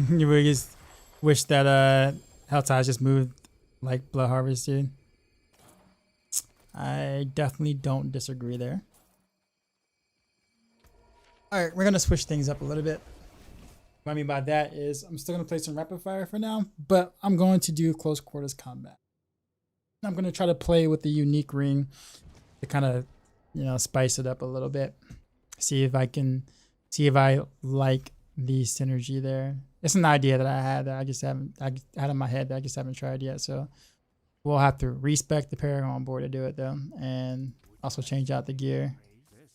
Speaker 2: You really just wish that Helltide just moved like Blood Harvest did. I definitely don't disagree there. All right, we're gonna switch things up a little bit. What I mean by that is I'm still gonna play some rapid fire for now, but I'm going to do close quarters combat. I'm gonna try to play with the unique ring to kind of, you know, spice it up a little bit. See if I like the synergy there. It's an idea that I had that I had in my head that I just haven't tried yet. So we'll have to respec the Paragon board to do it though, and also change out the gear.
Speaker 4: This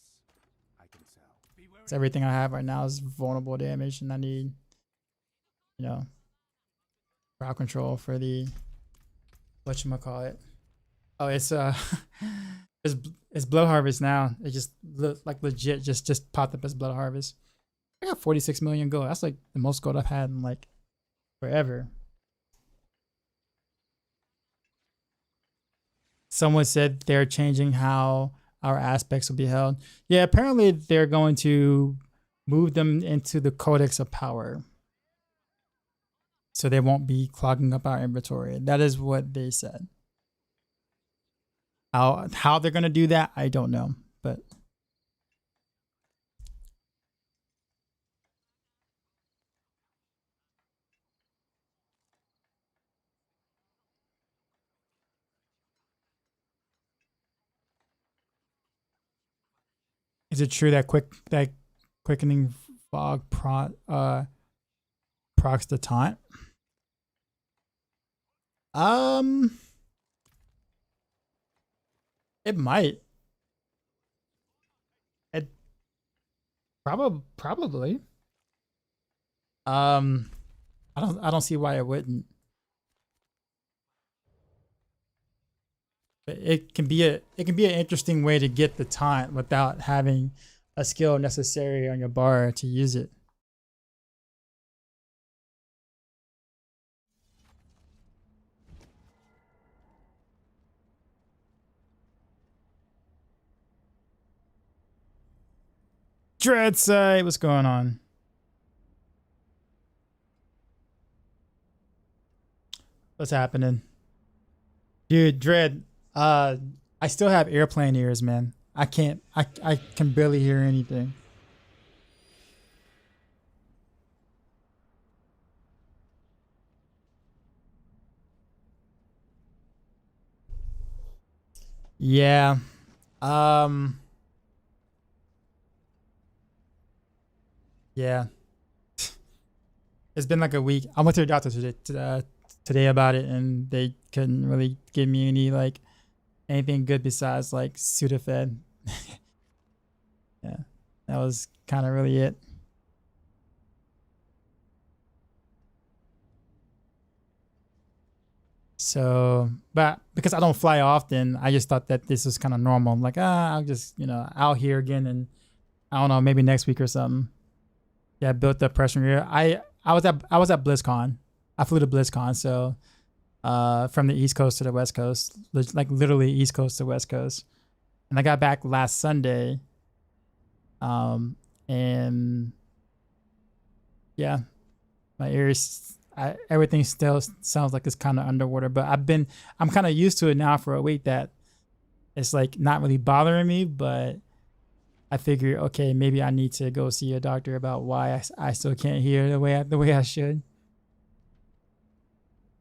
Speaker 4: I can sell.
Speaker 2: So everything I have right now is vulnerable damage, and I need, you know, crowd control for the whatchamacallit. Oh, it's it's Blood Harvest now. It just like legit just popped up as Blood Harvest. I got 46 million gold. That's like the most gold I've had in like forever. Someone said they're changing how our aspects will be held. Yeah, apparently they're going to move them into the Codex of Power, so they won't be clogging up our inventory. That is what they said. How they're gonna do that, I don't know, but is it true that quickening fog procs the taunt? It might. It probably. I don't see why it wouldn't. But it can be an interesting way to get the taunt without having a skill necessary on your bar to use it. Dreadside, what's going on? What's happening? Dude, Dread, I still have airplane ears, man. I can barely hear anything. Yeah. Um yeah. It's been like a week. I went to the doctor today about it, and they couldn't really give me any like anything good besides like Sudafed. Yeah, that was kind of really it. So, but because I don't fly often, I just thought that this was kind of normal. I'm like, I'll just, out here again, and I don't know, maybe next week or something. Yeah, built up pressure here. I was at BlizzCon. I flew to BlizzCon, so from the East Coast to the West Coast, like literally East Coast to West Coast, and I got back last Sunday. And yeah, my ears, everything still sounds like it's kind of underwater, but I'm kind of used to it now for a week that it's like not really bothering me, but I figure, okay, maybe I need to go see a doctor about why I still can't hear the way I should.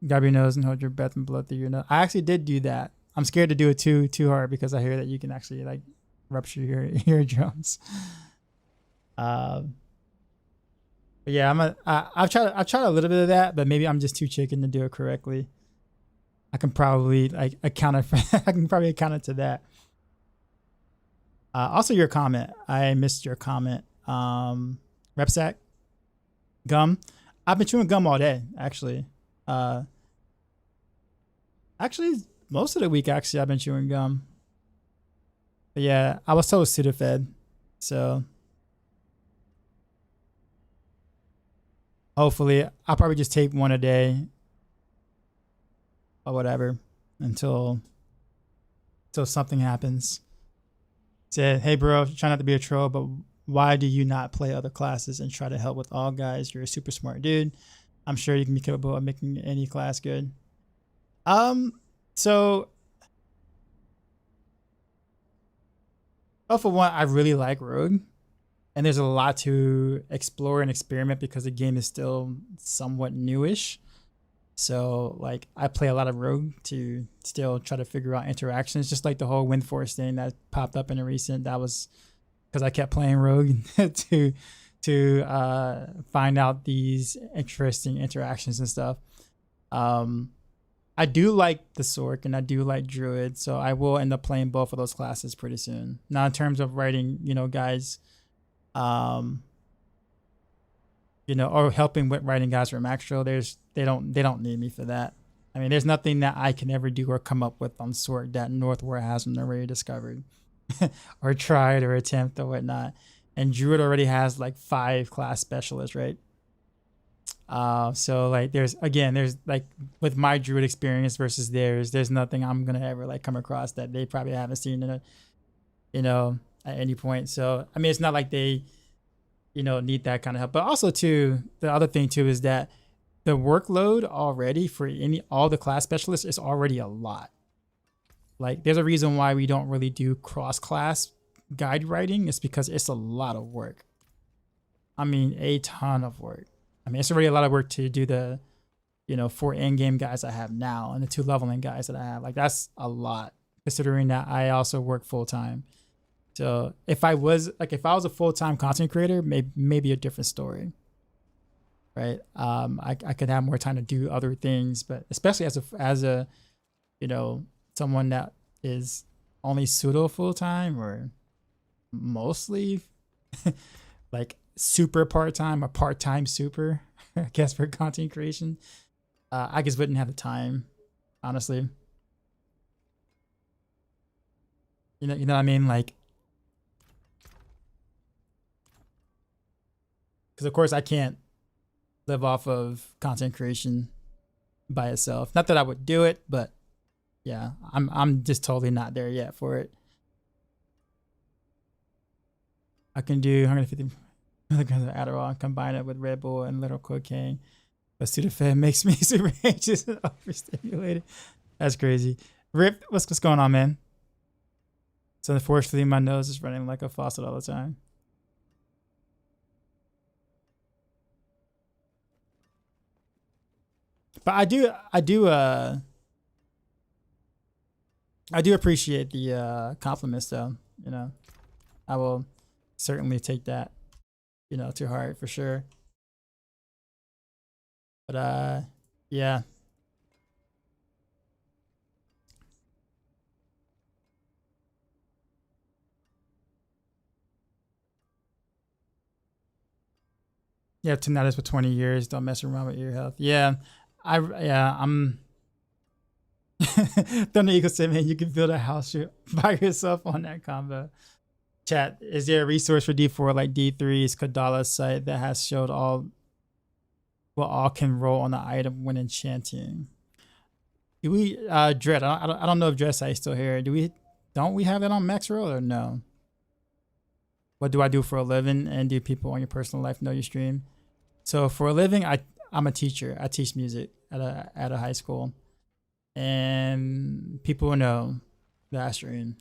Speaker 2: Grab your nose and hold your breath and blow through your nose. I actually did do that. I'm scared to do it too hard because I hear that you can actually like rupture your eardrums. But yeah, I've tried a little bit of that, but maybe I'm just too chicken to do it correctly. I can probably like account it to that. Also your comment. I missed your comment. Repsack. Gum. I've been chewing gum all day, actually. Actually, most of the week, actually, I've been chewing gum. But yeah, I was told Sudafed. So hopefully, I'll probably just take one a day or whatever until something happens. Said, hey, bro, try not to be a troll, but why do you not play other classes and try to help with all guys? You're a super smart dude. I'm sure you can be capable of making any class good. So, for one, I really like Rogue, and there's a lot to explore and experiment because the game is still somewhat newish. So, like, I play a lot of Rogue to still try to figure out interactions, just like the whole Windforce thing that popped up in a recent. That was because I kept playing Rogue to find out these interesting interactions and stuff. I do like the Sork and I do like Druid, so I will end up playing both of those classes pretty soon. Now, in terms of writing, guys, or helping with writing guys from Maxtro, they don't need me for that. I mean, there's nothing that I can ever do or come up with on Sork that Northward hasn't already discovered, or tried or attempt or whatnot. And Druid already has like 5 class specialists, right? So like there's like with my Druid experience versus theirs, there's nothing I'm gonna ever like come across that they probably haven't seen in at any point. So I mean, it's not like they need that kind of help. But also too, the other thing too is that the workload already for all the class specialists is already a lot. Like there's a reason why we don't really do cross class guide writing. It's because it's a lot of work. I mean, a ton of work. I mean, it's already a lot of work to do the 4 endgame guys I have now and the 2 leveling guys that I have. Like that's a lot considering that I also work full time. So if I was a full-time content creator, maybe a different story, right? I could have more time to do other things, but especially as a someone that is only pseudo full-time or mostly like super part-time or part-time super, I guess, for content creation, I just wouldn't have the time, honestly. You know what I mean? Like, because of course I can't live off of content creation by itself. Not that I would do it, but yeah, I'm just totally not there yet for it. I can do 150 milligrams of Adderall and combine it with Red Bull and little cocaine. But Sudafed makes me super anxious and overstimulated. That's crazy. Rip, what's going on, man? So unfortunately, my nose is running like a faucet all the time. But I do appreciate the compliments, though. I will certainly take that, to heart for sure. But yeah. Yeah, tinnitus for 20 years. Don't mess around with ear health. Yeah, I'm. Thunder Eagle said, man, you can build a house by yourself on that combo. Chat, is there a resource for D4 like D3's Kadala's site that has showed all what all can roll on the item when enchanting? Do we Dread? I don't know if Dread site's still here. Don't we have that on Max Roll or no? What do I do for a living, and do people on your personal life know you stream? So for a living, I'm a teacher. I teach music at a high school, and people know that I stream.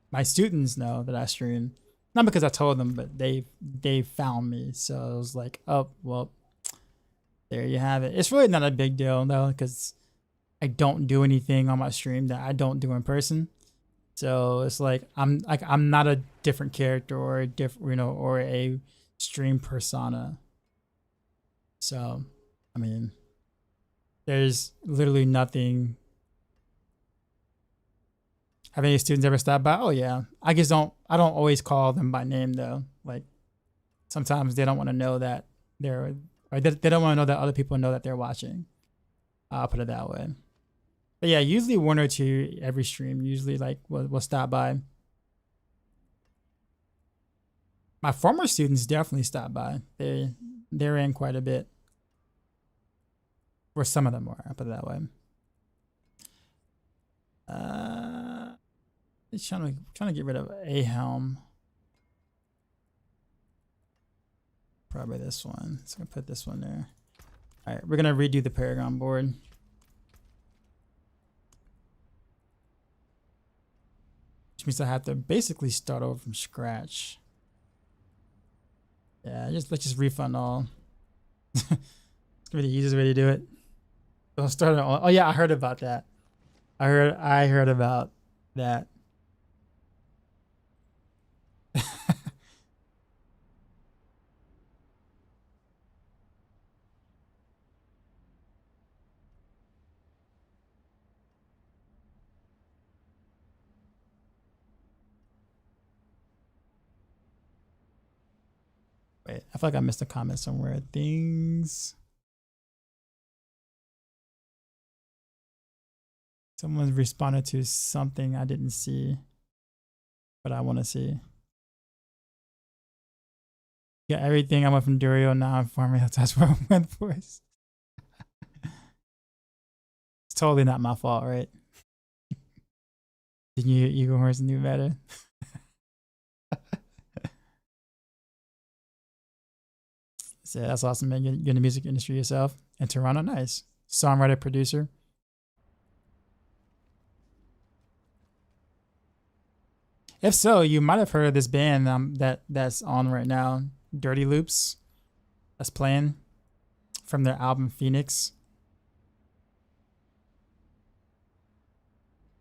Speaker 2: My students know that I stream, not because I told them, but they found me. So it was like, oh well, there you have it. It's really not a big deal though, because I don't do anything on my stream that I don't do in person. So it's like I'm not a different character or a different or a stream persona. So I mean, there's literally nothing. Have any students ever stopped by? Oh yeah. I don't always call them by name though. Like sometimes they don't want to know that they don't want to know that other people know that they're watching. I'll put it that way. But yeah, usually one or two every stream. Usually like we'll stop by. My former students definitely stop by. They're in quite a bit. Or some of them are, I'll put it that way. Just trying to get rid of a helm. Probably this one. So I'm gonna put this one there. All right, we're gonna redo the Paragon board. Which means I have to basically start over from scratch. Yeah, let's just refund all. It's gonna be the easiest way to do it. Don't start it all. Oh yeah, I heard about that. I heard about that. Wait, I feel like I missed a comment somewhere. Things. Someone responded to something I didn't see, but I want to see. Yeah, everything I went from Durio, now I'm farming. That's where I went for. It's totally not my fault, right? Did you Eagle Horse knew better? So that's awesome, man. You're in the music industry yourself. In Toronto, nice. Songwriter, producer. If so, you might have heard of this band that's on right now, Dirty Loops. That's playing from their album Phoenix.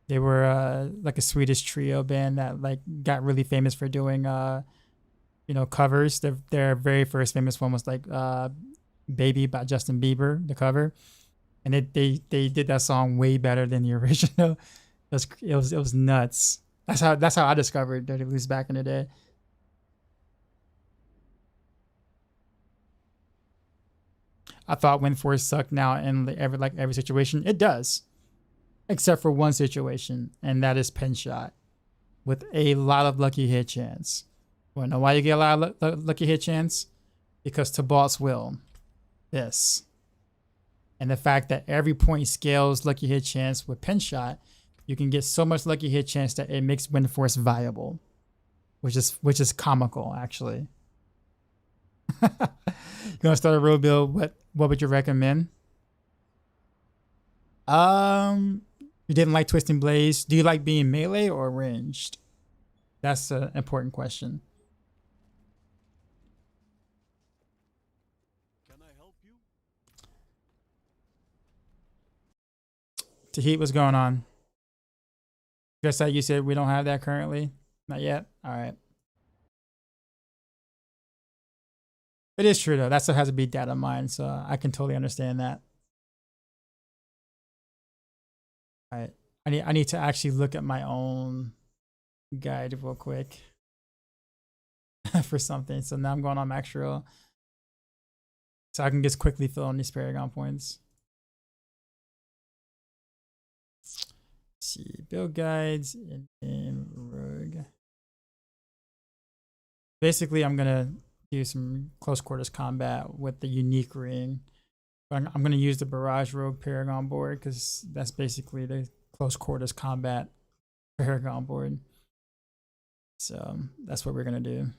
Speaker 2: They were like a Swedish trio band that like got really famous for doing covers. Their very first famous one was like Baby by Justin Bieber, the cover. And they did that song way better than the original. It was nuts. That's how I discovered Dirty Loops back in the day. I thought Windforce sucked now in every situation. It does. Except for one situation, and that is pin shot with a lot of lucky hit chance. Wanna know why you get a lot of lucky hit chance? Because Tabalt's will. This. And the fact that every point scales lucky hit chance with pin shot, you can get so much lucky hit chance that it makes Windforce viable, which is comical actually. You gonna start a real build? What would you recommend? You didn't like Twisting Blades. Do you like being melee or ranged? That's an important question.
Speaker 4: Can I help you?
Speaker 2: Tahit, what's going on? Just like you said, we don't have that currently. Not yet. All right. It is true though. That stuff has to be data mined, so I can totally understand that. All right, I need to actually look at my own guide real quick for something. So now I'm going on max roll, so I can just quickly fill in these Paragon points. Let's see, build guides in rogue. Basically, I'm gonna do some close quarters combat with the unique ring. But I'm gonna use the barrage rogue Paragon board because that's basically the close quarters combat Paragon board. So that's what we're gonna do.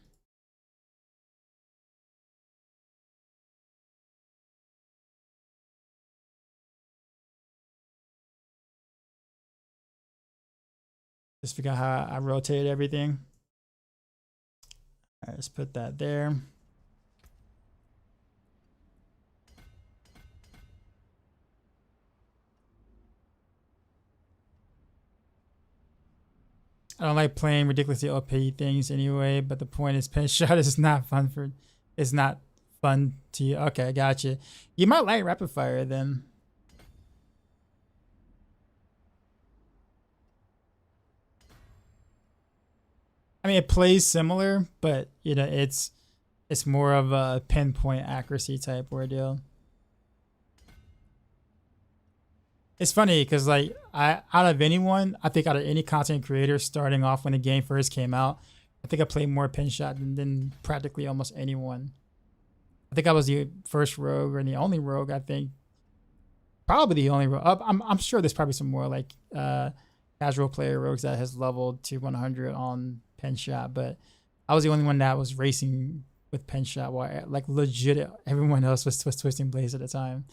Speaker 2: Just figure out how I rotate everything. All right, let's put that there. I don't like playing ridiculously OP things anyway, but the point is pen shot is not fun for, it's not fun to you. Okay, I got you. You might like rapid fire then. I mean, it plays similar, but you know, it's more of a pinpoint accuracy type ordeal. It's funny because like out of anyone, I think out of any content creator starting off when the game first came out, I think I played more pin shot than practically almost anyone. I think I was the first rogue or the only rogue. I think probably the only rogue. I'm sure there's probably some more like casual player rogues that has leveled to 100 on pen shot, but I was the only one that was racing with pen shot while like legit everyone else was twisting blades at the time.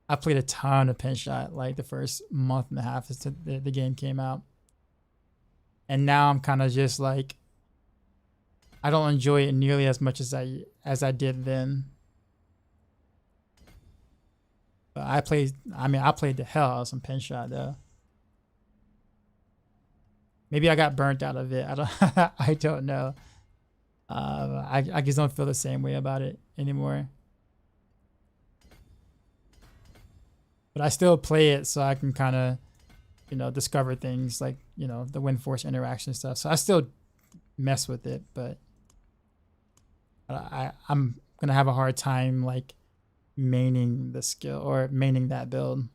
Speaker 2: I played a ton of pen shot like the first month and a half as the game came out. And now I'm kind of just like, I don't enjoy it nearly as much as I did then. But I played the hell out of some pen shot though. Maybe I got burnt out of it. I don't know. I just don't feel the same way about it anymore. But I still play it so I can kind of, you know, discover things like, you know, the wind force interaction stuff. So I still mess with it, but I'm gonna have a hard time like maining the skill or maining that build.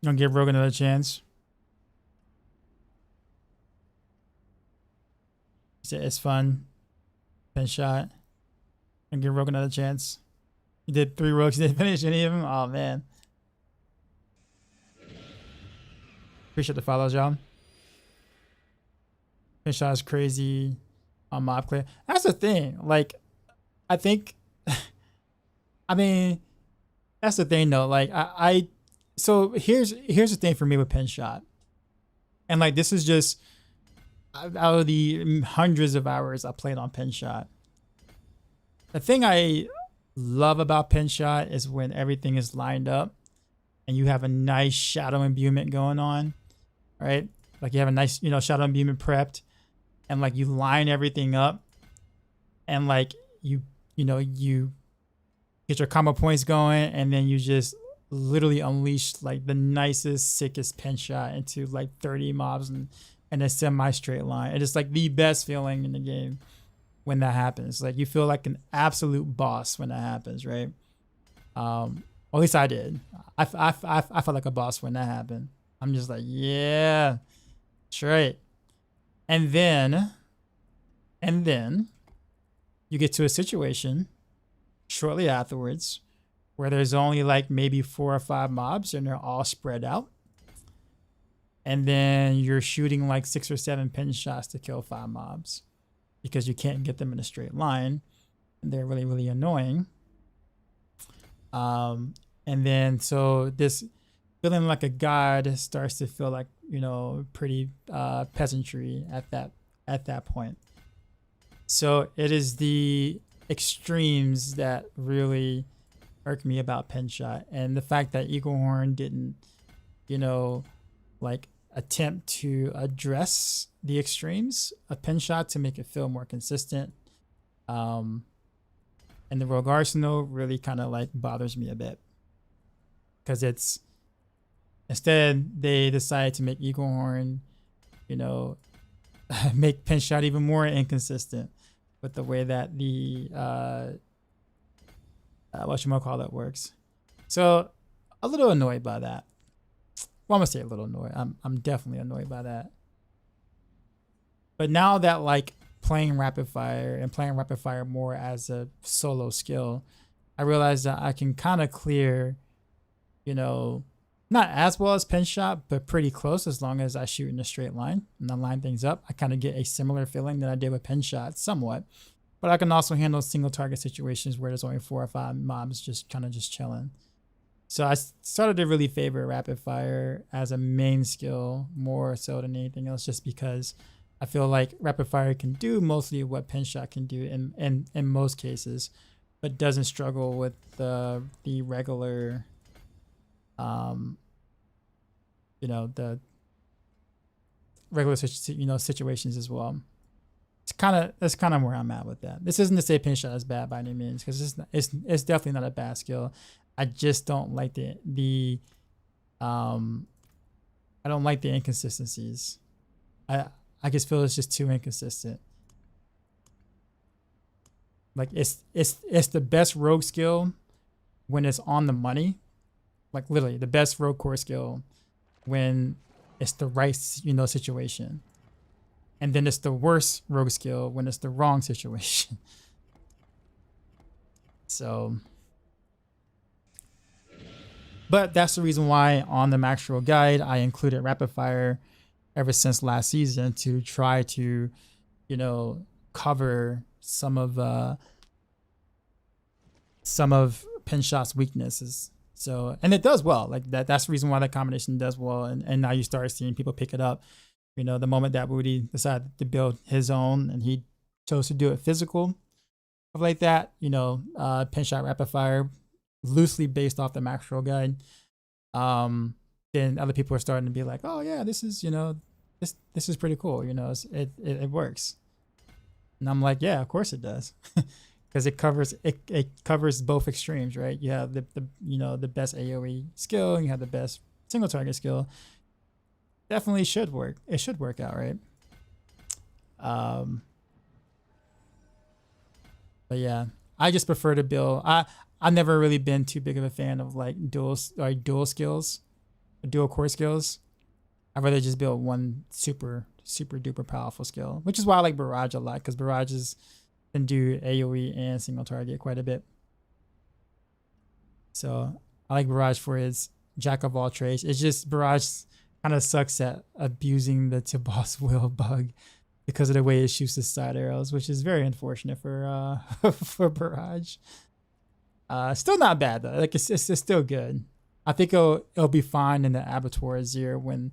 Speaker 2: Don't give Rogue another chance. It's fun. Pen shot. And give Rogue another chance. You did 3 rogues. You didn't finish any of them. Oh man. Appreciate the follows, y'all. Pen shot is crazy on mob clear. That's the thing. Like, I think. I mean, that's the thing though. Like, so here's the thing for me with pen shot, and like this is just out of the hundreds of hours I played on pen shot. The thing I love about pen shot is when everything is lined up, and you have a nice shadow imbuement going on, right? Like you have a nice, you know, shadow imbuement prepped, and like you line everything up, and like you get your combo points going, and then you just literally unleash like the nicest, sickest pen shot into like 30 mobs and a semi-straight line. It is like the best feeling in the game when that happens. Like you feel like an absolute boss when that happens, right? Or at least I did. I felt like a boss when that happened. I'm just like, yeah, straight. And then you get to a situation shortly afterwards where there's only like maybe 4 or 5 mobs and they're all spread out. And then you're shooting like 6 or 7 pin shots to kill 5 mobs because you can't get them in a straight line. And they're really, really annoying. And then so this feeling like a god starts to feel like, you know, pretty peasantry at that point. So it is the extremes that really irk me about pen shot, and the fact that Eagle Horn didn't, you know, like attempt to address the extremes of pen shot to make it feel more consistent. And the Rogue Arsenal really kind of like bothers me a bit, because it's instead they decide to make Eagle Horn, you know, make pen shot even more inconsistent with the way that the whatchamacallit works. So a little annoyed by that. Well, I'm gonna say a little annoyed. I'm definitely annoyed by that. But now that like playing rapid fire more as a solo skill, I realized that I can kind of clear, you know, not as well as pen shot, but pretty close, as long as I shoot in a straight line and I line things up. I kind of get a similar feeling that I did with pen shot somewhat. But I can also handle single target situations where there's only 4 or 5 mobs just kind of just chilling. So I started to really favor rapid fire as a main skill more so than anything else, just because I feel like rapid fire can do mostly what pen shot can do in most cases, but doesn't struggle with the regular, you know, the regular situations as well. That's kind of where I'm at with that. This isn't to say pen shot is bad by any means, because it's definitely not a bad skill. I just don't like the I don't like the inconsistencies. I just feel it's just too inconsistent. Like it's the best rogue skill when it's on the money. Like literally the best rogue core skill when it's the right, you know, situation. And then it's the worst rogue skill when it's the wrong situation. So, but that's the reason why on the Maxwell guide I included rapid fire ever since last season, to try to, you know, cover some of pen shot's weaknesses. So, and it does well. Like that's the reason why that combination does well. And now you start seeing people pick it up. You know, the moment that Woody decided to build his own and he chose to do it physical, stuff like that, you know, pen shot rapid fire, loosely based off the Maxwell guide. Then other people are starting to be like, oh yeah, this is, you know, this is pretty cool. You know, it works. And I'm like, yeah, of course it does. Because it covers both extremes, right? You have the you know, the best AoE skill, and you have the best single target skill. Definitely should work. It should work out, right? But yeah, I just prefer to build. I've never really been too big of a fan of like dual skills, dual core skills. I'd rather just build one super duper powerful skill, which is why I like Barrage a lot, because Barrages can do AoE and single target quite a bit. So I like Barrage for its jack of all trades. It's just Barrage kind of sucks at abusing the to boss will bug because of the way it shoots the side arrows, which is very unfortunate for for Barrage. Still not bad though. Like it's still good. I think it'll be fine in the Abattoir Azir when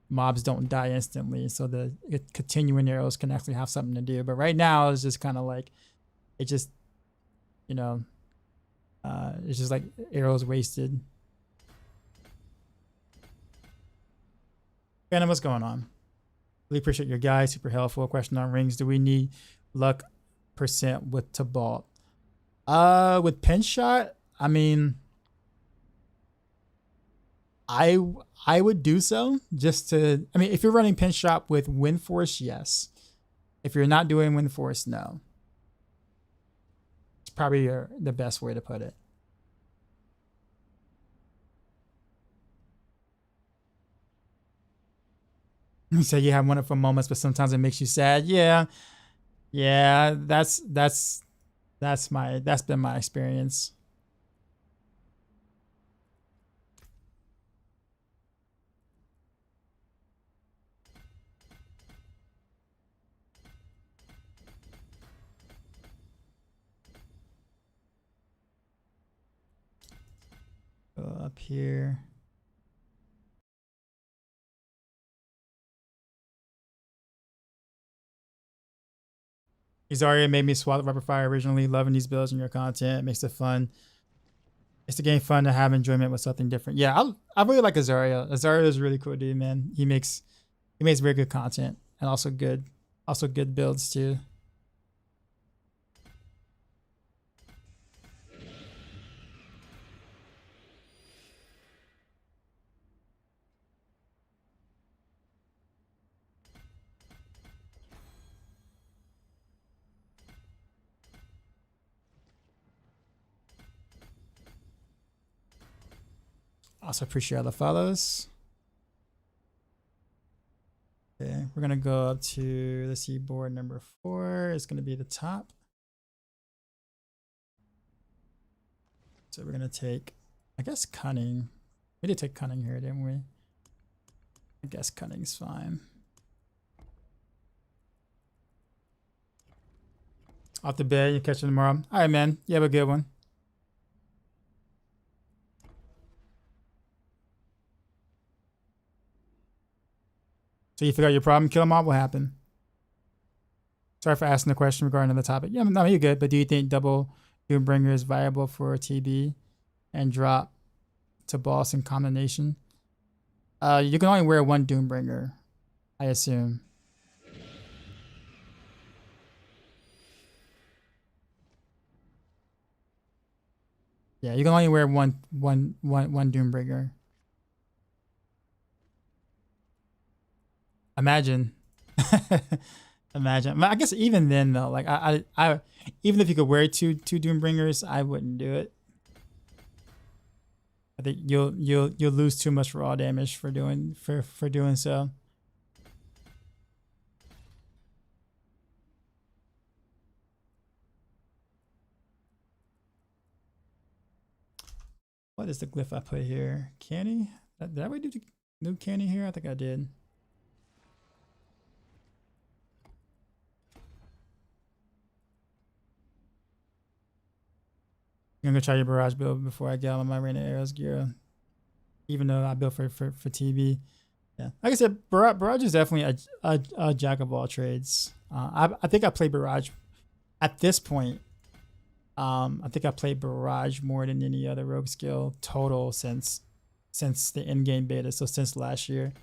Speaker 2: mobs don't die instantly, so the continuing arrows can actually have something to do. But right now it's just kind of like it just, you know, it's just like arrows wasted. Phantom, what's going on? Really appreciate your guys. Super helpful. Question on rings. Do we need luck % with Tibalt? With pen shot, I mean, I would do so just to. I mean, if you're running pen shot with wind force, yes. If you're not doing wind force, no. It's probably the best way to put it. So you have wonderful moments, but sometimes it makes you sad. Yeah, that's been my experience. Go up here. Zarya made me swap Rapid Fire originally. Loving these builds and your content. Makes it fun. It's the game fun to have enjoyment with something different. Yeah, I really like Azaria. Azaria is really cool, dude, man. He makes very good content and also good builds too. Also appreciate all the follows. Okay, we're gonna go up to the board number 4. It's gonna be the top. So we're gonna take, I guess, cunning. We did take cunning here, didn't we? I guess cunning's fine. Off the bed, you catch it tomorrow. All right, man. You have a good one. So you figure out your problem, kill them all, what happened? Sorry for asking the question regarding the topic. Yeah, no, you're good. But do you think double Doombringer is viable for TB and drop to boss in combination? You can only wear one Doombringer, I assume. Yeah, you can only wear one Doombringer. Imagine. Imagine. I guess even then though, like I even if you could wear two Doombringers, I wouldn't do it. I think you'll lose too much raw damage for doing so. What is the glyph I put here? Canny? Did I do new canny here? I think I did. I'm gonna try your barrage build before I get on my Rain of Arrows gear. Even though I built for TV. Yeah. Like I said, barrage is definitely a jack of all trades. I think I played barrage at this point. I think I played barrage more than any other rogue skill total since the endgame beta, so since last year.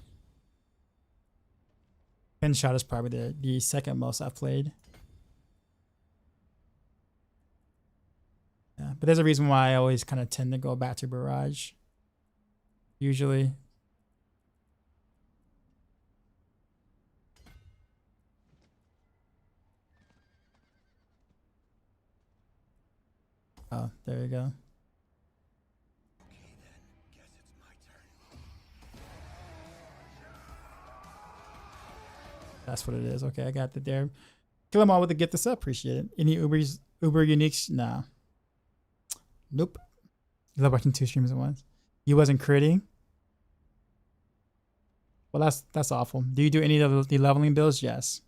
Speaker 2: Pin shot is probably the second most I've played. Yeah, but there's a reason why I always kind of tend to go back to barrage. Usually. Oh, there you go. That's what it is. Okay, I got it there. Kill them all with a gift us up. Appreciate it. Any Uber uniques? Nah. Nope. You love watching 2 streams at once. You wasn't critting. Well, that's awful. Do you do any of the leveling builds? Yes.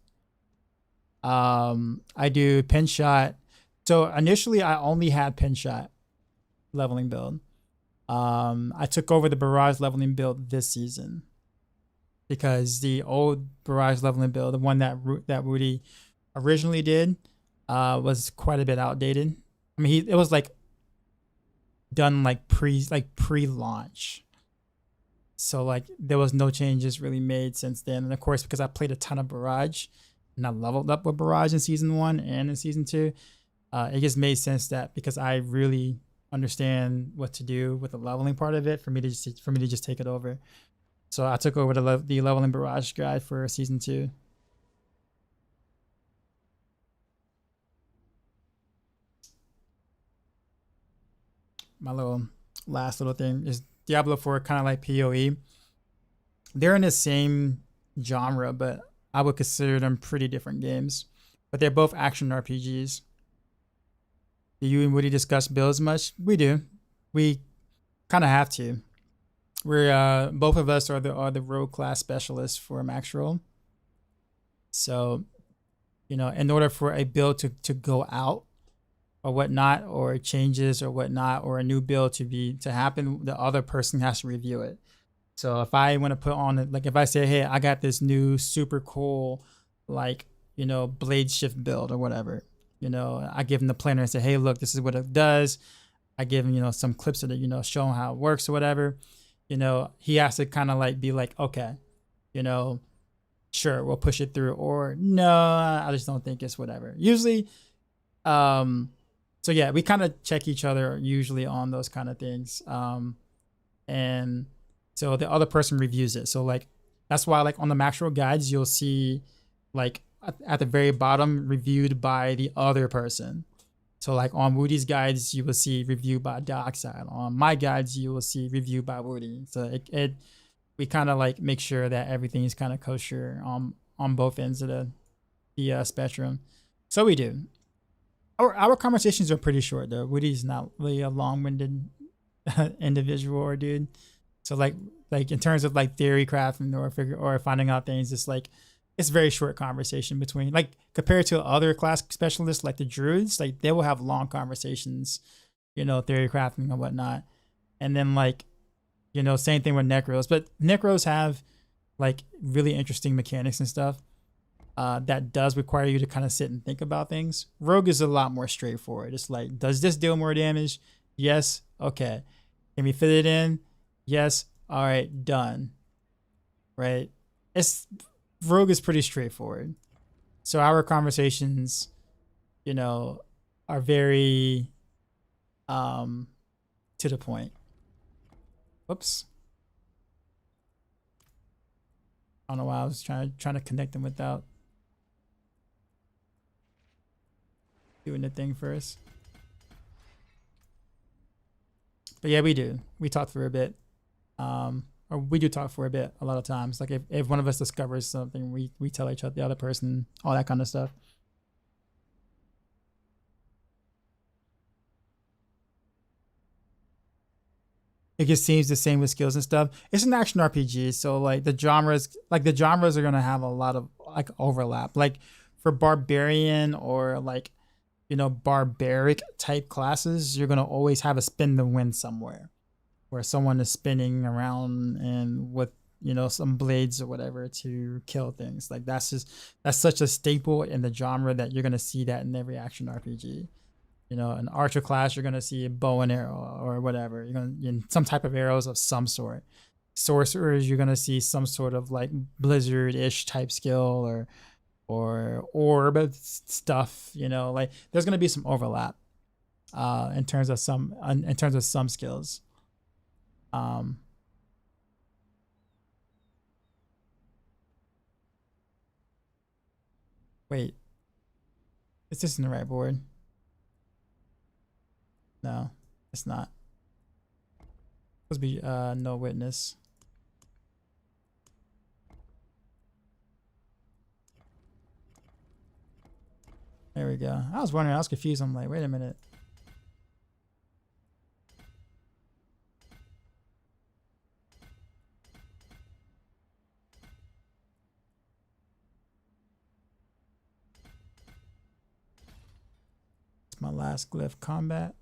Speaker 2: I do pin shot. So initially I only had pin shot leveling build. I took over the barrage leveling build this season because the old barrage leveling build, the one that Rudy originally did, was quite a bit outdated. I mean, it was like done like pre-launch. So like there was no changes really made since then. And of course, because I played a ton of barrage and I leveled up with barrage in season 1 and in season 2, it just made sense that because I really understand what to do with the leveling part of it, for me to just take it over. So I took over the leveling barrage guide for season 2. My last little thing is Diablo 4, kind of like PoE. They're in the same genre, but I would consider them pretty different games. But they're both action RPGs. Do you and Woody discuss builds much? We do. We kind of have to. We're both of us are the rogue class specialists for Max Roll. So, you know, in order for a build to go out, or whatnot, or changes or whatnot, or a new build to happen, the other person has to review it. So if I want to put on it, like if I say, hey, I got this new super cool, like, you know, blade shift build or whatever, you know, I give him the planner and say, hey, look, this is what it does. I give him, you know, some clips of it, you know, show him how it works or whatever. You know, he has to kind of like be like, okay, you know, sure, we'll push it through, or no, I just don't think it's whatever. Usually, so yeah, we kind of check each other usually on those kind of things. And so the other person reviews it. So like, that's why like on the Maxwell guides, you'll see like at the very bottom, reviewed by the other person. So like on Woody's guides, you will see review by Dioxide. On my guides, you will see review by Woody. So we kind of like make sure that everything is kind of kosher on both ends of the spectrum. So we do. Our conversations are pretty short though. Woody's not really a long-winded individual or dude. So like in terms of like theory crafting or finding out things, it's like it's very short conversation between, like compared to other class specialists like the druids, like they will have long conversations, you know, theory crafting and whatnot. And then like, you know, same thing with necros, but necros have like really interesting mechanics and stuff that does require you to kind of sit and think about things. Rogue is a lot more straightforward. It's like, does this deal more damage? Yes. Okay. Can we fit it in? Yes. All right. Done. Right. Rogue is pretty straightforward. So our conversations, you know, are very to the point. Whoops. I don't know why I was trying to connect them without doing the thing first. But yeah, we do. We talk for a bit. Or we do talk for a bit a lot of times. Like if one of us discovers something, we tell each other, the other person, all that kind of stuff. It just seems the same with skills and stuff. It's an action RPG, so like the genres are gonna have a lot of like overlap. Like for barbarian or like, you know, barbaric type classes, you're gonna always have a spin the win somewhere, where someone is spinning around and with, you know, some blades or whatever to kill things. Like that's such a staple in the genre that you're gonna see that in every action RPG. You know, an archer class, you're gonna see a bow and arrow or whatever. You're gonna some type of arrows of some sort. Sorcerers, you're gonna see some sort of like blizzard-ish type skill or orb stuff. You know, like there's gonna be some overlap in terms of some skills. Wait, is this in the right board? No, it's not. Supposed to be no witness. There we go. I was wondering, I was confused. I'm like, wait a minute. It's my last glyph combat.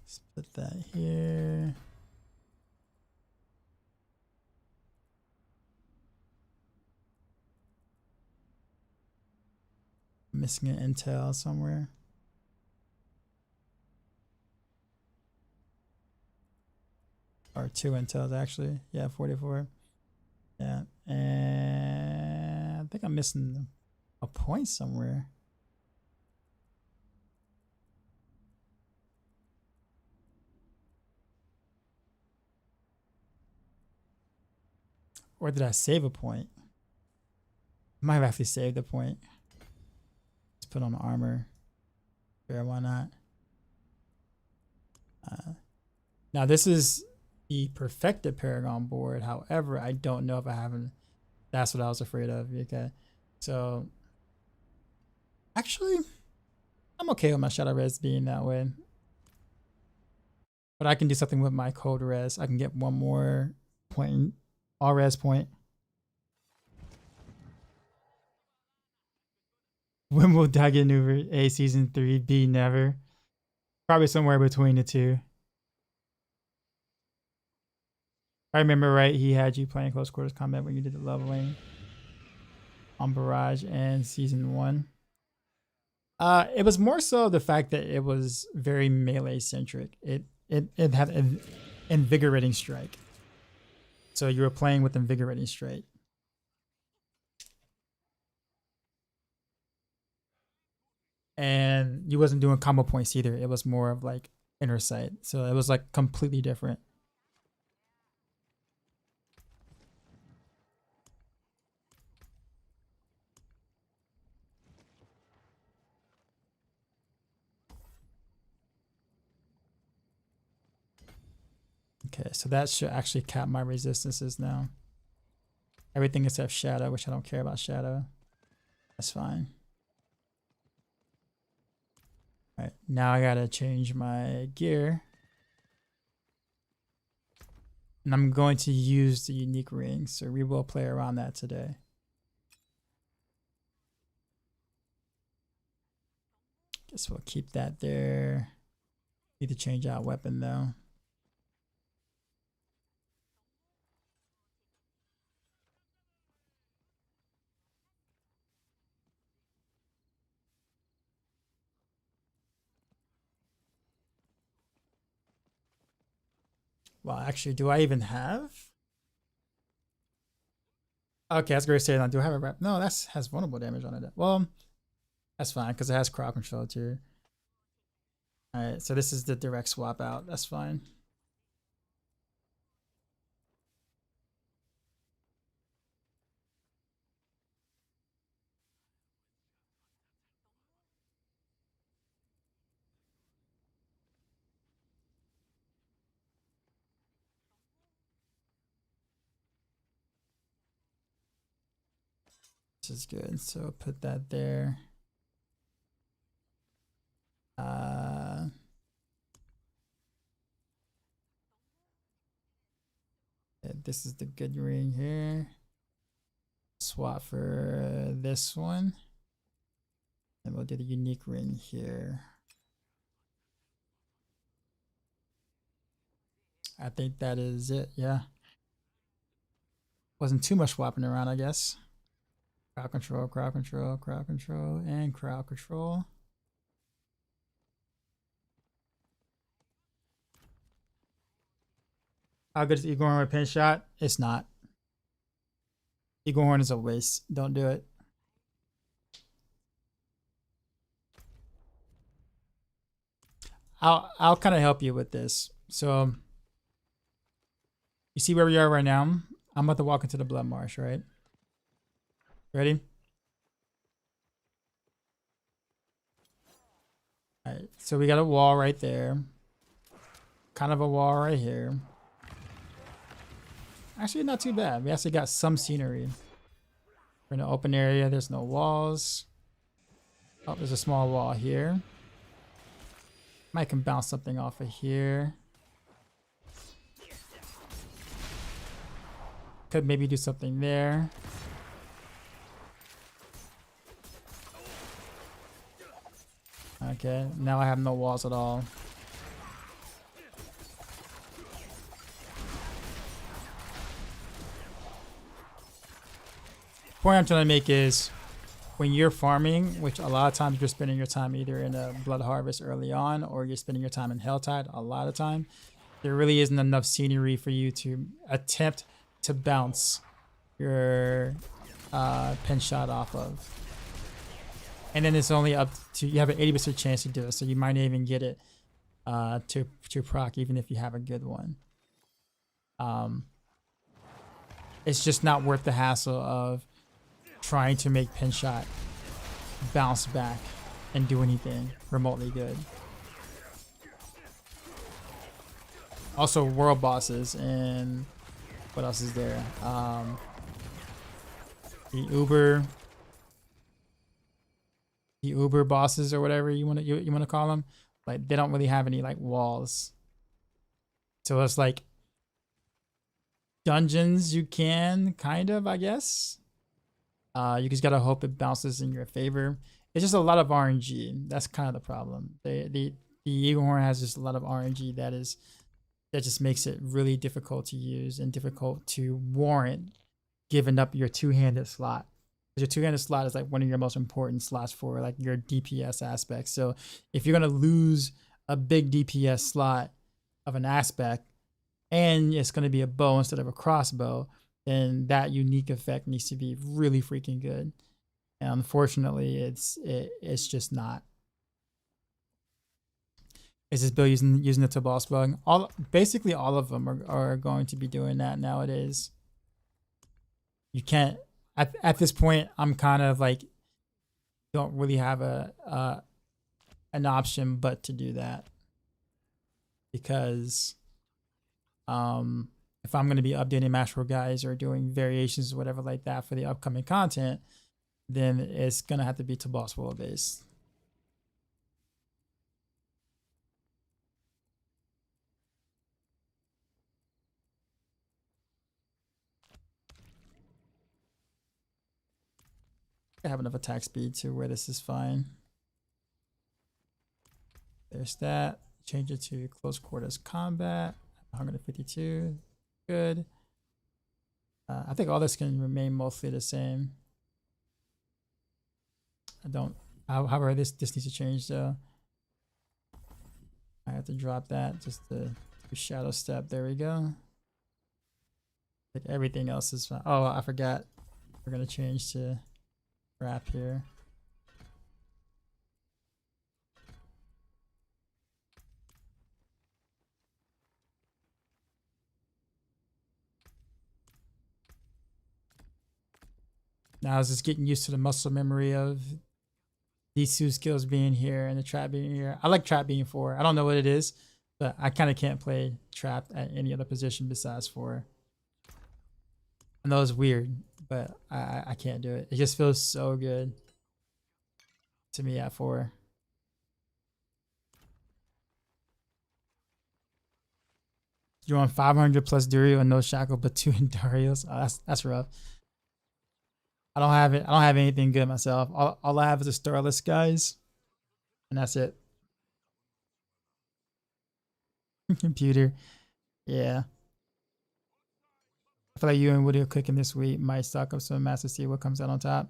Speaker 2: Let's put that here. Missing an intel somewhere. Or 2 intels actually. Yeah, 44. Yeah. And I think I'm missing a point somewhere. Or did I save a point? I might have actually saved a point. Let's put on armor. Sure, why not? Now this is the perfected Paragon board. However, I don't know if I haven't. That's what I was afraid of. Okay. So actually, I'm okay with my shadow res being that way. But I can do something with my cold res. I can get one more point, all res point. When will Dagon over A season 3? B never. Probably somewhere between the two. If I remember right, he had you playing close quarters combat when you did the leveling on Barrage and season 1. It was more so the fact that it was very melee centric. It had an invigorating strike. So you were playing with invigorating strike. And you wasn't doing combo points either. It was more of like inner sight. So it was like completely different. Okay, so that should actually cap my resistances now. Everything except shadow, which I don't care about shadow. That's fine. All right, now I gotta change my gear. And I'm going to use the unique ring, so we will play around that today. Guess we'll keep that there. Need to change out weapon though. Well, actually, do I even have? Okay, I was going to say, do I have a rep? No, that has vulnerable damage on it. Well, that's fine because it has crowd control too. All right, so this is the direct swap out. That's fine. This is good. So put that there. This is the good ring here. Swap for this one. And we'll do the unique ring here. I think that is it. Yeah. Wasn't too much swapping around, I guess. Crowd control, crowd control, crowd control, and crowd control. How good is Eagle Horn with pin shot? It's not. Eagle Horn is a waste. Don't do it. I'll kind of help you with this. So you see where we are right now? I'm about to walk into the blood marsh, right? Ready? All right. So we got a wall right there. Kind of a wall right here. Actually, not too bad. We actually got some scenery. We're in an open area. There's no walls. Oh, there's a small wall here. Might can bounce something off of here. Could maybe do something there. Okay, now I have no walls at all. Point I'm trying to make is when you're farming, which a lot of times you're spending your time either in a blood harvest early on or you're spending your time in Helltide a lot of time, there really isn't enough scenery for you to attempt to bounce your pin shot off of. And then it's only up to, you have an 80% chance to do it, so you might not even get it to proc even if you have a good one. It's just not worth the hassle of trying to make pin shot bounce back and do anything remotely good. Also world bosses, and what else is there? The Uber Uber bosses or whatever you want to call them, like they don't really have any like walls. So it's like dungeons you can kind of, I guess. You just gotta hope it bounces in your favor. It's just a lot of RNG. That's kind of the problem. The Eagle Horn has just a lot of RNG that just makes it really difficult to use and difficult to warrant giving up your two-handed slot. Your two-handed slot is like one of your most important slots for like your DPS aspects. So if you're gonna lose a big DPS slot of an aspect and it's gonna be a bow instead of a crossbow, then that unique effect needs to be really freaking good. And unfortunately, it's just not. Is this build using the to boss bug? Basically all of them are going to be doing that nowadays. You can't at this point. I'm kind of like don't really have an option but to do that, because if I'm going to be updating Mashroom guys or doing variations or whatever like that for the upcoming content, then it's going to have to be to boss world based. I have enough attack speed to where this is fine. There's that. Change it to close quarters combat. 152. Good. I think all this can remain mostly the same. However, this needs to change though. I have to drop that just to shadow step. There we go. Like everything else is fine. Oh, I forgot. We're gonna change to wrap here. Now I was just getting used to the muscle memory of these two skills being here and the trap being here. I like trap being 4. I don't know what it is, but I kind of can't play trap at any other position besides 4. I know it's weird, but I can't do it. It just feels so good to me at 4. You're on 500 plus Durio and no shackle, but 2 in Darius. Oh, that's rough. I don't have it. I don't have anything good myself. All I have is a Starless, guys, and that's it. Computer, yeah. I feel like you and Woody are cooking this week. Might stock up some mass to see what comes out on top.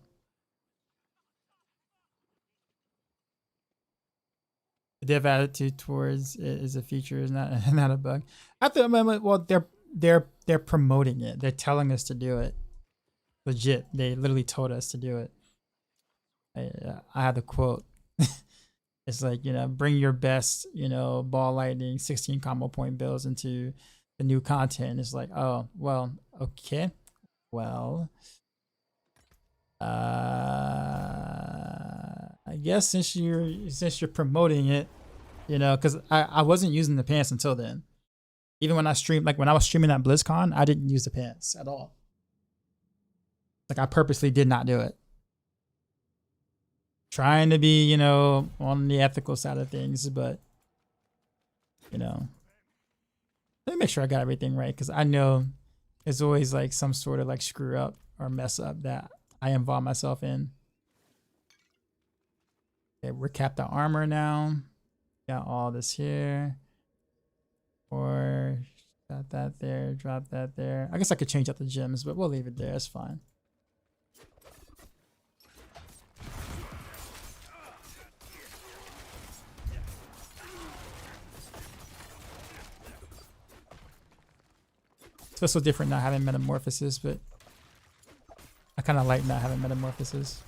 Speaker 2: The dev attitude towards it is a feature, is not not a bug. At the moment, well, they're promoting it. They're telling us to do it. Legit, they literally told us to do it. I had the quote. It's like, you know, bring your best, you know, ball lightning 16 combo point builds into the new content. It's like, oh well, okay, well, I guess since you're promoting it, you know, because I wasn't using the pants until then. Even when I streamed, like when I was streaming at BlizzCon, I didn't use the pants at all. Like I purposely did not do it. Trying to be, you know, on the ethical side of things, but you know, let me make sure I got everything right, because I know there's always like some sort of like screw up or mess up that I involve myself in. Okay, we're capped out armor now. Got all this here. Or got that there, drop that there. I guess I could change out the gems, but we'll leave it there. It's fine. It's also different not having metamorphosis, but I kind of like not having metamorphosis.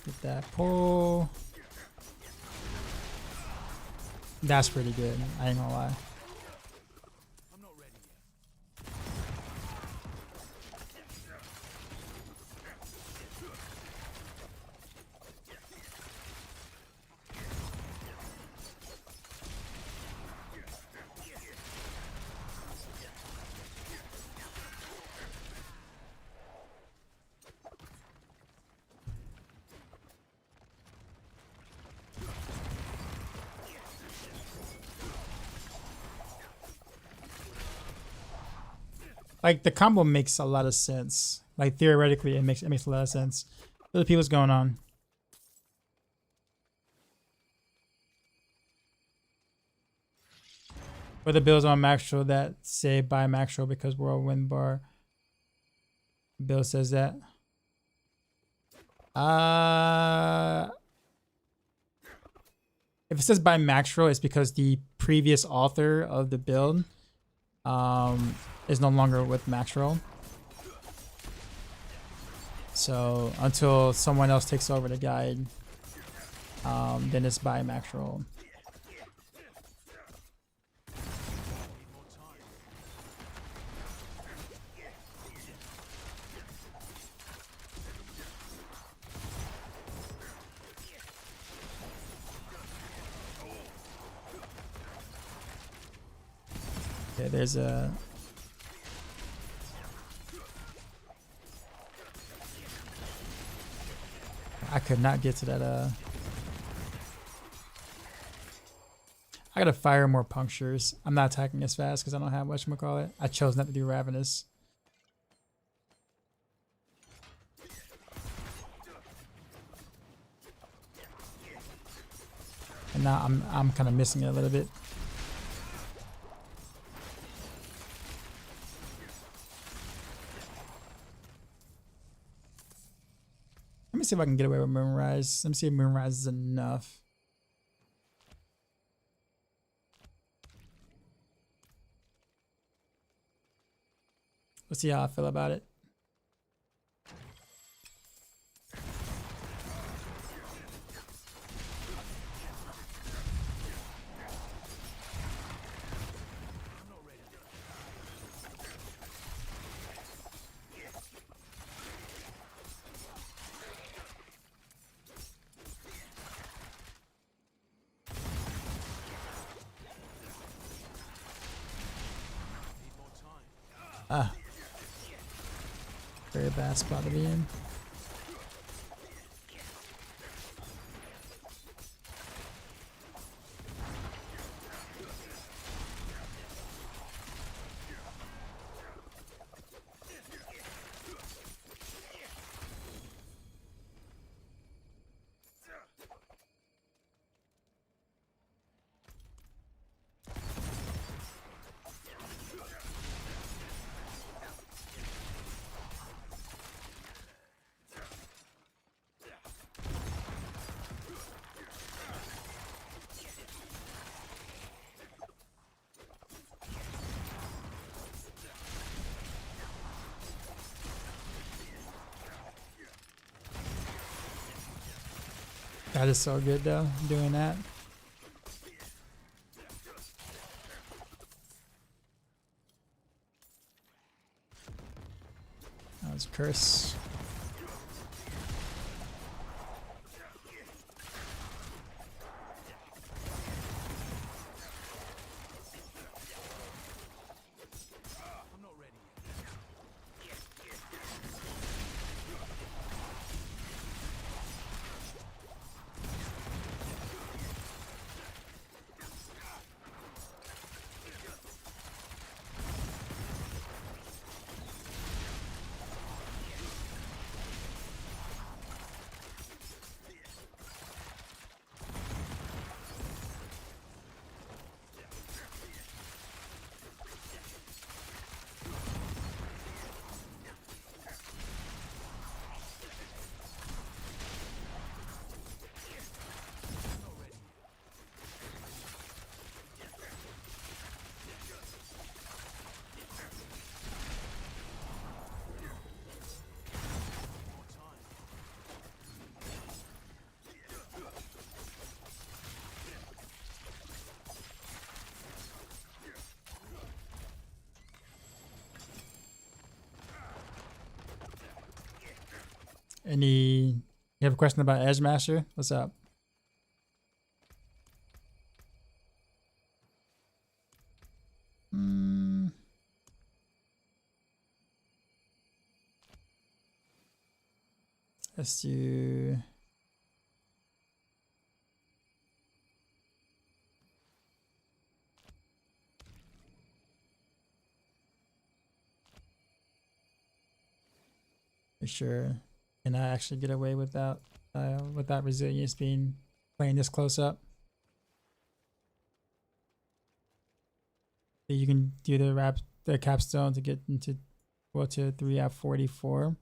Speaker 2: Get that pull. That's pretty good. I ain't gonna lie.
Speaker 4: I'm not ready yet.
Speaker 2: Like the combo makes a lot of sense. Like theoretically, it makes a lot of sense. What the people's going on? For the bills on Maxwell that say buy Maxwell because Whirlwind Bar. Bill says that. If it says buy Maxwell, it's because the previous author of the build is no longer with Maxwell. So until someone else takes over the guide, then it's by Maxwell. Okay, there's a... I could not get to that, I gotta fire more punctures. I'm not attacking as fast because I don't have whatchamacallit. I chose not to do Ravenous. And now I'm kind of missing it a little bit. Let me see if I can get away with Moonrise. Let me see if Moonrise is enough. Let's see how I feel about it. Ah. Very bad spot to be in. That is so good though, doing that. That was a curse. You have a question about Edge Master? What's up? Let's do. For sure. Can I actually get away without resilience being playing this close up? So you can do the capstone to get into World Tier 3 at 44.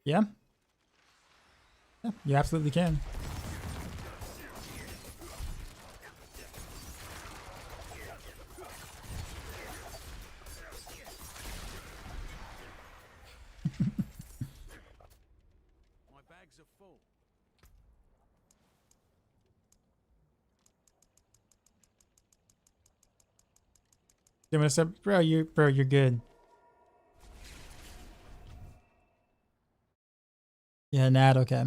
Speaker 2: Yeah. Yeah, you absolutely can.
Speaker 4: My bags are full.
Speaker 2: Give me a sec. Bro, you're good. Yeah, Nat, okay.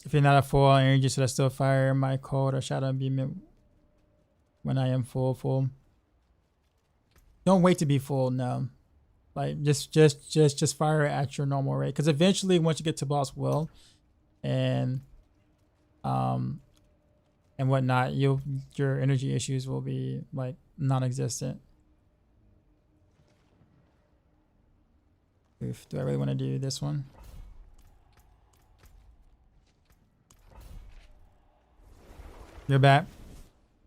Speaker 2: If you're not at full energy, should I still fire my cold or shadow beam it when I am full? Don't wait to be full, no. Like just fire it at your normal rate. Because eventually once you get to boss will and whatnot, your energy issues will be like non-existent. Oof, do I really want to do this one? You're back.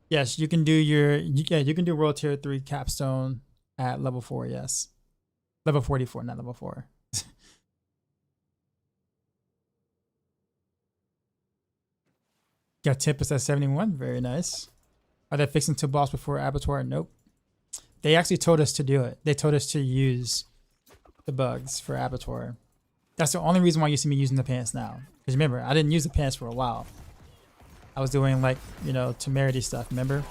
Speaker 2: Yes, you can do you can do World Tier 3 capstone at level 4, yes. Level 44, not level 4. Got Tempest at 71, very nice. Are they fixing to boss before abattoir? Nope. They actually told us to do it. They told us to use the bugs for abattoir. That's the only reason why you see me using the pants now. Because remember, I didn't use the pants for a while. I was doing like, you know, temerity stuff, remember?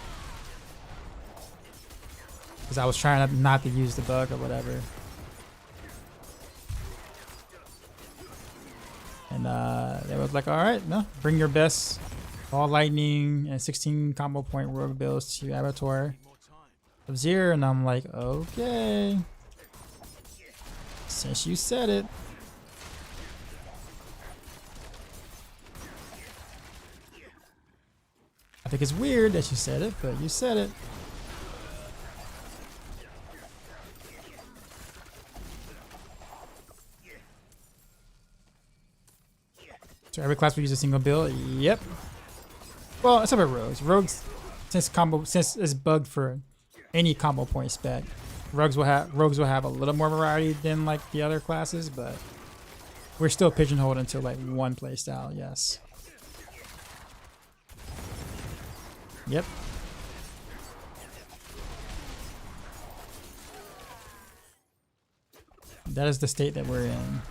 Speaker 2: Because I was trying not to use the bug or whatever. And they was like, all right, no, bring your best all lightning and 16 combo point rogue builds to abattoir of Zero. And I'm like, okay, since you said it. I think it's weird that you said it, but you said it. So every class will use a single build. Yep. Well, except for rogues. Rogues, since it's bugged for any combo point spec, rogues will have a little more variety than like the other classes, but we're still pigeonholed into like one playstyle. Yes. Yep. That is the state that we're in.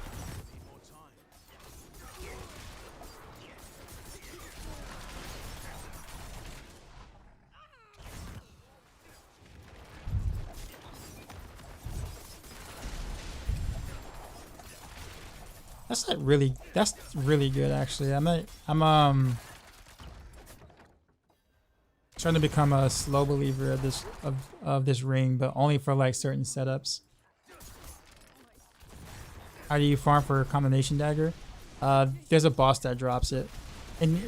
Speaker 2: That's really good actually. I'm trying to become a slow believer of this ring, but only for like certain setups. How do you farm for a combination dagger? There's a boss that drops it. And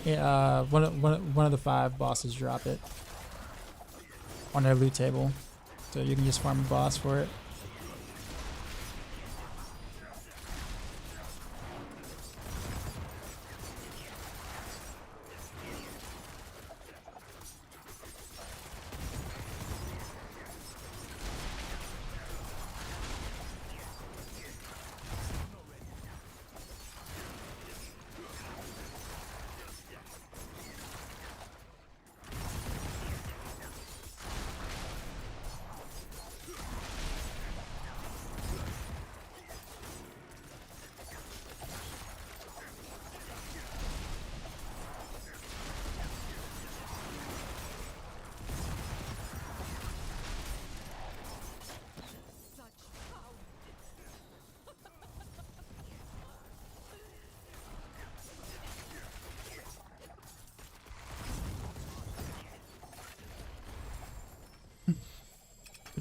Speaker 2: one of the 5 bosses drop it on their loot table. So you can just farm a boss for it.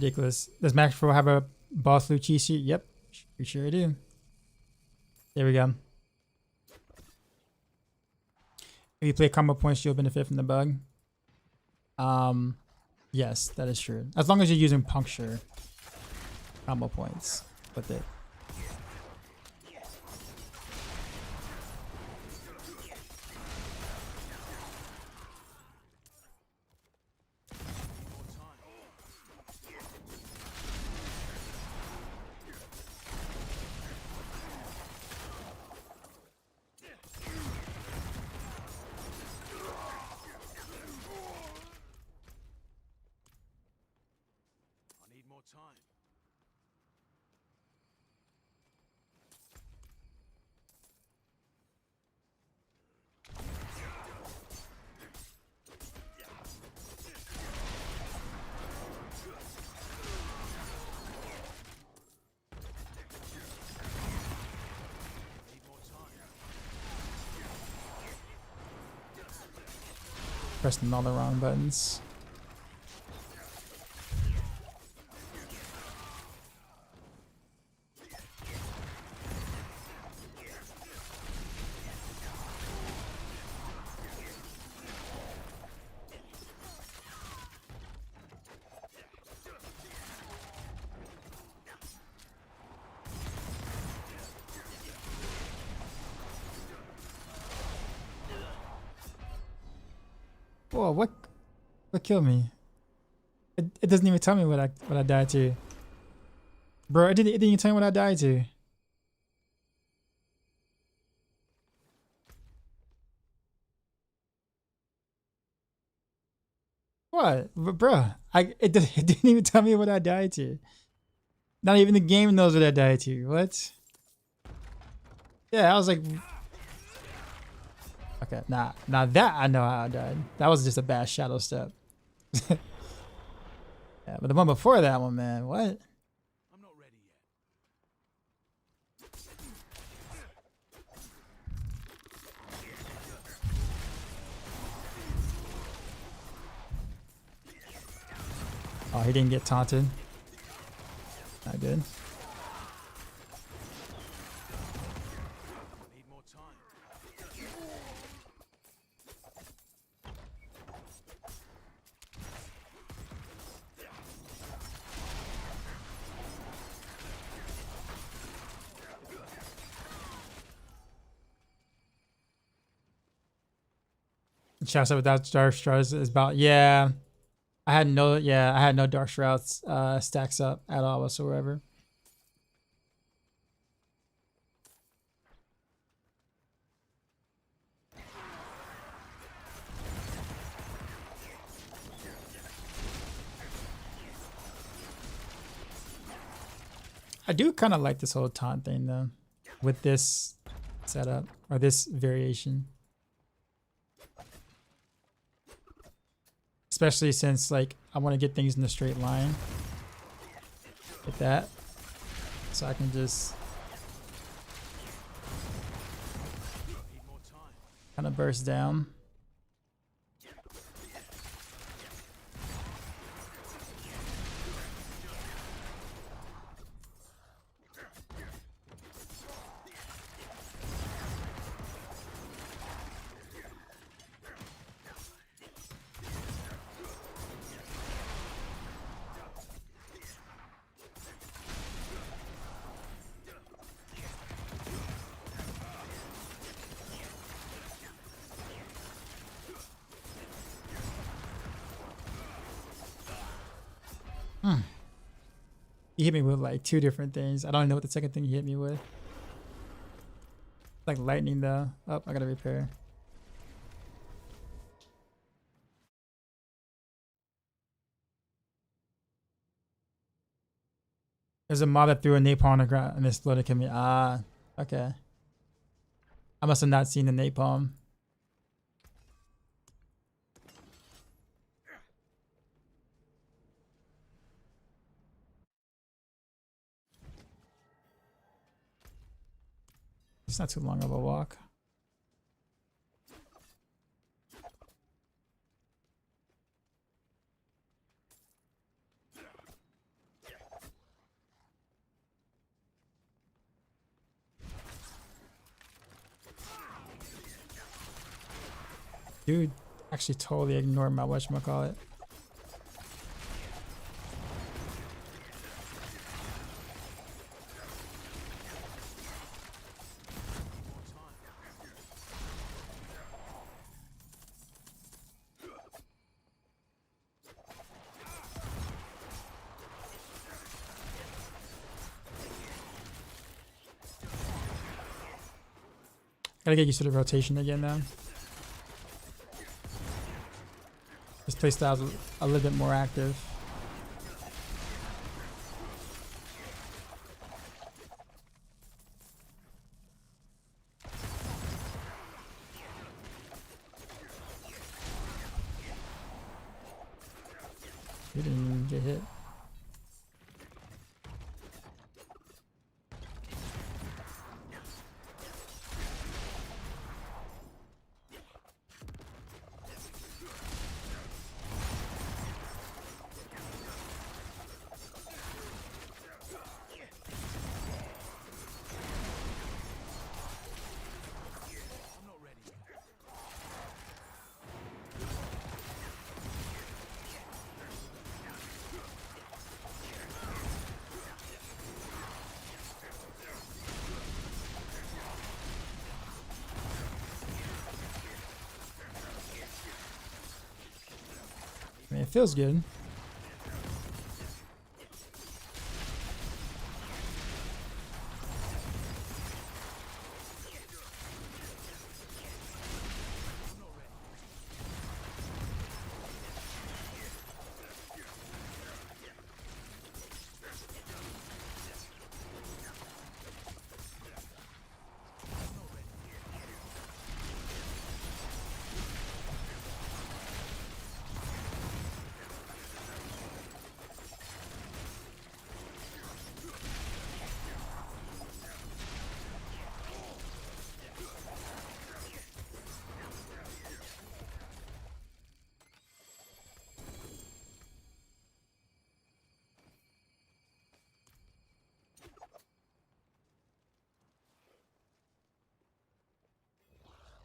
Speaker 2: Ridiculous. Does Max Pro have a boss loot cheat sheet? Yep, we sure do. There we go. If you play combo points, you'll benefit from the bug. Yes, that is true. As long as you're using puncture combo points with it.
Speaker 4: I need more time. Need more time.
Speaker 2: Pressing all the wrong buttons. Whoa, what killed me? It doesn't even tell me what I died to. Bro, it didn't even tell me what I died to. What? Bruh, it didn't even tell me what I died to. Not even the game knows what I died to. What? Yeah, I was like, okay, now that I know how I died. That was just a bad shadow step. Yeah, but the one before that one, man, what?
Speaker 4: I'm not ready yet.
Speaker 2: Oh, he didn't get taunted. Not good.
Speaker 4: I need more time.
Speaker 2: Shouts out without Dark Shrouds is about, yeah. I had no Dark Shrouds stacks up at all whatsoever. I do kind of like this whole taunt thing though, with this setup or this variation. Especially since like I want to get things in a straight line. Like that. So I can just
Speaker 4: Need more time.
Speaker 2: kind of burst down. He hit me with like two different things. I don't know what the second thing he hit me with. Like lightning though. Oh, I gotta repair. There's a mob that threw a napalm on the ground and exploded at me. Ah, okay. I must have not seen the napalm. It's not too long of a walk. Dude actually totally ignored my whatchamacallit. Gotta get used to the rotation again now. This playstyle's a little bit more active. You didn't even get hit.
Speaker 4: I'm not ready.
Speaker 2: I mean, it feels good.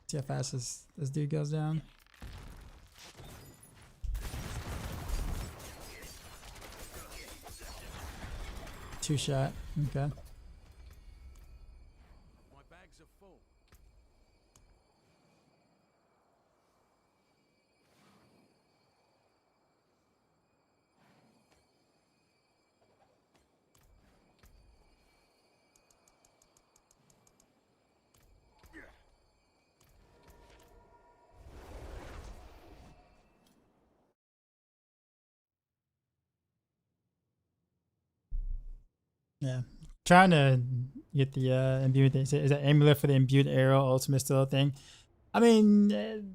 Speaker 2: See how fast this dude goes down. Two shot. Okay.
Speaker 4: My bags are full.
Speaker 2: Yeah. Trying to get the imbued. Is that amulet for the imbued arrow ultimate still a thing? I mean,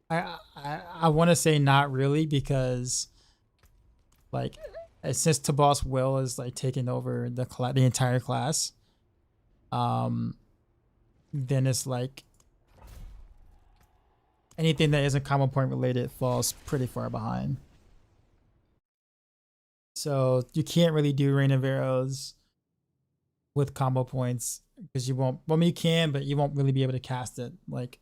Speaker 2: I want to say not really, because like since Tabos will is like taking over the entire class, then it's like anything that isn't combo point related falls pretty far behind. So you can't really do Rain of Arrows with combo points because you won't. Well, I mean, you can, but you won't really be able to cast it like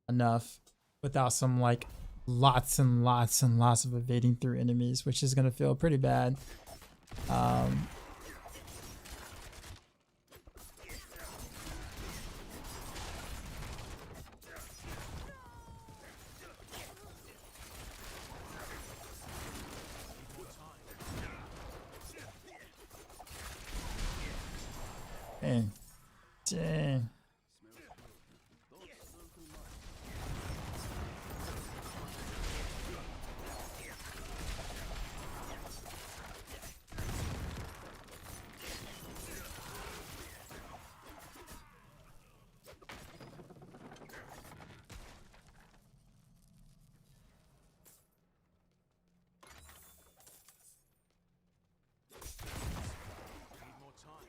Speaker 2: enough without some like lots and lots and lots of evading through enemies, which is gonna feel pretty bad. Dang. Dang.
Speaker 4: Need more time.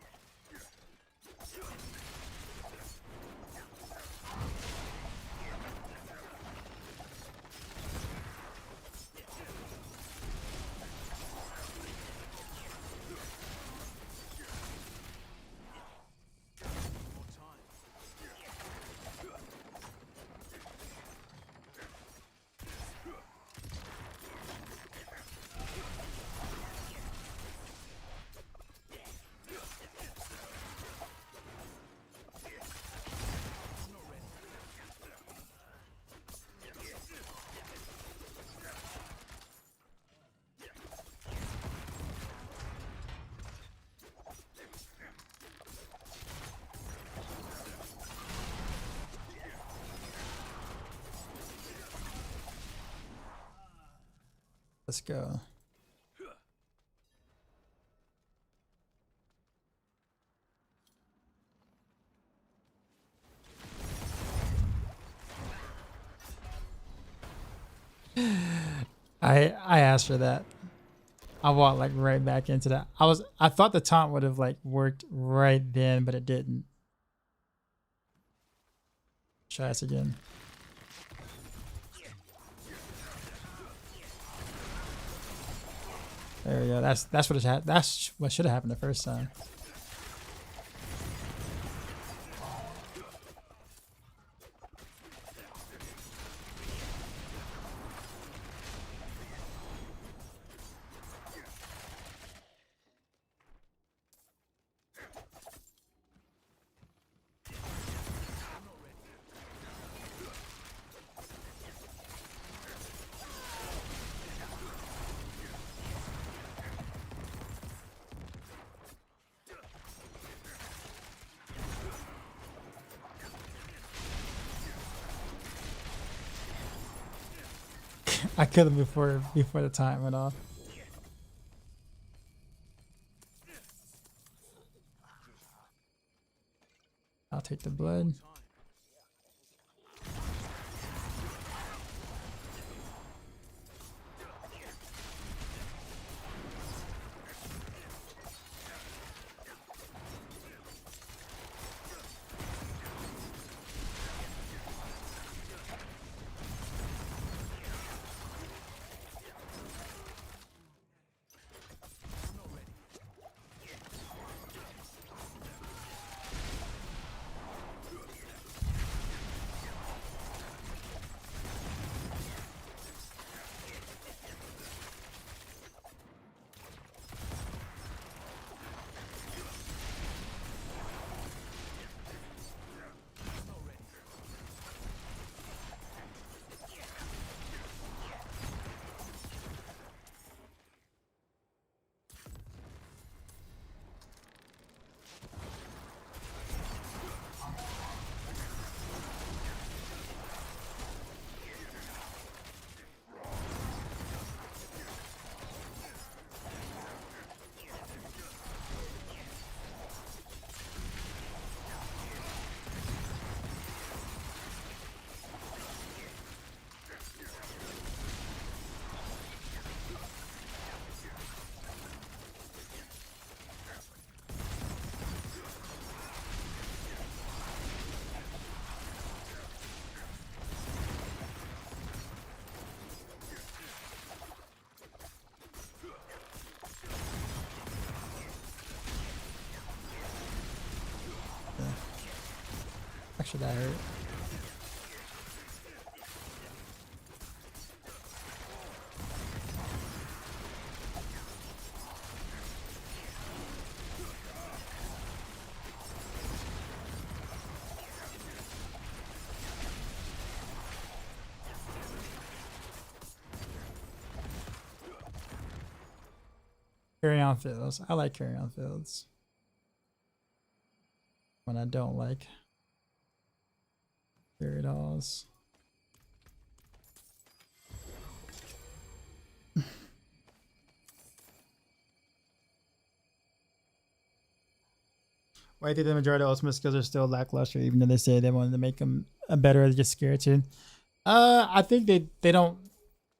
Speaker 2: Let's go. I asked for that. I walked like right back into that. I thought the taunt would have like worked right then, but it didn't. Try this again. There we go. That's what should have happened the first time. I killed him before the time went off. I'll take the blood. Actually, that hurt. Carry on fields. I like carry on fields. When I don't like carry dolls. Why do you think the majority of ultimate skills are still lackluster, even though they say they wanted to make them better as just scarcity? I think they don't.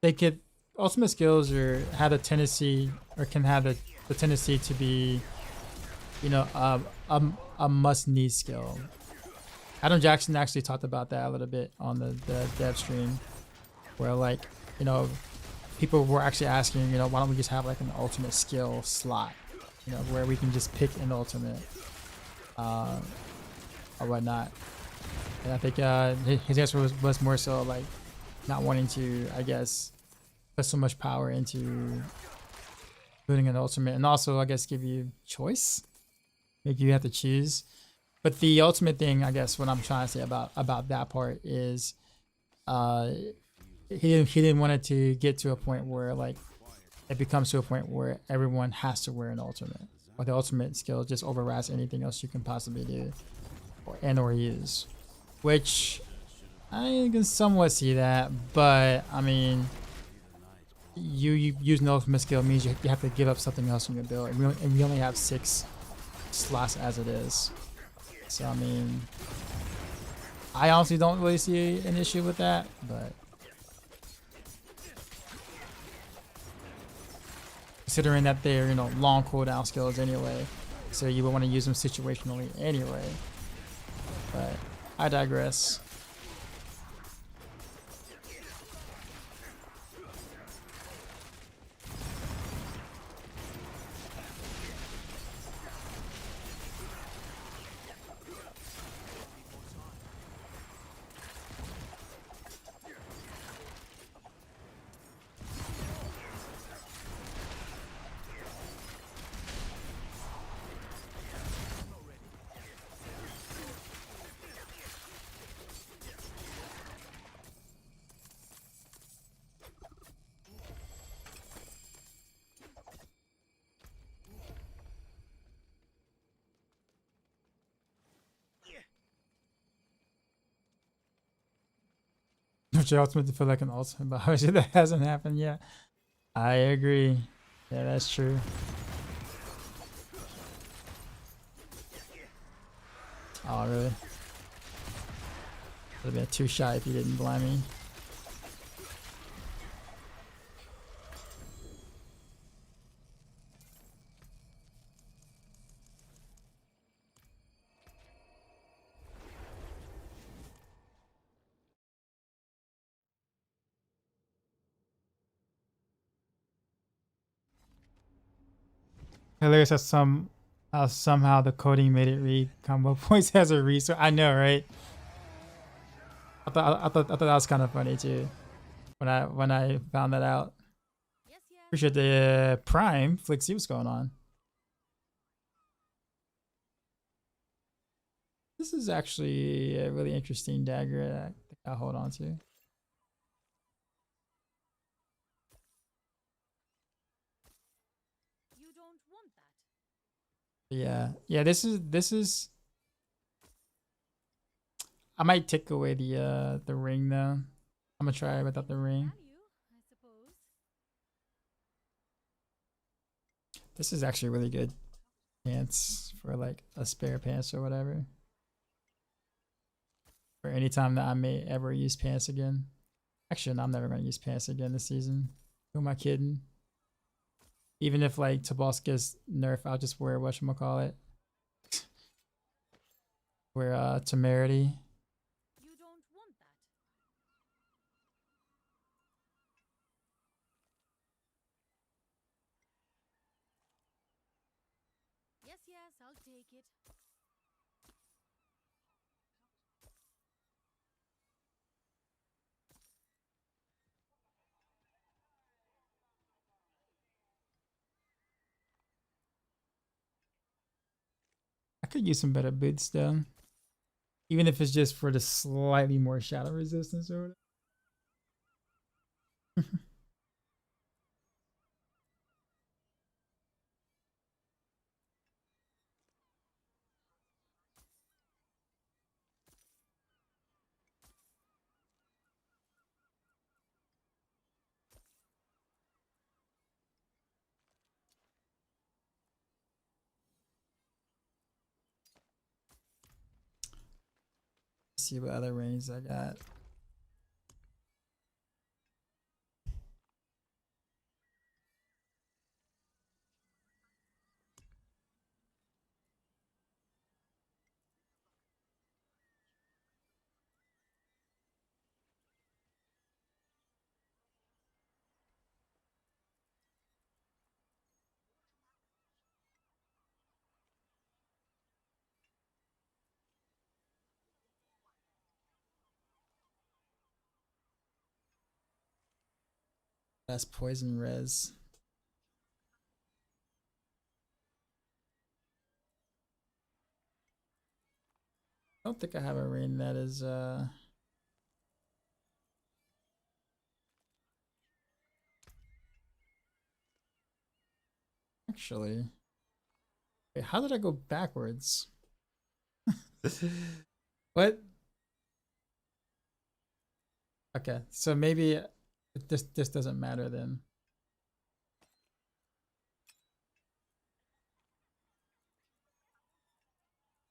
Speaker 2: They could ultimate skills or have a tendency or can have the tendency to be, you know, a must need skill. Adam Jackson actually talked about that a little bit on the dev stream, where like, you know, people were actually asking, you know, why don't we just have like an ultimate skill slot, you know, where we can just pick an ultimate or whatnot. And I think his answer was more so like not wanting to, I guess, put so much power into putting an ultimate, and also I guess give you choice, make you have to choose. But the ultimate thing, I guess, what I'm trying to say about that part is, he didn't want it to get to a point where like it becomes to a point where everyone has to wear an ultimate, or the ultimate skill just overrides anything else you can possibly do or use. Which I can somewhat see that, but I mean, you using the ultimate skill means you have to give up something else in your build, and we only have 6 slots as it is. So I mean, I honestly don't really see an issue with that, but considering that they're, you know, long cooldown skills anyway, so you would want to use them situationally anyway. But I digress. Which ultimate to feel like an ultimate, but obviously that hasn't happened yet. I agree. Yeah, that's true. Oh, really? Would have been too shy if you didn't blind me. Hilarious that somehow the coding made it read combo points as a resource. I know, right? I thought that was kind of funny too when I found that out.
Speaker 3: Yes, yes.
Speaker 2: Appreciate the Prime. Flick, see what's going on. This is actually a really interesting dagger that I think I'll hold on to.
Speaker 3: You don't want that.
Speaker 2: Yeah. This is. I might take away the ring though. I'm gonna try it without the ring.
Speaker 3: Value, I suppose.
Speaker 2: This is actually really good pants for like a spare pants or whatever. For any time that I may ever use pants again. Actually, no, I'm never gonna use pants again this season. Who am I kidding? Even if like Tabos gets nerfed, I'll just wear whatchamacallit. Wear temerity.
Speaker 3: You don't want that. Yes, yes, I'll take it.
Speaker 2: I could use some better boots though. Even if it's just for the slightly more shadow resistance or whatever. See what other rings I got. That's poison res. I don't think I have a ring that is actually. Wait, how did I go backwards? What? Okay, so maybe this doesn't matter then.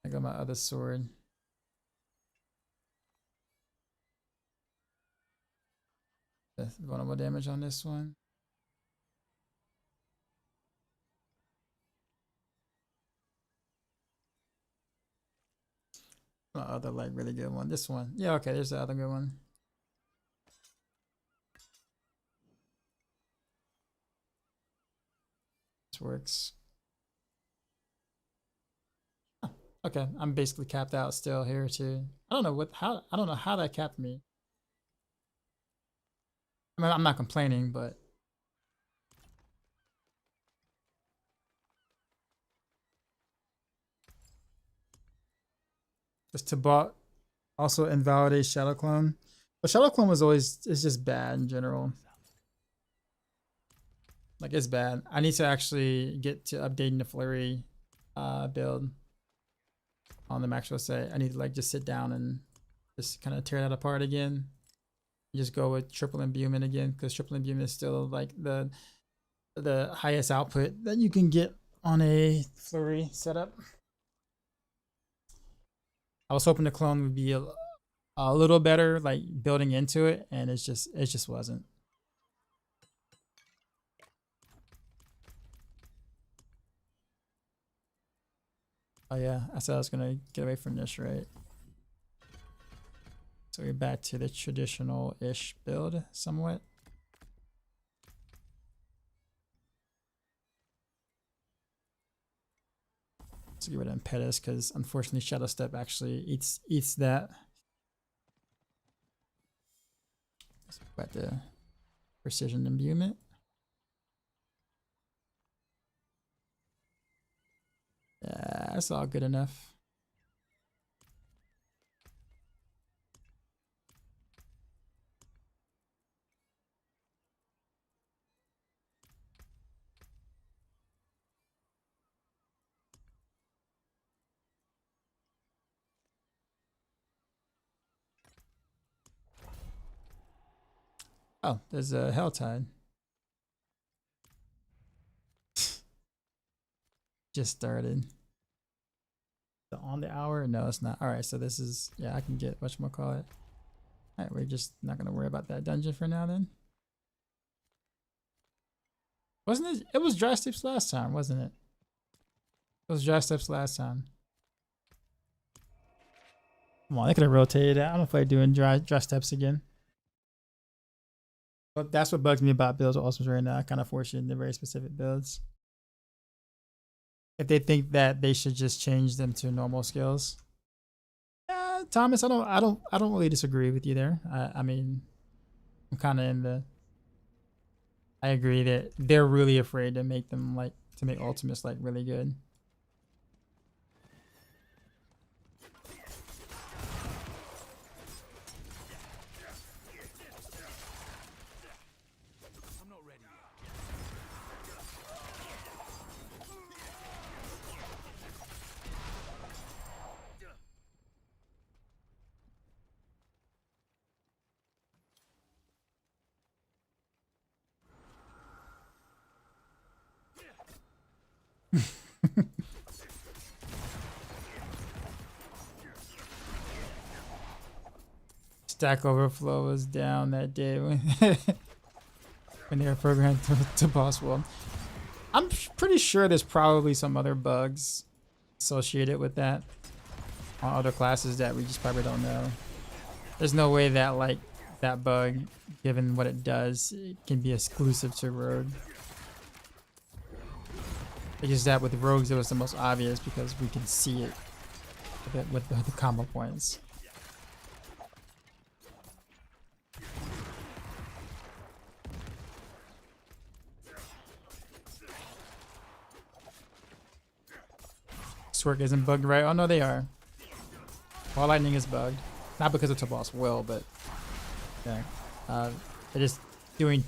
Speaker 2: I got my other sword. Vulnerable damage on this one. My other like really good one. This one. Yeah, okay, there's the other good one. This works. Huh, okay, I'm basically capped out still here too. I don't know how that capped me. I mean, I'm not complaining, but this Tabat also invalidates Shadow Clone. But Shadow Clone was always, it's just bad in general. Like, it's bad. I need to actually get to updating the Flurry build on the Maxwell set. I need to like just sit down and just kind of tear that apart again. Just go with triple imbuement again, because triple imbuement is still like the highest output that you can get on a Flurry setup. I was hoping the clone would be a little better, like building into it, and it just wasn't. Oh yeah, I said I was gonna get away from this, right? So we're back to the traditional-ish build, somewhat. Let's get rid of Impetus, because unfortunately Shadow Step actually eats that. Let's go back to Precision Imbuement. Yeah, that's all good enough. Oh, there's a Helltide. Just started. On the hour? No, it's not. All right, so this is, yeah, I can get whatchamacallit. All right, we're just not going to worry about that dungeon for now then. Wasn't it? It was dry steps last time, wasn't it? It was dry steps last time. Come on, they could have rotated it. I don't know if I'm doing dry steps again. But that's what bugs me about builds with Awesomes right now. I kind of force you into very specific builds. If they think that they should just change them to normal skills. Yeah, Thomas, I don't really disagree with you there. I mean, I'm kind of in the. I agree that they're really afraid to make them like to make ultimates like really good.
Speaker 4: I'm not ready
Speaker 2: Stack Overflow was down that day when when they were programmed to boss world. I'm pretty sure there's probably some other bugs associated with that on other classes that we just probably don't know. There's no way that like that bug, given what it does, it can be exclusive to Rogue. It's just that with Rogues it was the most obvious because we can see it with the combo points. Swerk isn't bugged right. Oh no, they are. Wall Lightning is bugged. Not because it's a boss will, but yeah. It is doing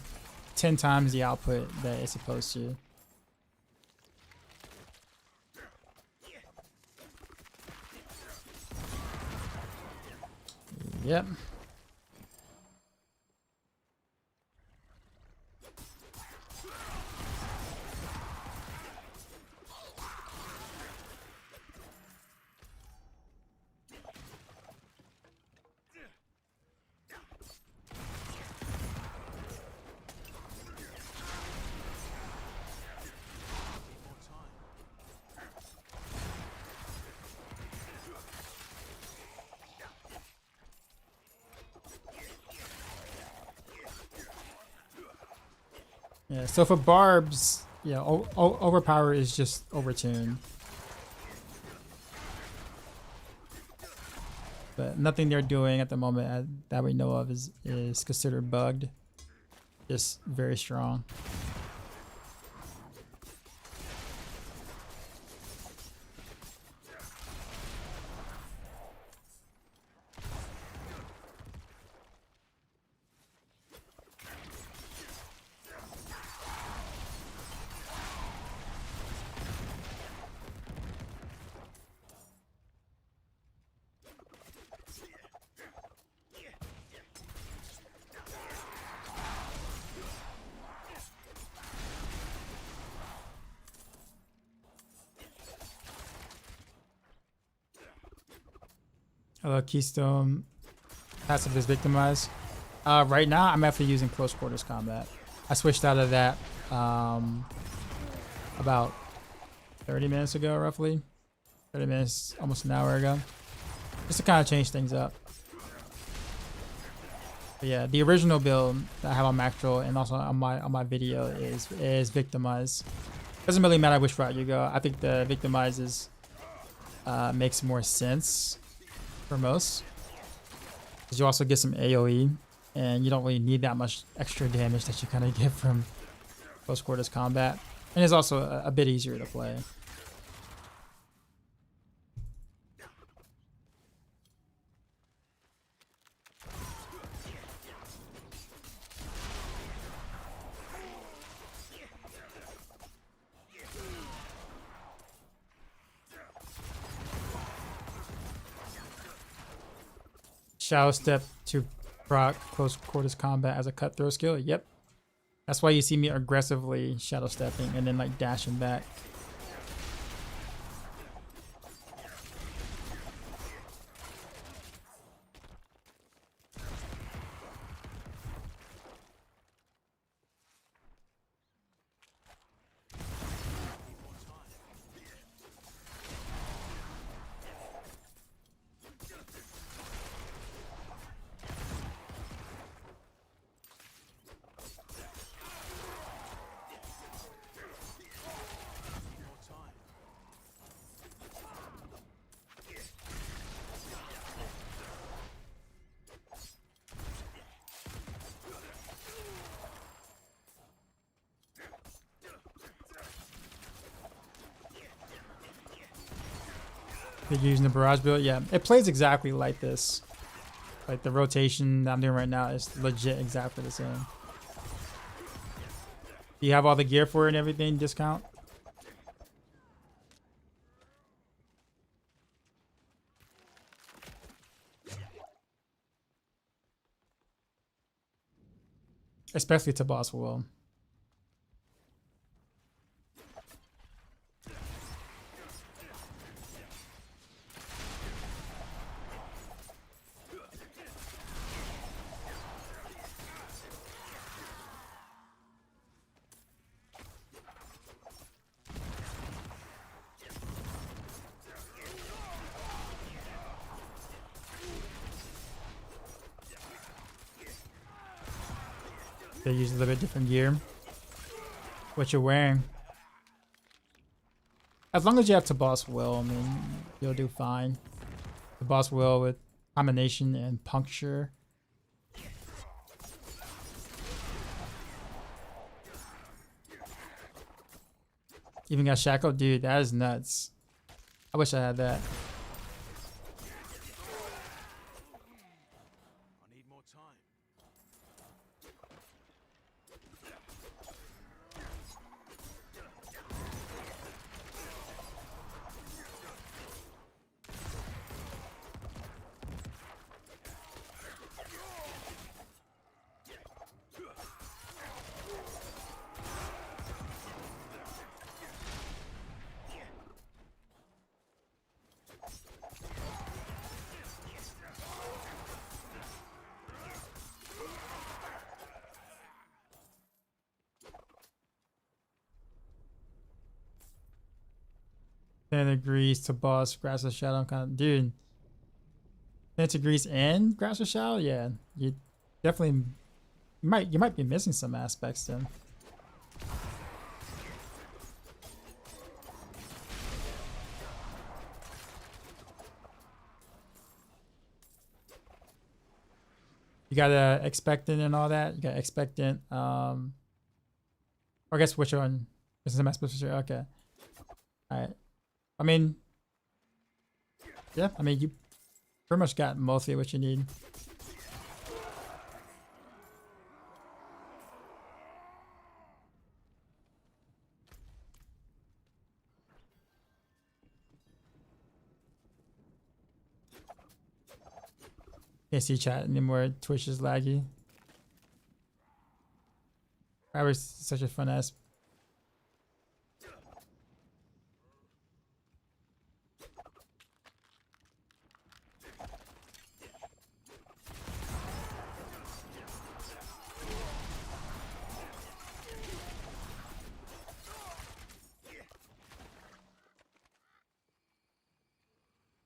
Speaker 2: 10 times the output that it's supposed to. Yep. Yeah, so for barbs, yeah, overpower is just overtuned. But nothing they're doing at the moment that we know of is considered bugged. Just very strong. Hello, Keystone. Passive is victimized. Right now, I'm actually using close quarters combat. I switched out of that about 30 minutes ago, roughly. 30 minutes, almost an hour ago. Just to kind of change things up. But yeah, the original build that I have on Macro and also on my video is victimized. Doesn't really matter which route you go. I think the victimizes makes more sense for most. Because you also get some AoE, and you don't really need that much extra damage that you kind of get from close quarters combat. And it's also a bit easier to play. Shadow step to proc close quarters combat as a cut throw skill. Yep. That's why you see me aggressively shadow stepping and then like dashing back. They're using the barrage build. Yeah, it plays exactly like this. Like the rotation that I'm doing right now is legit exactly the same. Do you have all the gear for it and everything discount? Especially to boss will. They use a little bit different gear. What you're wearing. As long as you have to boss will, I mean, you'll do fine. The boss will with combination and puncture. Even got shackled, dude. That is nuts. I wish I had that.
Speaker 4: I need more time.
Speaker 2: Ten degrees to boss, grass of shadow kind of dude. 10 degrees and grass of shadow, yeah. You definitely you might be missing some aspects then. You got a expectant and all that. You got expectant. Or I guess which one? This is my special. Okay. All right. I mean, yeah. I mean, you pretty much got mostly what you need. Can't see chat anymore. Twitch is laggy. That was such a fun ass.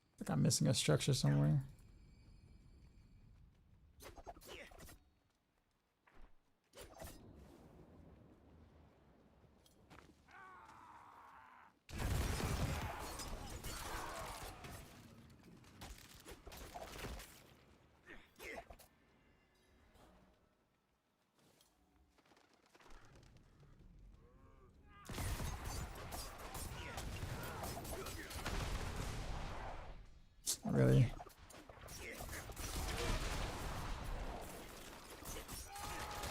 Speaker 2: I think I'm missing a structure somewhere. Really?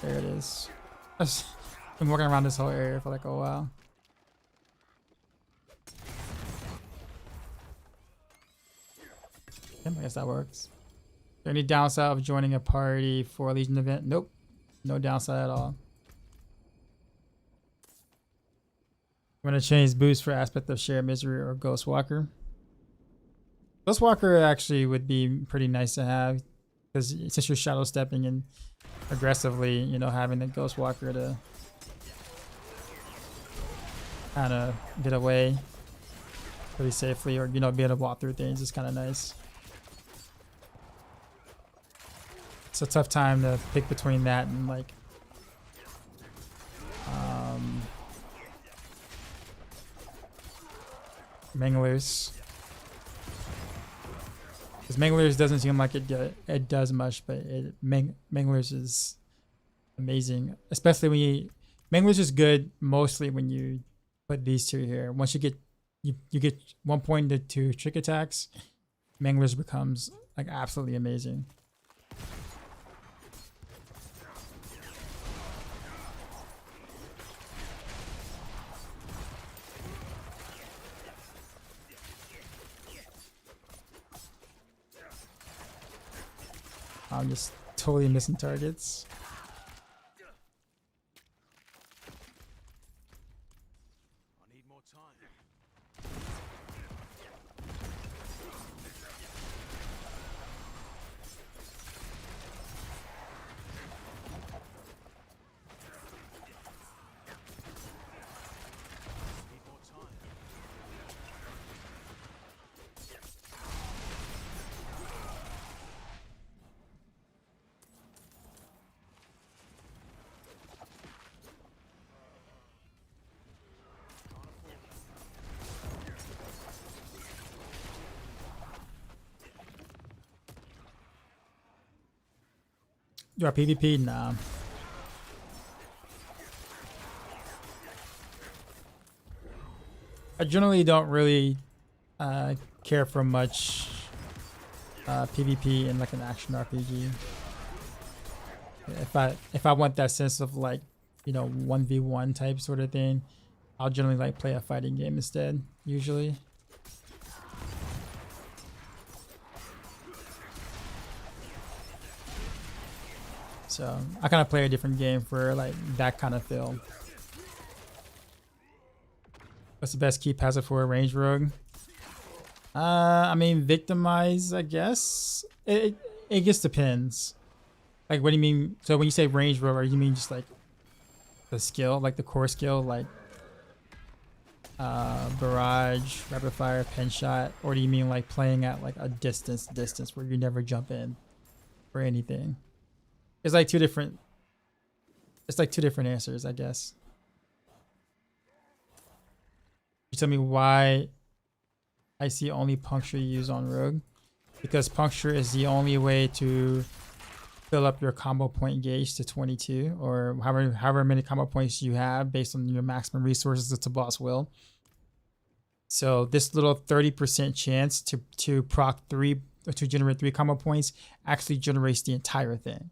Speaker 2: There it is. I've been walking around this whole area for like a while. I guess that works. Is there any downside of joining a party for a Legion event? Nope. No downside at all. I'm gonna change boost for aspect of shared misery or Ghost Walker. Ghost Walker actually would be pretty nice to have, because since you're shadow stepping and aggressively, you know, having the Ghost Walker to kind of get away pretty safely, or, you know, be able to walk through things is kind of nice. It's a tough time to pick between that and like Manglers. Because Manglers doesn't seem like it does much, but Manglers is amazing. Especially when you... Manglers is good mostly when you put these two here. Once you get... You get 1.2 trick attacks, Manglers becomes like absolutely amazing. I'm just totally missing targets.
Speaker 4: I need more time. Need more time.
Speaker 2: You are PvP? Nah. I generally don't really care for much PvP in like an action RPG. If I want that sense of like, you know, 1v1 type sort of thing, I'll generally like play a fighting game instead, usually. So I kind of play a different game for like that kind of feel. What's the best key passive for a range rogue? I mean, victimize, I guess. It just depends. Like, what do you mean? So when you say range rogue, you mean just like the skill, like the core skill, like barrage, rapid fire, pen shot, or do you mean like playing at like a distance where you never jump in or anything? It's like two different answers, I guess. You tell me why I see only puncture used on rogue. Because puncture is the only way to fill up your combo point gauge to 22, or however many combo points you have based on your maximum resources that the boss will. So this little 30% chance to proc 3 or to generate 3 combo points actually generates the entire thing.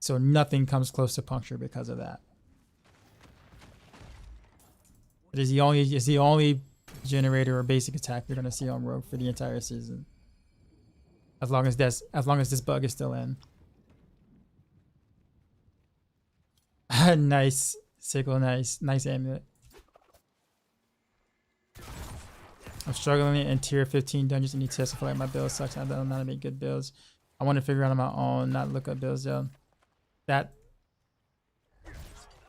Speaker 2: So nothing comes close to puncture because of that. It is the only generator or basic attack you're gonna see on Rogue for the entire season. As long as this bug is still in. Nice sickle, nice amulet. I'm struggling in tier 15 dungeons and need tests. I feel like my build sucks. I don't know how to make good builds. I want to figure out on my own, not look up builds though. That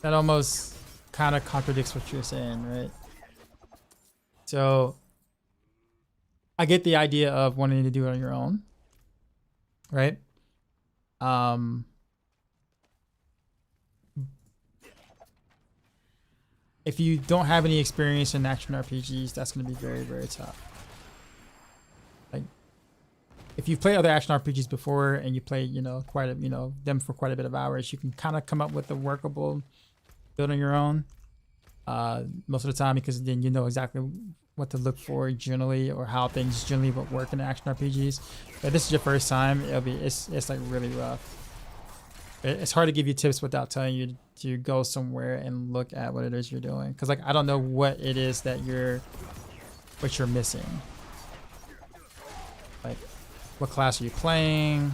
Speaker 2: almost kind of contradicts what you're saying, right? So I get the idea of wanting to do it on your own, right? If you don't have any experience in action RPGs, that's going to be very, very tough. Like, if you've played other action RPGs before and you play, them for quite a bit of hours, you can kind of come up with a workable build on your own. Most of the time, because then you know exactly what to look for generally, or how things generally would work in action RPGs. But if this is your first time, it's like really rough. It's hard to give you tips without telling you to go somewhere and look at what it is you're doing. Cause like I don't know what it is that you're missing. Like, what class are you playing?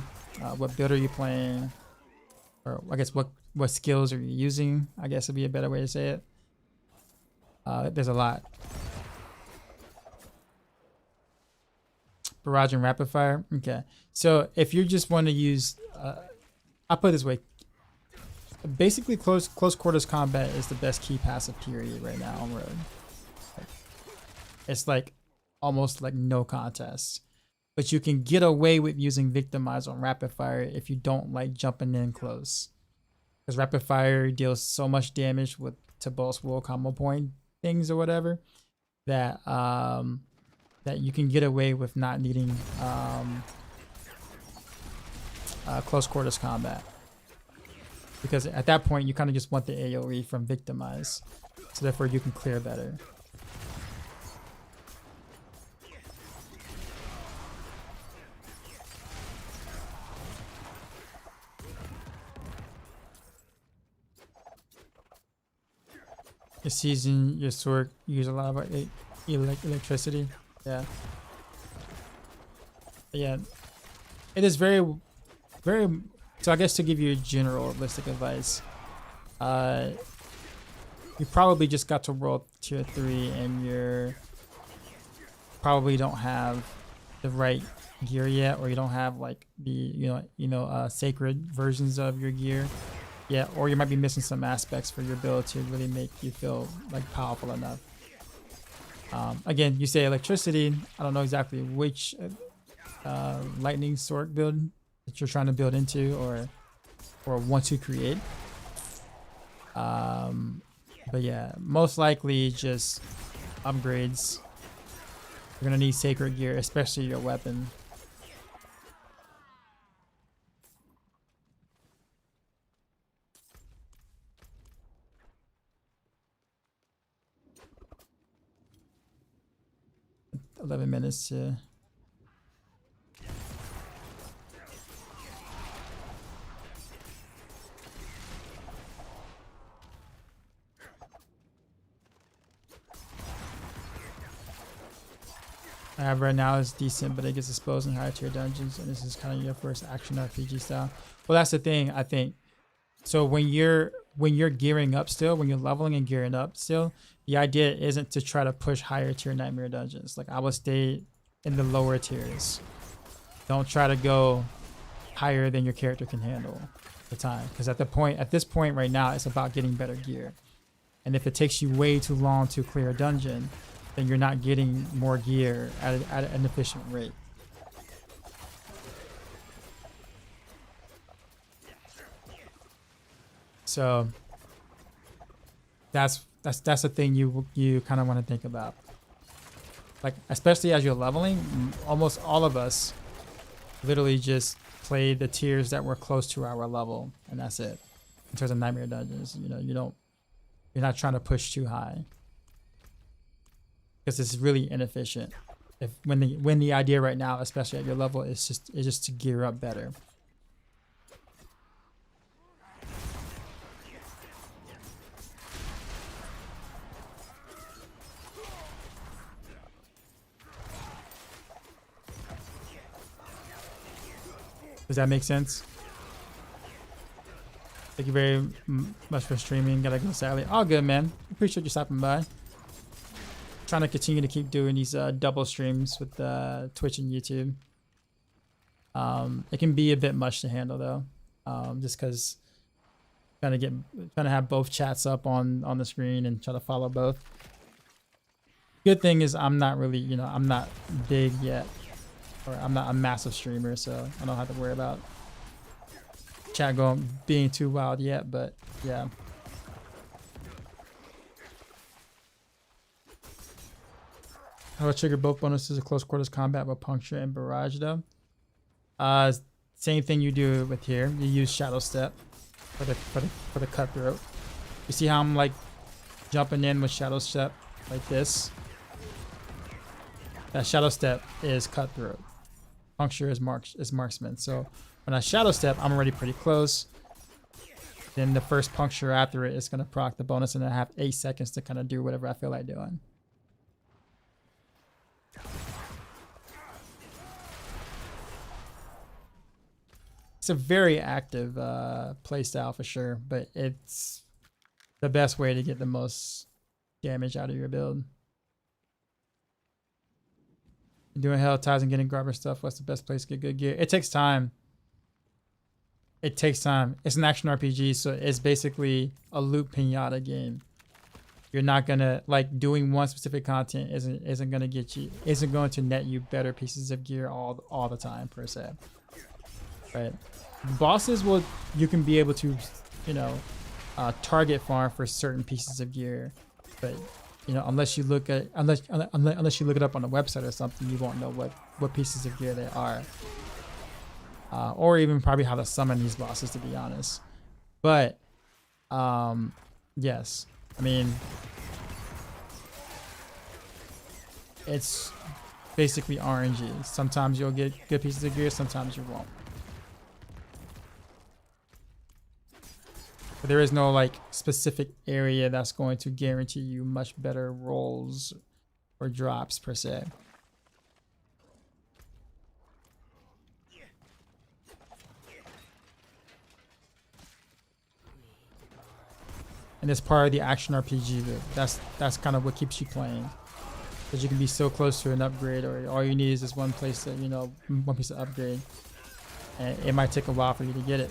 Speaker 2: What build are you playing? Or I guess what skills are you using? I guess would be a better way to say it. There's a lot. Barrage and rapid fire. Okay, so if you just want to use, I'll put it this way. Basically, close quarters combat is the best key passive period right now on Rogue. It's like almost like no contest. But you can get away with using Victimize on rapid fire if you don't like jumping in close. Because rapid fire deals so much damage to boss will combo point things or whatever that that you can get away with not needing close quarters combat. Because at that point, you kind of just want the AoE from Victimize. So therefore, you can clear better. You season your sword, use a lot of electricity. Yeah. Yeah. It is very, very... So I guess to give you general holistic advice, you probably just got to world tier 3 and you're probably don't have the right gear yet, or you don't have like the sacred versions of your gear yet, or you might be missing some aspects for your build to really make you feel like powerful enough. Again, you say electricity. I don't know exactly which lightning sword build that you're trying to build into or want to create. But yeah, most likely just upgrades. You're gonna need sacred gear, especially your weapon. $11 minutes to... right now is decent, but it gets exposed in higher tier dungeons, and this is kind of your first action RPG style. Well, that's the thing, I think. So when you're gearing up still, when you're leveling and gearing up still, the idea isn't to try to push higher tier nightmare dungeons. Like, I would stay in the lower tiers. Don't try to go higher than your character can handle at the time, because at this point right now, it's about getting better gear. And if it takes you way too long to clear a dungeon, then you're not getting more gear at an efficient rate. So that's the thing you kind of want to think about. Like, especially as you're leveling, almost all of us literally just play the tiers that were close to our level, and that's it. In terms of nightmare dungeons, you know, you're not trying to push too high because it's really inefficient. When the idea right now, especially at your level, is just to gear up better. Does that make sense? Thank you very much for streaming. Gotta go sadly. All good, man. Appreciate you stopping by. Trying to continue to keep doing these double streams with Twitch and YouTube. It can be a bit much to handle though, just because trying to have both chats up on the screen and try to follow both. Good thing is I'm not really, you know, I'm not big yet, or I'm not a massive streamer, so I don't have to worry about chat being too wild yet. But yeah. How to trigger both bonuses of close quarters combat with puncture and barrage though? Same thing you do with here. You use shadow step for the cutthroat. You see how I'm like jumping in with shadow step like this? That shadow step is cutthroat. Puncture is marksman. So when I shadow step, I'm already pretty close. Then the first puncture after it is gonna proc the bonus, and I have 8 seconds to kind of do whatever I feel like doing. It's a very active play style for sure, but it's the best way to get the most damage out of your build. Doing hell ties and getting garbage stuff. What's the best place to get good gear? It takes time. It takes time. It's an action RPG, so it's basically a loot pinata game. You're not gonna like doing one specific content isn't gonna get you, isn't going to net you better pieces of gear all the time per se. Right. Bosses will, you can be able to, you know, target farm for certain pieces of gear, but you know, unless you look it up on the website or something, you won't know what pieces of gear they are, or even probably how to summon these bosses, to be honest. But yes, I mean, it's basically RNG. Sometimes you'll get good pieces of gear, sometimes you won't. But there is no like specific area that's going to guarantee you much better rolls or drops per se. And it's part of the action RPG loop. That's kind of what keeps you playing, because you can be so close to an upgrade, or all you need is this one place that, you know, one piece of upgrade, and it might take a while for you to get it.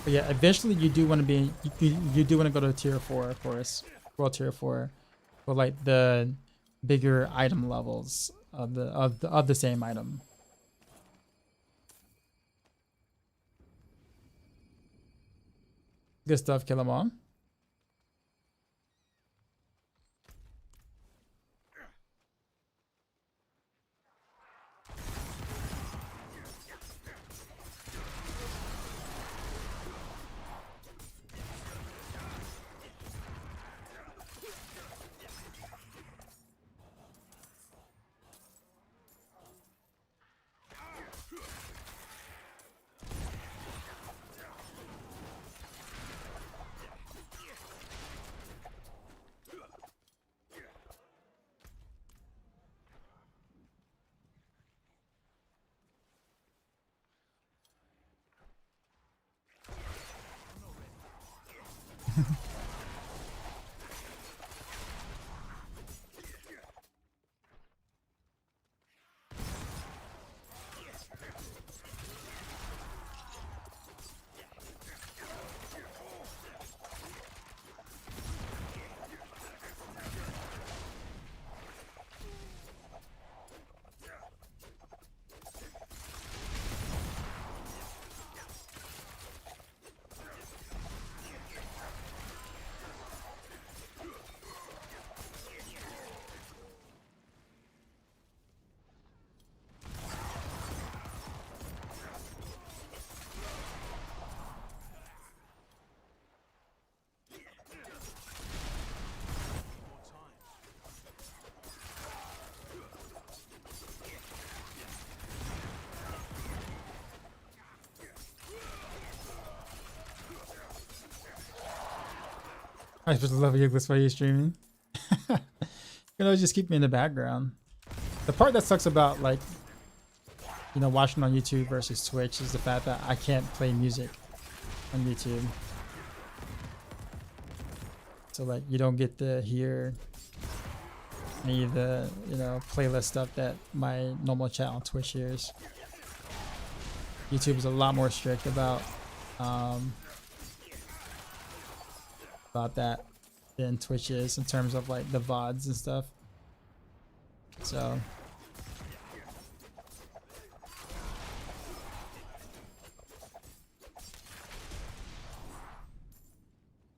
Speaker 2: But yeah, eventually you do want to be, you do want to go to tier 4, of course, world tier 4, for like the bigger item levels of the same item. Good stuff, kill 'em all. I just love you. That's why you're streaming. You know, just keep me in the background. The part that sucks about like, you know, watching on YouTube versus Twitch is the fact that I can't play music on YouTube. So like, you don't get to hear any of the, you know, playlist stuff that my normal chat on Twitch hears. YouTube is a lot more strict about that than Twitch is in terms of like the VODs and stuff. So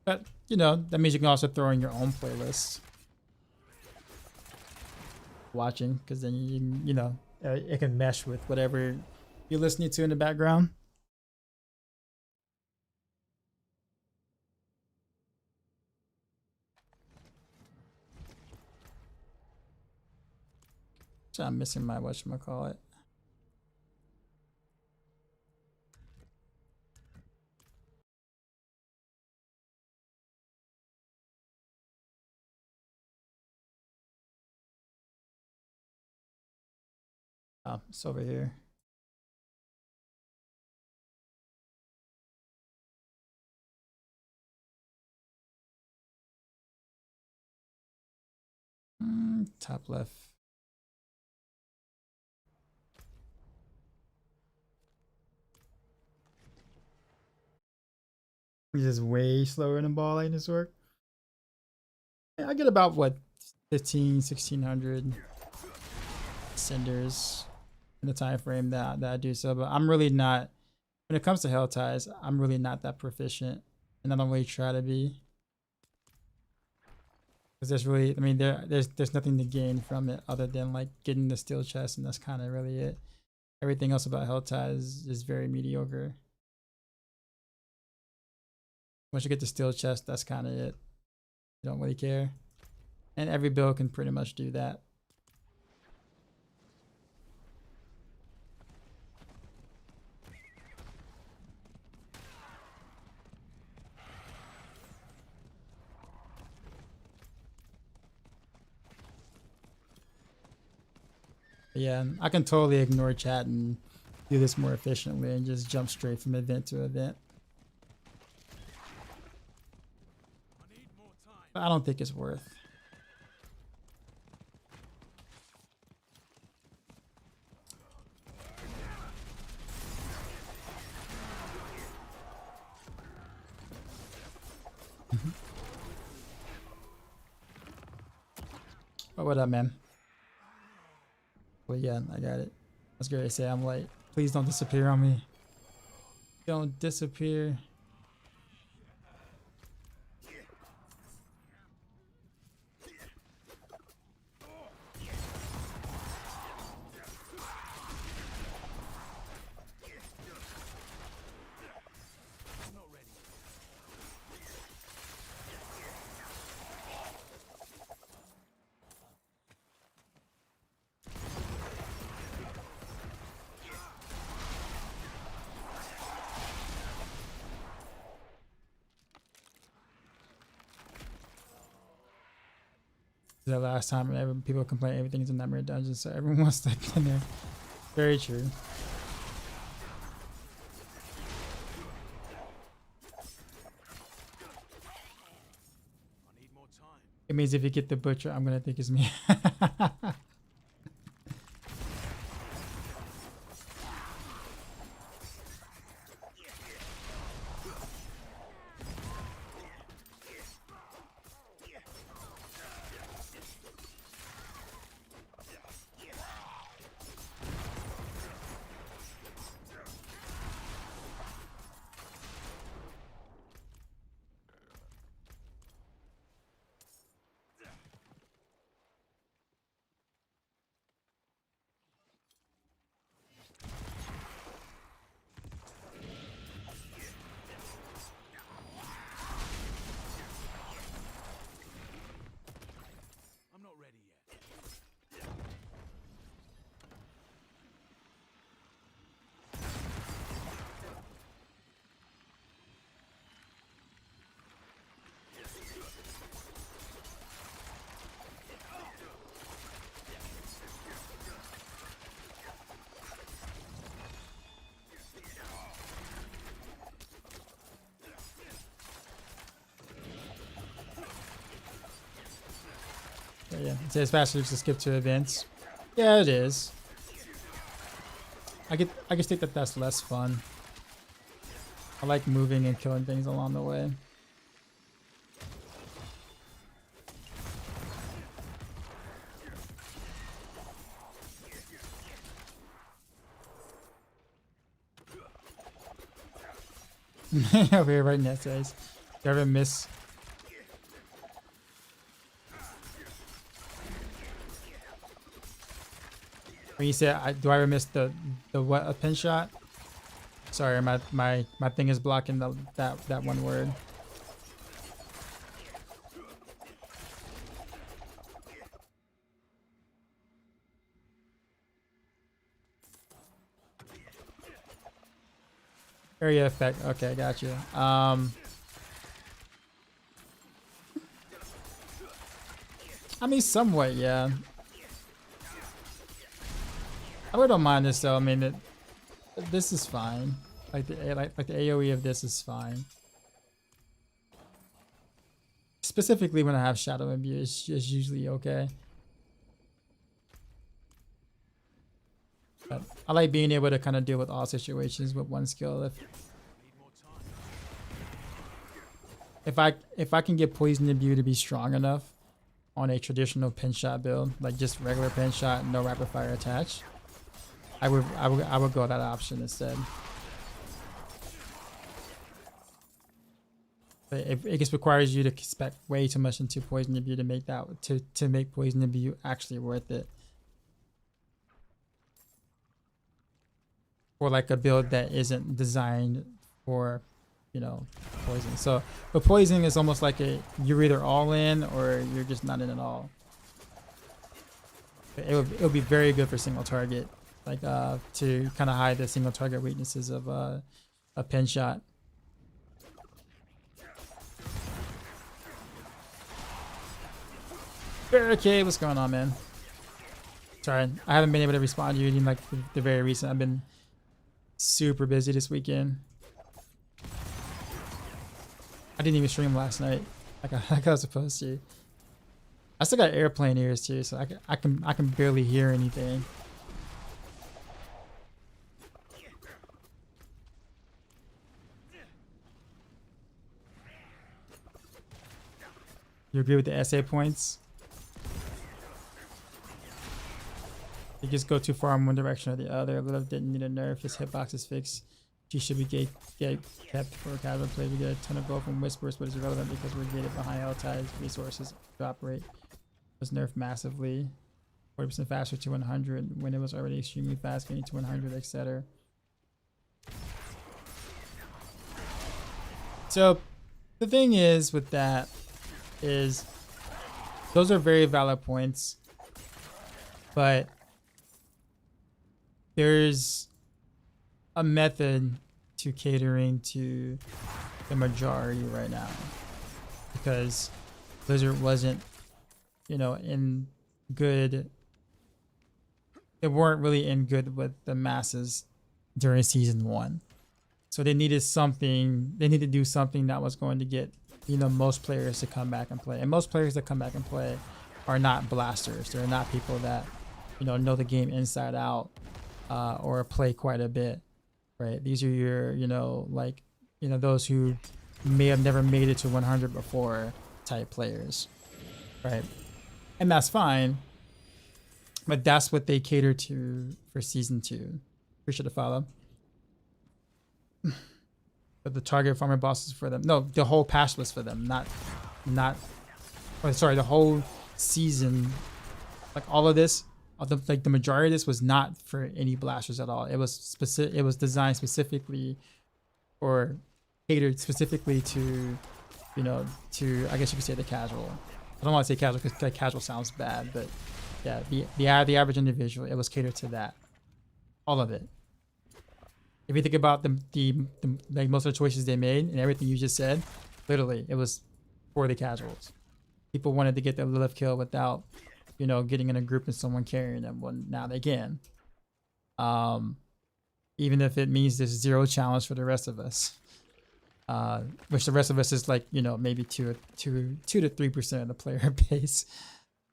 Speaker 2: but you know, that means you can also throw in your own playlist watching, because then you know, it can mesh with whatever you're listening to in the background. So I'm missing my whatchamacallit. Oh, it's over here. Top left. He's just way slower than ball like this work. Yeah, I get about what 1600 cinders in the time frame that I do so, but I'm really not, when it comes to hell ties, I'm really not that proficient, and I don't really try to be, because there's really, I mean, there's nothing to gain from it other than like getting the steel chest, and that's kind of really it. Everything else about hell ties is very mediocre. Once you get the steel chest, that's kind of it. You don't really care, and every build can pretty much do that. Yeah, I can totally ignore chat and do this more efficiently and just jump straight from event to event. But I don't think it's worth. But what up, man? Well, yeah, I got it. I was gonna say, I'm like, please don't disappear on me. Don't disappear. The last time people complain everything's a nightmare dungeon, so everyone's stuck in there. Very true.
Speaker 4: I need more time.
Speaker 2: It means if you get the butcher, I'm gonna think it's me. But yeah, it says faster to skip to events. Yeah, it is. I just think that that's less fun. I like moving and killing things along the way. Over here right now says, do you ever miss? When you say, do I ever miss the what, a pin shot? Sorry, my thing is blocking that one word. Area effect. Okay, got you. I mean, somewhat, yeah. I really don't mind this though. I mean, this is fine. Like the AOE of this is fine. Specifically when I have Shadow Imbue, it's usually okay. But I like being able to kind of deal with all situations with one skill. If I can get Poison Imbue to be strong enough on a traditional pin shot build, like just regular pin shot, no rapid fire attached, I would go that option instead. But it just requires you to spec way too much into Poison Imbue to make that to make Poison Imbue actually worth it. Or like a build that isn't designed for, you know, poison. So, but poison is almost like you're either all in or you're just not in at all. It would be very good for single target, like to kind of hide the single target weaknesses of a pin shot. Okay, what's going on, man? Sorry, I haven't been able to respond to you in like the very recent. I've been super busy this weekend. I didn't even stream last night like I was supposed to. I still got airplane ears too, so I can barely hear anything. You agree with the essay points? You just go too far in one direction or the other. Lilith didn't need a nerf. His hitbox is fixed. She should be kept for a casual play. We get a ton of gold from whispers, but it's irrelevant because we're gated behind L-Tide's resources to operate. It was nerfed massively. 40% faster to 100 when it was already extremely fast getting to 100, etc. So the thing is with that is those are very valid points, but there's a method to catering to the majority right now, because Blizzard wasn't, you know, in good. They weren't really in good with the masses during season 1, so they needed something. They needed to do something that was going to get, you know, most players to come back and play. And most players that come back and play are not blasters. They're not people that, you know the game inside out. Or play quite a bit, right? These are your, you know, like, you know, those who may have never made it to 100 before type players, right? And that's fine, but that's what they cater to for season 2. Appreciate the follow. But the target farmer bosses for them. No, the whole patch was for them, not. Oh, sorry, the whole season, like all of this. Like the majority of this was not for any blasters at all. It was specific. It was designed specifically, or catered specifically to, you know, to, I guess you could say, the casual. I don't want to say casual because casual sounds bad, but yeah, the average individual. It was catered to that, all of it. If you think about the like most of the choices they made and everything you just said, literally it was for the casuals. People wanted to get their Lilith kill without, you know, getting in a group and someone carrying them. Well, now they can. Even if it means there's 0 challenge for the rest of us. Which the rest of us is like, you know, maybe 2 to 3% of the player base.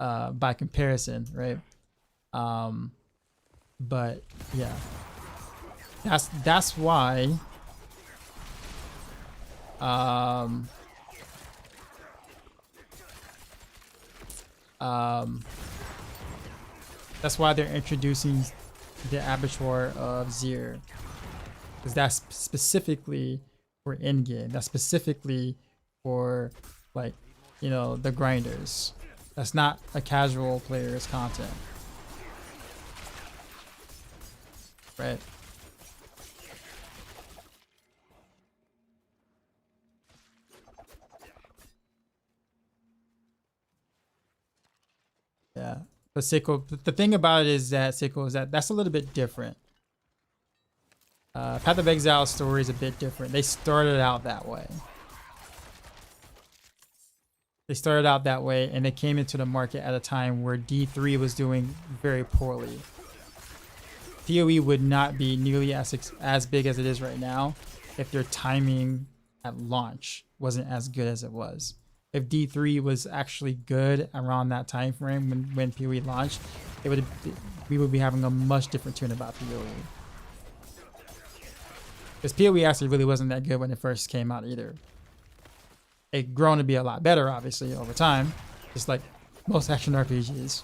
Speaker 2: by comparison, right? But yeah, that's why that's why they're introducing the abattoir of Zir, because that's specifically for endgame. That's specifically for, like, you know, the grinders. That's not a casual player's content, right? Yeah, but Seiko, the thing about it is that Seiko is that that's a little bit different. Path of Exile story is a bit different. They started out that way. They started out that way, and they came into the market at a time where D3 was doing very poorly. PoE would not be nearly as big as it is right now if their timing at launch wasn't as good as it was. If D3 was actually good around that time frame when PoE launched, we would be having a much different tune about PoE. Because PoE actually really wasn't that good when it first came out either. It grown to be a lot better, obviously, over time, just like most action RPGs.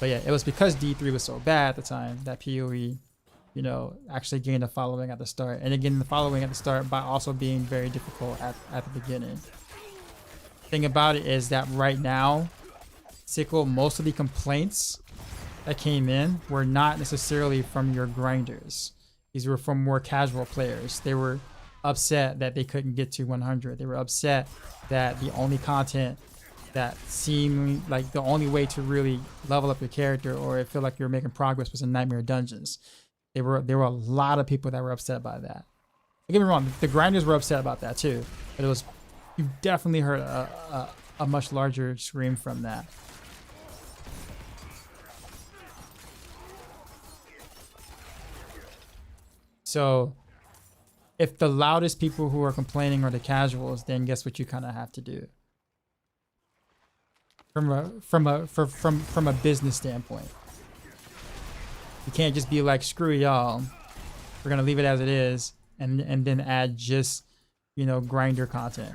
Speaker 2: But yeah, it was because D3 was so bad at the time that PoE, you know, actually gained a following at the start. And it gained the following at the start by also being very difficult at the beginning. Thing about it is that right now, Sickle, most of the complaints that came in were not necessarily from your grinders. These were from more casual players. They were upset that they couldn't get to 100. They were upset that the only content that seemed like the only way to really level up your character or feel like you're making progress was in Nightmare Dungeons. There were a lot of people that were upset by that. Don't get me wrong, the grinders were upset about that too, but you definitely heard a much larger scream from that. So if the loudest people who are complaining are the casuals, then guess what you kind of have to do from a business standpoint. You can't just be like, screw y'all, we're gonna leave it as it is, and then add just, you know, grinder content.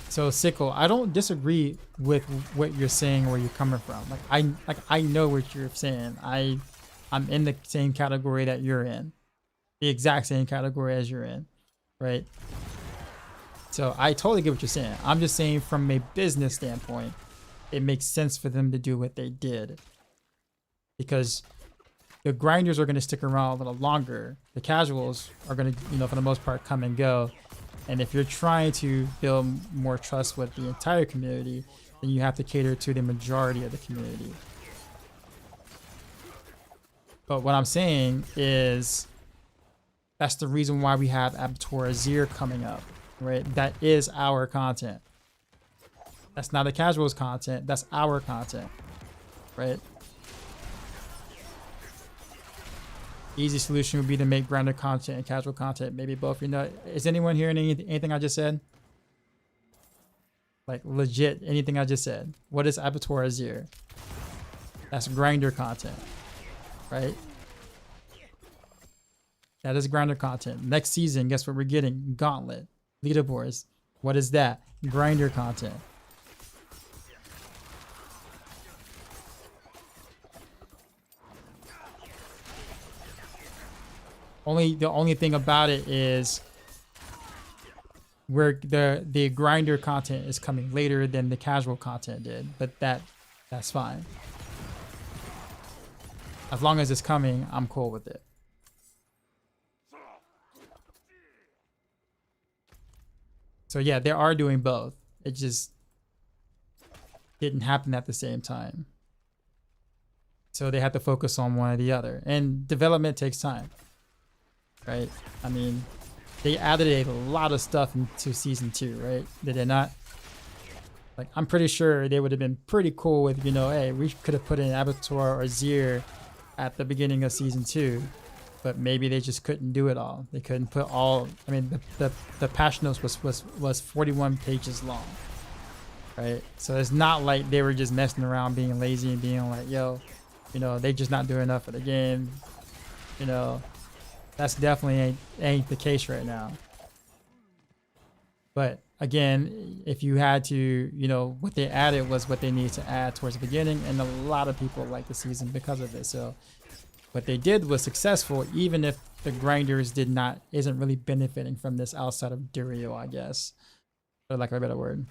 Speaker 2: So Sickle, I don't disagree with what you're saying, where you're coming from. I know what you're saying. I'm in the same category that you're in, the exact same category as you're in, right? So I totally get what you're saying. I'm just saying from a business standpoint, it makes sense for them to do what they did, because the grinders are going to stick around a little longer. The casuals are going to, you know, for the most part, come and go. And if you're trying to build more trust with the entire community, then you have to cater to the majority of the community. But what I'm saying is that's the reason why we have Abattoir Azir coming up, right? That is our content. That's not the casuals content, that's our content, right? Easy solution would be to make grinder content and casual content, maybe both. You know, is anyone hearing anything I just said? Like legit, anything I just said. What is Abattoir Azir? That's grinder content, right? That is grinder content. Next season, guess what we're getting? Gauntlet, leaderboards. What is that? Grinder content. The only thing about it is where the grinder content is coming later than the casual content did, but that's fine. As long as it's coming, I'm cool with it. So yeah, they are doing both. It just didn't happen at the same time. So they had to focus on one or the other, and development takes time. Right? I mean, they added a lot of stuff into season 2, right? Did they not? Like, I'm pretty sure they would have been pretty cool with, you know, hey, we could have put in Abattoir or Azir at the beginning of season 2, but maybe they just couldn't do it all. They couldn't put all. I mean, the patch notes was 41 pages long, right? So it's not like they were just messing around, being lazy, and being like, yo, you know, they just not doing enough for the game. You know, that's definitely ain't the case right now. But again, if you had to, you know, what they added was what they needed to add towards the beginning, and a lot of people liked the season because of it. So what they did was successful, even if the grinders isn't really benefiting from this outside of Durio, I guess, for lack of a better word.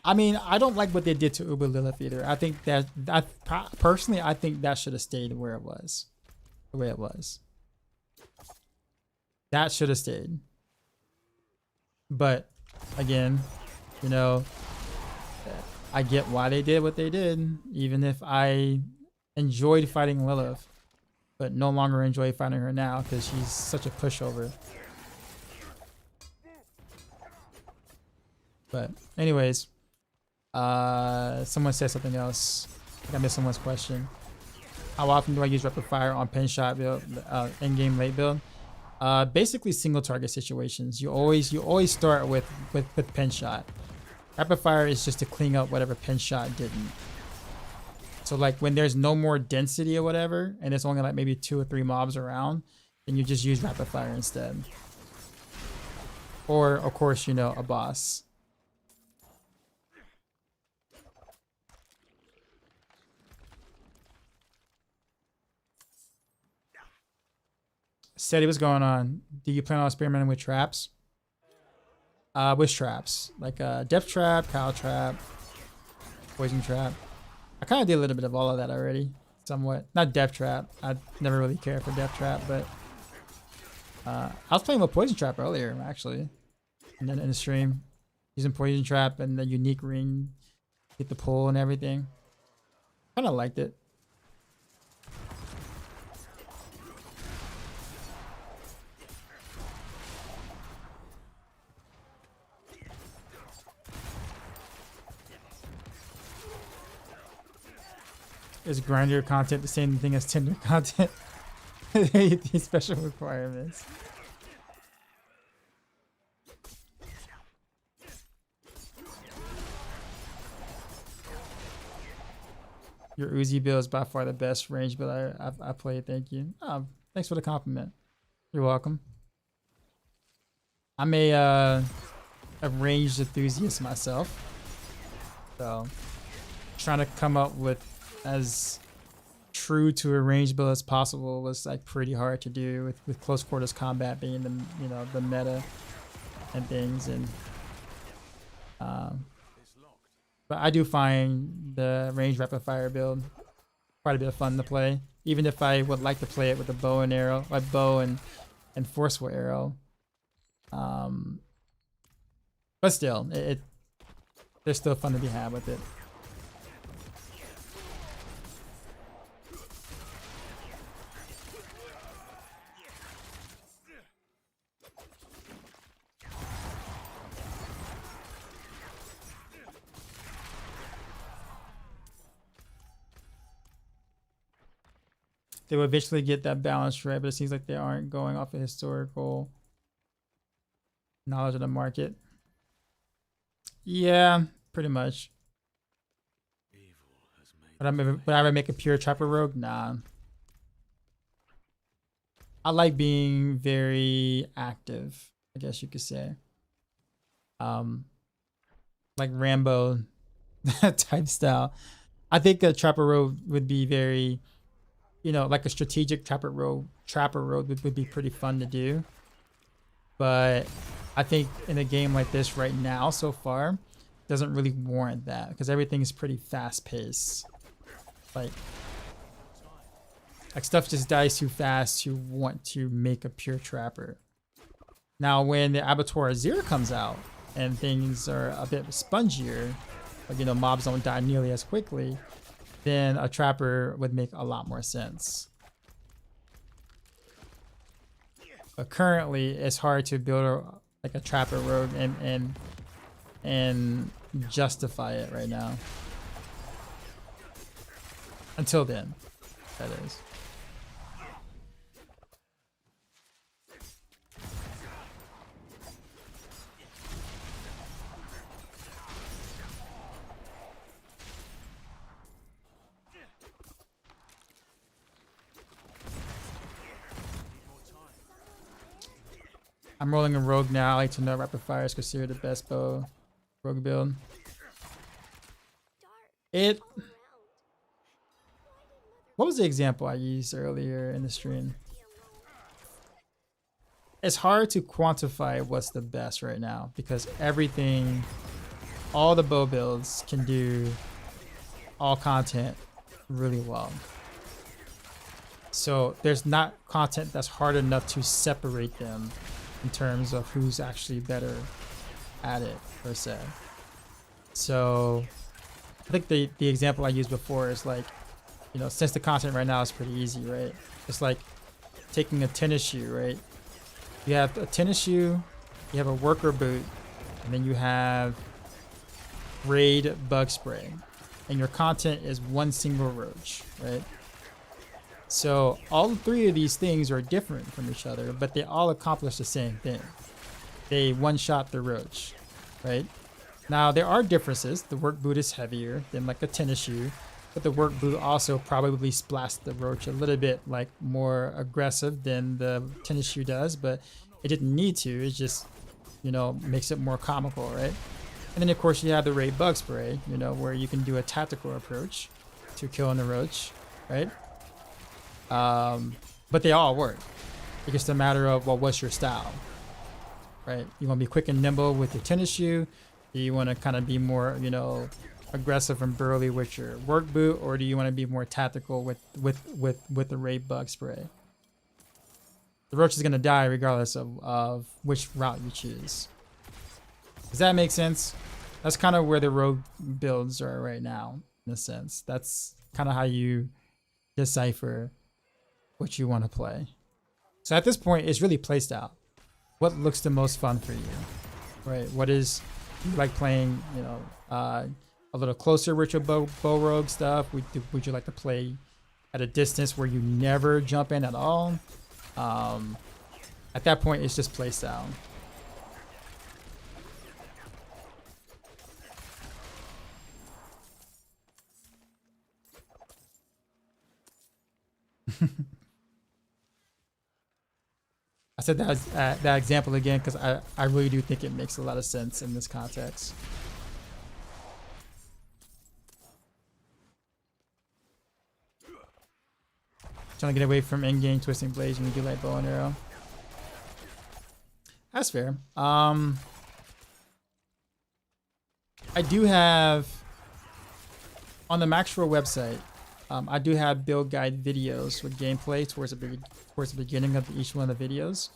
Speaker 2: I mean, I don't like what they did to Uber Lilith either. I think that personally, I think that should have stayed where it was, the way it was. That should have stayed. But again, you know, I get why they did what they did, even if I enjoyed fighting Lilith, but no longer enjoy fighting her now because she's such a pushover. But anyways. Someone said something else. I think I missed someone's question. How often do I use rapid fire on pen shot build, in-game late build? Basically single target situations. You always start with pen shot. Rapid fire is just to clean up whatever pen shot didn't. So like when there's no more density or whatever, and it's only like maybe 2 or 3 mobs around, then you just use rapid fire instead. Or of course, you know, a boss. Steady, what's going on? Do you plan on experimenting with traps? With traps. Like depth trap, cow trap, poison trap. I kind of did a little bit of all of that already. Somewhat. Not depth trap. I never really cared for depth trap, but I was playing with poison trap earlier, actually. And then in the stream. Using poison trap and the unique ring. Get the pull and everything. Kind of liked it. Is grinder content the same thing as Tinder content? These special requirements. Your Uzi build is by far the best range build I played. Thank you. Oh, thanks for the compliment. You're welcome. I'm a ranged enthusiast myself, so trying to come up with as true to a range build as possible was like pretty hard to do with close quarters combat being the, you know, the meta and things. And but I do find the range rapid fire build quite a bit of fun to play, even if I would like to play it with a bow and arrow, like bow and forceful arrow. But still, there's still fun to be had with it. They will eventually get that balance right, but it seems like they aren't going off of historical knowledge of the market. Yeah, pretty much. Would I ever make a pure trapper rogue? Nah. I like being very active, I guess you could say. Like Rambo type style. I think a trapper rogue would be very, you know, like a strategic trapper rogue would be pretty fun to do. But I think in a game like this right now so far doesn't really warrant that because everything is pretty fast paced. Like stuff just dies too fast to want to make a pure trapper. Now when the Abattoir Azir comes out and things are a bit spongier, like, you know, mobs don't die nearly as quickly, then a trapper would make a lot more sense. But currently, it's hard to build like a trapper rogue and justify it right now. Until then, that is. I'm rolling a rogue now. I like to know rapid fire is considered the best bow rogue build. What was the example I used earlier in the stream? It's hard to quantify what's the best right now because everything, all the bow builds can do all content really well. So there's not content that's hard enough to separate them in terms of who's actually better at it per se. So I think the example I used before is like, you know, since the content right now is pretty easy, right? It's like taking a tennis shoe, right? You have a tennis shoe, you have a worker boot, and then you have raid bug spray. And your content is one single roach, right? So all three of these things are different from each other, but they all accomplish the same thing. They one-shot the roach, right? Now there are differences. The work boot is heavier than like a tennis shoe, but the work boot also probably splashed the roach a little bit like more aggressive than the tennis shoe does, but it didn't need to. It just, you know, makes it more comical, right? And then of course you have the raid bug spray, you know, where you can do a tactical approach to killing the roach, right? But they all work. It's just a matter of, well, what's your style, right? You want to be quick and nimble with your tennis shoe? Do you want to kind of be more, you know, aggressive and burly with your work boot, or do you want to be more tactical with the raid bug spray? The roach is going to die regardless of which route you choose. Does that make sense? That's kind of where the rogue builds are right now, in a sense. That's kind of how you decipher what you want to play. So at this point, it's really placed out. What looks the most fun for you, right? What is you like playing? You know, a little closer with your bow rogue stuff. Would you like to play at a distance where you never jump in at all? At that point, it's just placed out. I said that example again because I really do think it makes a lot of sense in this context. Trying to get away from endgame twisting blades when you do like bow and arrow. That's fair. I do have on the Maxroll website. I do have build guide videos with gameplay towards the beginning of each one of the videos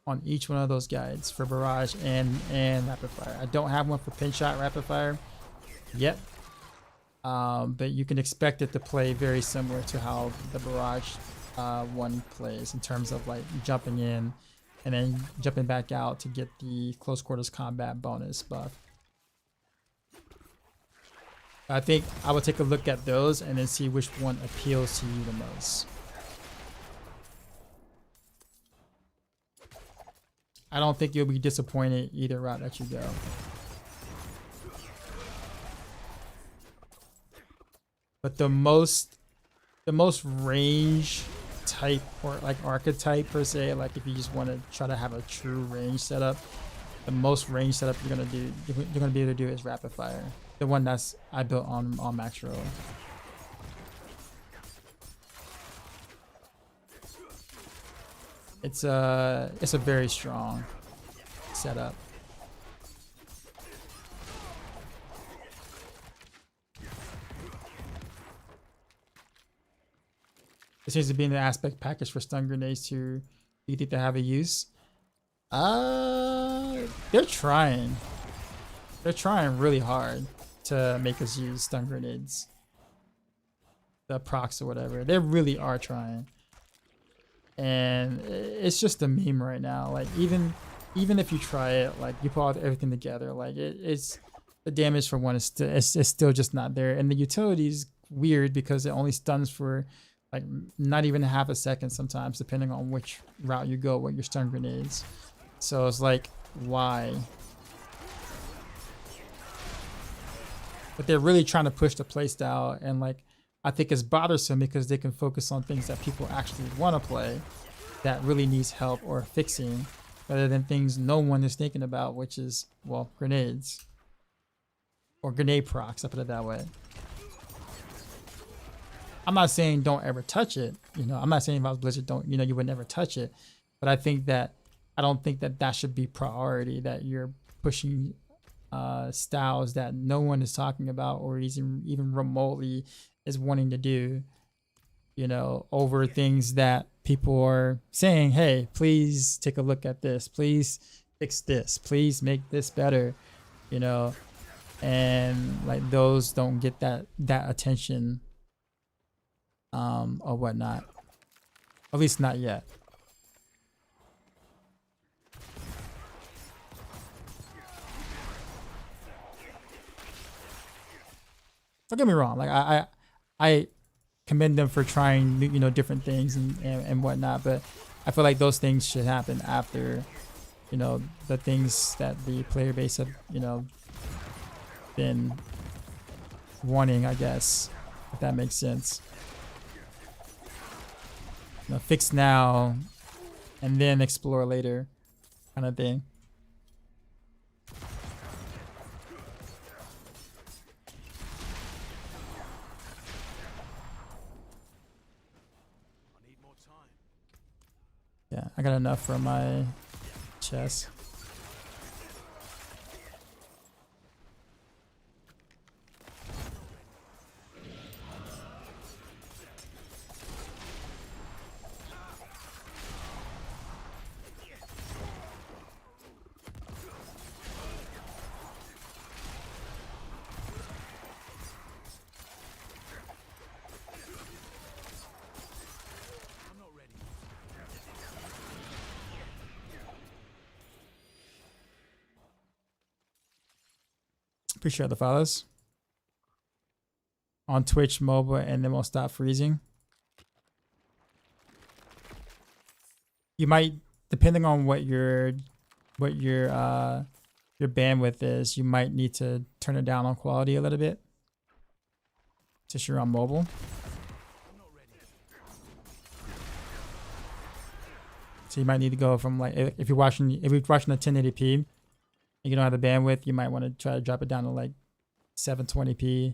Speaker 2: on each one of those guides for barrage and rapid fire. I don't have one for pin shot rapid fire yet, but you can expect it to play very similar to how the barrage one plays in terms of like jumping in and then jumping back out to get the close quarters combat bonus buff. I think I will take a look at those and then see which one appeals to you the most. I don't think you'll be disappointed either route that you go. But the most range type or like archetype per se, like if you just want to try to have a true range setup, the most range setup you're gonna be able to do is rapid fire. The one that's I built on Maxroll. It's a very strong setup. It seems to be in the aspect package for stun grenades too. Do you think they have a use? They're trying. They're trying really hard to make us use stun grenades. The procs or whatever. They really are trying. and it's just a meme right now. Like even if you try it, like you put everything together, like it's the damage for one is it's still just not there, and the utility is weird because it only stuns for like not even a half a second sometimes, depending on which route you go with your stun grenades. So it's like, why? But they're really trying to push the playstyle, and like I think it's bothersome because they can focus on things that people actually want to play that really needs help or fixing, rather than things no one is thinking about, which is, well, grenades or grenade procs. I put it that way. I'm not saying don't ever touch it. You know, I'm not saying if I was Blizzard, you would never touch it. But I don't think that should be priority, that you're pushing styles that no one is talking about or even remotely is wanting to do, you know, over things that people are saying, hey, please take a look at this, please fix this, please make this better, you know, and like those don't get that attention or whatnot, at least not yet. Don't get me wrong, like I commend them for trying, you know, different things and whatnot, but I feel like those things should happen after, you know, the things that the player base have, you know, been wanting, I guess, if that makes sense. You know, fix now and then explore later, kind of thing. Yeah, I got enough for my chest. Appreciate the follows on Twitch mobile, and then we'll stop freezing. You might, depending on what your bandwidth is, you might need to turn it down on quality a little bit since you're on mobile. So you might need to go from, like, if you're watching a 1080p. You don't have the bandwidth, you might want to try to drop it down to like 720p.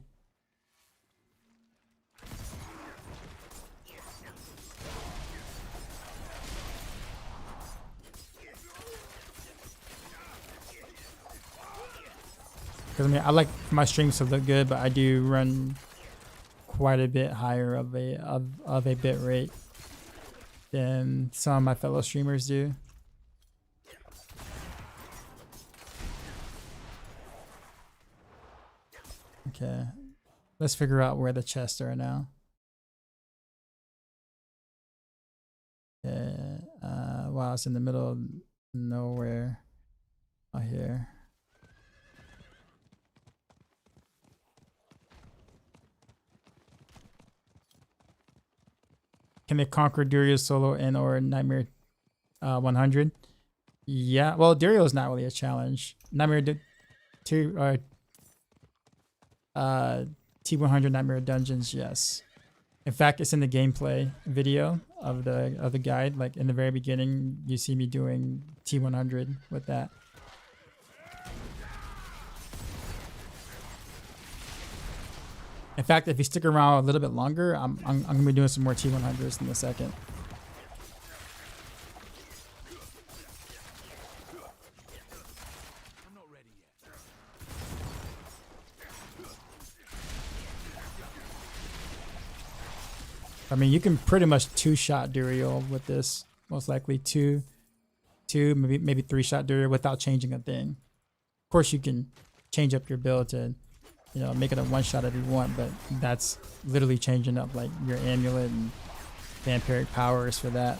Speaker 2: Because I mean, I like my streams to look good, but I do run quite a bit higher of a bit rate than some of my fellow streamers do. Okay, let's figure out where the chests are now. Okay, wow, it's in the middle of nowhere. Oh, here. Can they conquer Dario solo and or Nightmare 100? Yeah, well, Dario is not really a challenge. Nightmare T100 Nightmare Dungeons, yes. In fact, it's in the gameplay video of the guide. Like in the very beginning, you see me doing T100 with that. In fact, if you stick around a little bit longer, I'm gonna be doing some more T100s in a second. I mean, you can pretty much two-shot Duriel with this. Most likely two, maybe three-shot Duriel without changing a thing. Of course, you can change up your build to, you know, make it a one-shot if you want, but that's literally changing up like your amulet and vampiric powers for that.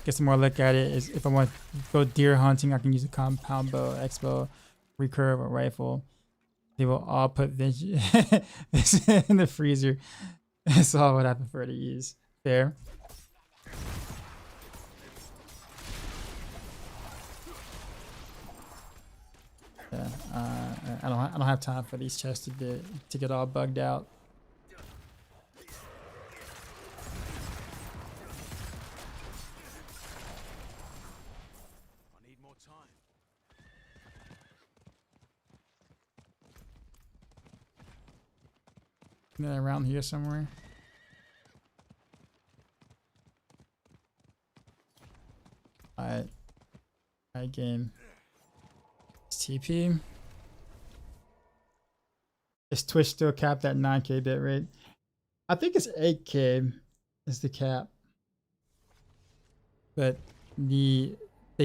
Speaker 2: get some more look at it is if I want to go deer hunting, I can use a compound bow, X-bow, recurve, or rifle. They will all put this in the freezer. That's all what I prefer to use. Fair. Yeah, I don't have time for these chests to get all bugged out.
Speaker 4: I need more time.
Speaker 2: Isn't that around here somewhere? Alright. Alright, game. It's TP. Is Twitch still capped at 9K bitrate? I think it's 8K is the cap. But they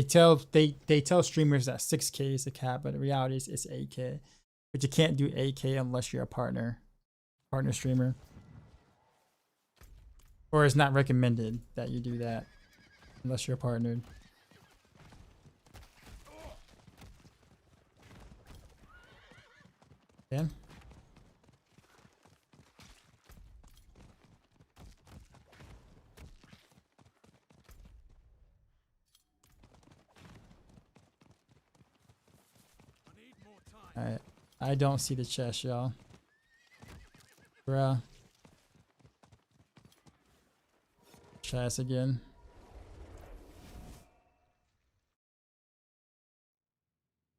Speaker 2: tell streamers that 6K is the cap, but in reality it's 8K. But you can't do 8K unless you're a partner streamer. Or it's not recommended that you do that unless you're partnered. Yeah.
Speaker 4: I need more time.
Speaker 2: Alright. I don't see the chest, y'all. Bruh. Chest again.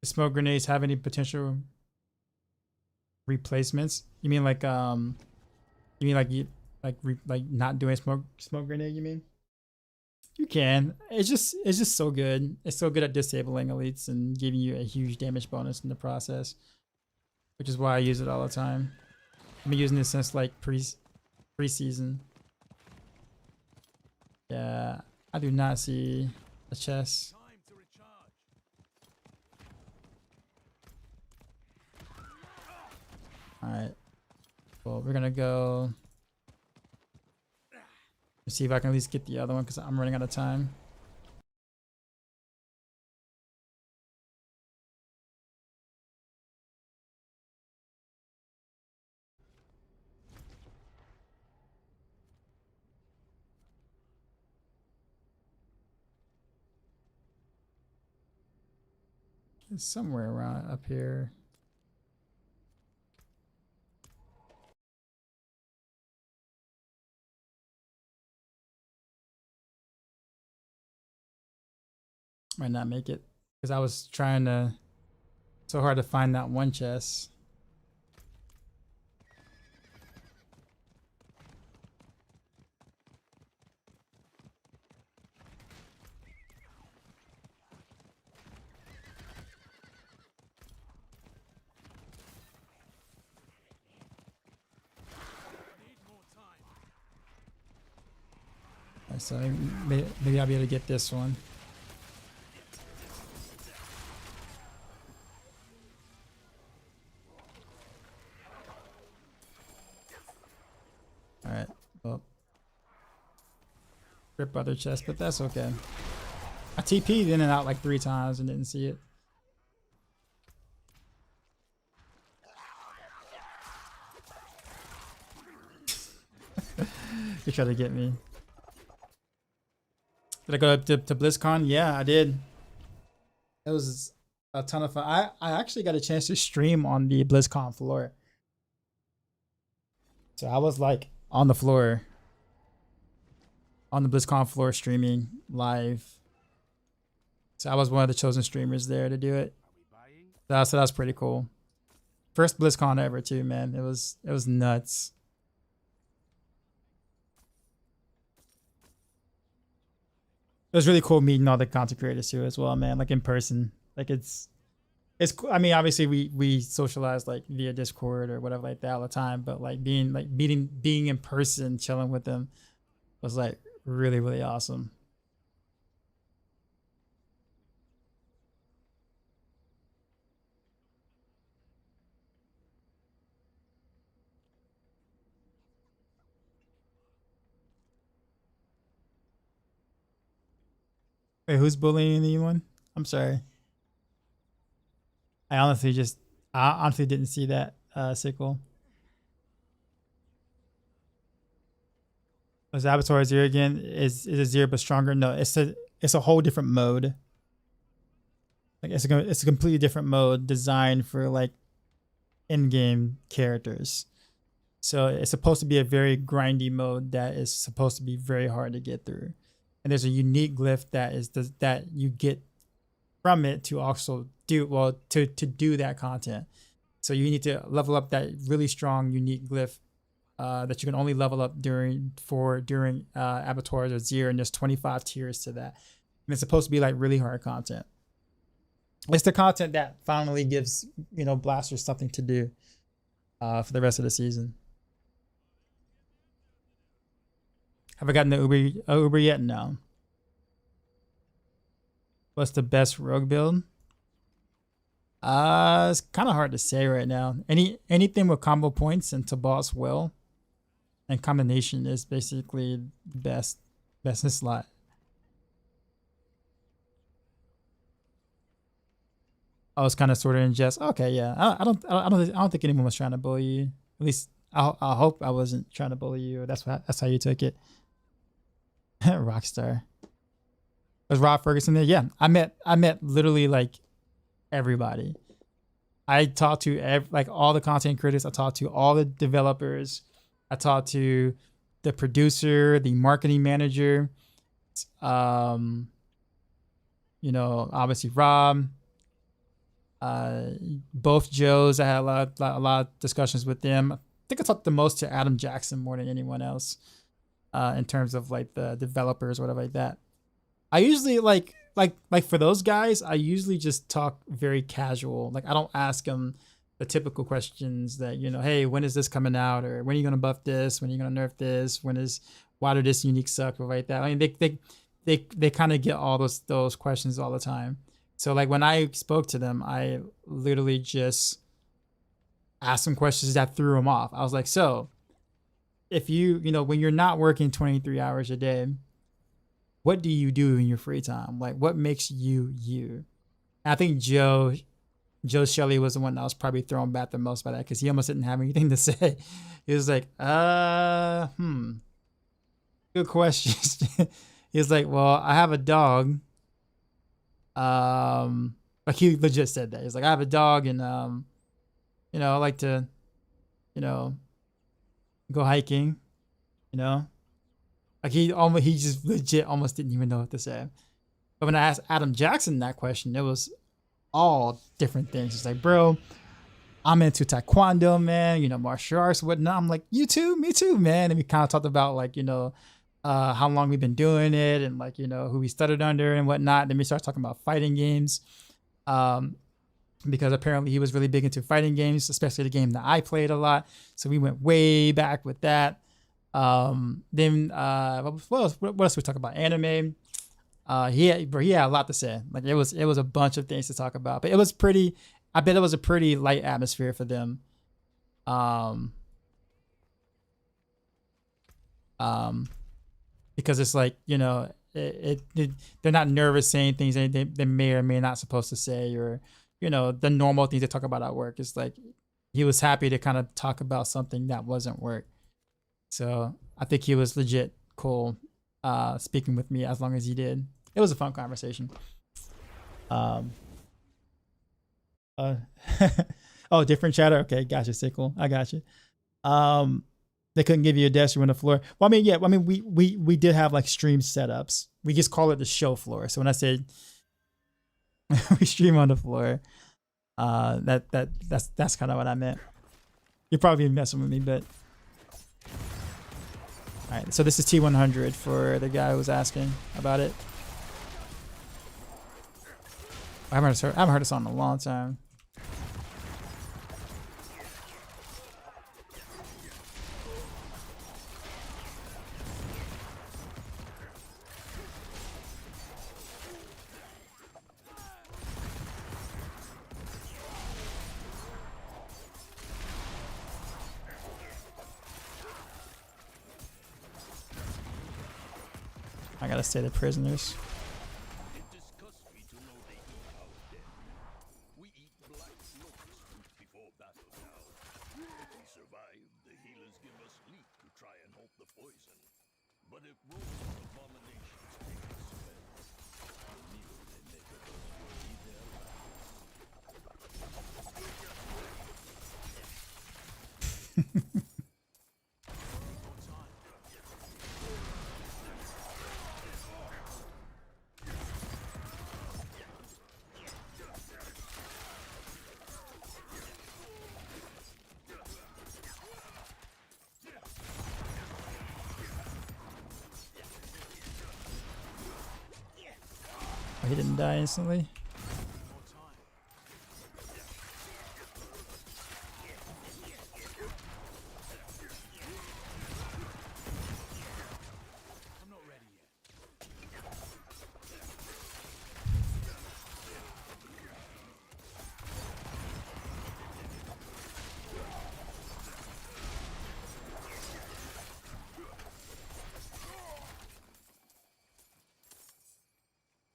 Speaker 2: Do smoke grenades have any potential replacements? You mean like like not doing smoke grenade, you mean? You can. It's just so good. It's so good at disabling elites and giving you a huge damage bonus in the process. Which is why I use it all the time. I've been using it since like preseason. Yeah, I do not see a chest.
Speaker 4: Time to recharge.
Speaker 2: Alright. Well, we're gonna go see if I can at least get the other one because I'm running out of time. It's somewhere around up here. Might not make it because I was trying to so hard to find that one chest.
Speaker 4: I need more time.
Speaker 2: So maybe I'll be able to get this one. Alright, well. Rip other chest, but that's okay. I TP'd in and out like 3 times and didn't see it. You tried to get me. Did I go to BlizzCon? Yeah, I did. It was a ton of fun. I actually got a chance to stream on the BlizzCon floor. So I was like on the floor. On the BlizzCon floor streaming live. So I was one of the chosen streamers there to do it. So that was pretty cool. First BlizzCon ever too, man. It was nuts. It was really cool meeting all the content creators too as well, man. Like in person. Like it's I mean, obviously we socialize like via Discord or whatever like that all the time, but like being in person, chilling with them was like really, really awesome. Wait, who's bullying anyone? I'm sorry. I honestly didn't see that sickle. Was Avatar Zero again? Is it Zero but stronger? No, it's a whole different mode. Like it's a completely different mode designed for like in-game characters. So it's supposed to be a very grindy mode that is supposed to be very hard to get through. And there's a unique glyph that you get from it to also do to do that content. So you need to level up that really strong unique glyph that you can only level up during Abattoirs or Zero, and there's 25 tiers to that. And it's supposed to be like really hard content. It's the content that finally gives Blasters something to do for the rest of the season. Have I gotten the Uber yet? No. What's the best rogue build? It's kind of hard to say right now. Anything with combo points and to boss will, and combination is basically the best in slot. Oh, it's kind of sort of in jest. Okay, yeah. I don't think anyone was trying to bully you. At least I hope I wasn't trying to bully you. Or that's how you took it. Rockstar. Was Rob Ferguson there? Yeah, I met literally like everybody. I talked to like all the content creators. I talked to all the developers. I talked to the producer, the marketing manager. Obviously Rob. Both Joes. I had a lot of discussions with them. I think I talked the most to Adam Jackson more than anyone else. In terms of like the developers or whatever like that. I usually like for those guys, I usually just talk very casual. Like I don't ask them the typical questions that, hey, when is this coming out? Or when are you going to buff this? When are you going to nerf this? Why did this unique suck? Or like that. I mean, they kind of get all those questions all the time. So like when I spoke to them, I literally just asked them questions that threw them off. I was like, so if when you're not working 23 hours a day, what do you do in your free time? Like, what makes you you? And I think Joe Shelley was the one that was probably thrown back the most by that because he almost didn't have anything to say. He was like, good question. He was like, well, I have a dog. Like he legit said that. He's like, I have a dog and, I like to, go hiking, like he just legit almost didn't even know what to say. But when I asked Adam Jackson that question, it was all different things. It's like, bro, I'm into taekwondo, man, martial arts, whatnot. I'm like, you too, me too, man. And we kind of talked about like, how long we've been doing it and like, who we studied under and whatnot. Then we started talking about fighting games. Because apparently he was really big into fighting games, especially the game that I played a lot. So we went way back with that. Then what else we talk about? Anime. He had a lot to say. Like it was a bunch of things to talk about. But I bet it was a pretty light atmosphere for them. Because it's like, they're not nervous saying things they may or may not supposed to say, or the normal things they talk about at work. It's like he was happy to kind of talk about something that wasn't work. So I think he was legit cool speaking with me as long as he did. It was a fun conversation. Oh, different chatter. Okay, gotcha, Sickle. I got you. They couldn't give you a desk room on the floor. Well, I mean, yeah. I mean, we did have like stream setups. We just call it the show floor. So when I said we stream on the floor, that's kind of what I meant. You're probably messing with me, but all right. So this is T100 for the guy who was asking about it. I haven't heard a song in a long time. I gotta stay the prisoners.
Speaker 6: survive, the healers give us sleep to try and halt the poison. But if Roman abominations take the spell, the meal they make of us will be their last.
Speaker 4: More time.
Speaker 2: Oh, he didn't die instantly.
Speaker 4: More time. I'm not ready yet.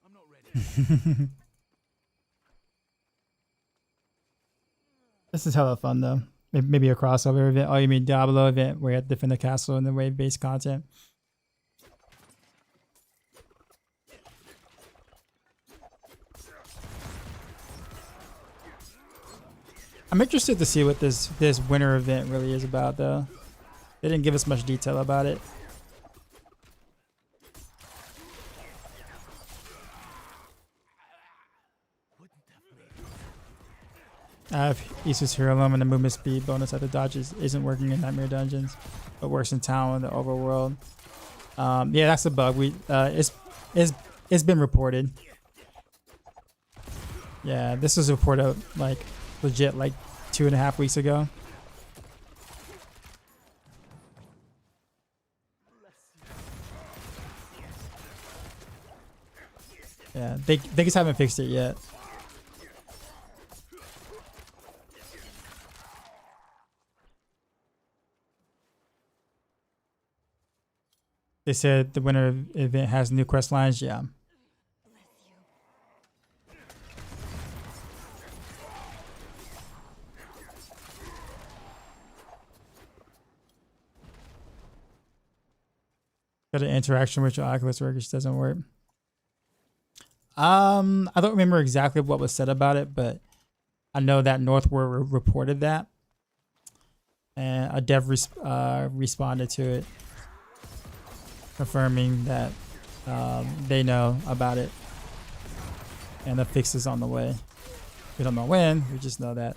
Speaker 4: I'm not ready.
Speaker 2: This is hella fun though. Maybe a crossover event. Oh, you mean Diablo event where you have to defend the castle and the wave-based content? I'm interested to see what this winter event really is about though. They didn't give us much detail about it. I have Isus Heirloom and the movement speed bonus at the dodges isn't working in Nightmare Dungeons, but works in Town in the overworld. Yeah, that's a bug. It's been reported. Yeah, this was reported like legit like 2.5 weeks ago. Yeah, they just haven't fixed it yet. They said the winter event has new quest lines. Yeah. Got an interaction with your Oculus workers doesn't work. I don't remember exactly what was said about it, but I know that Northward reported that, and a dev responded to it, confirming that they know about it and the fix is on the way. We don't know when. We just know that.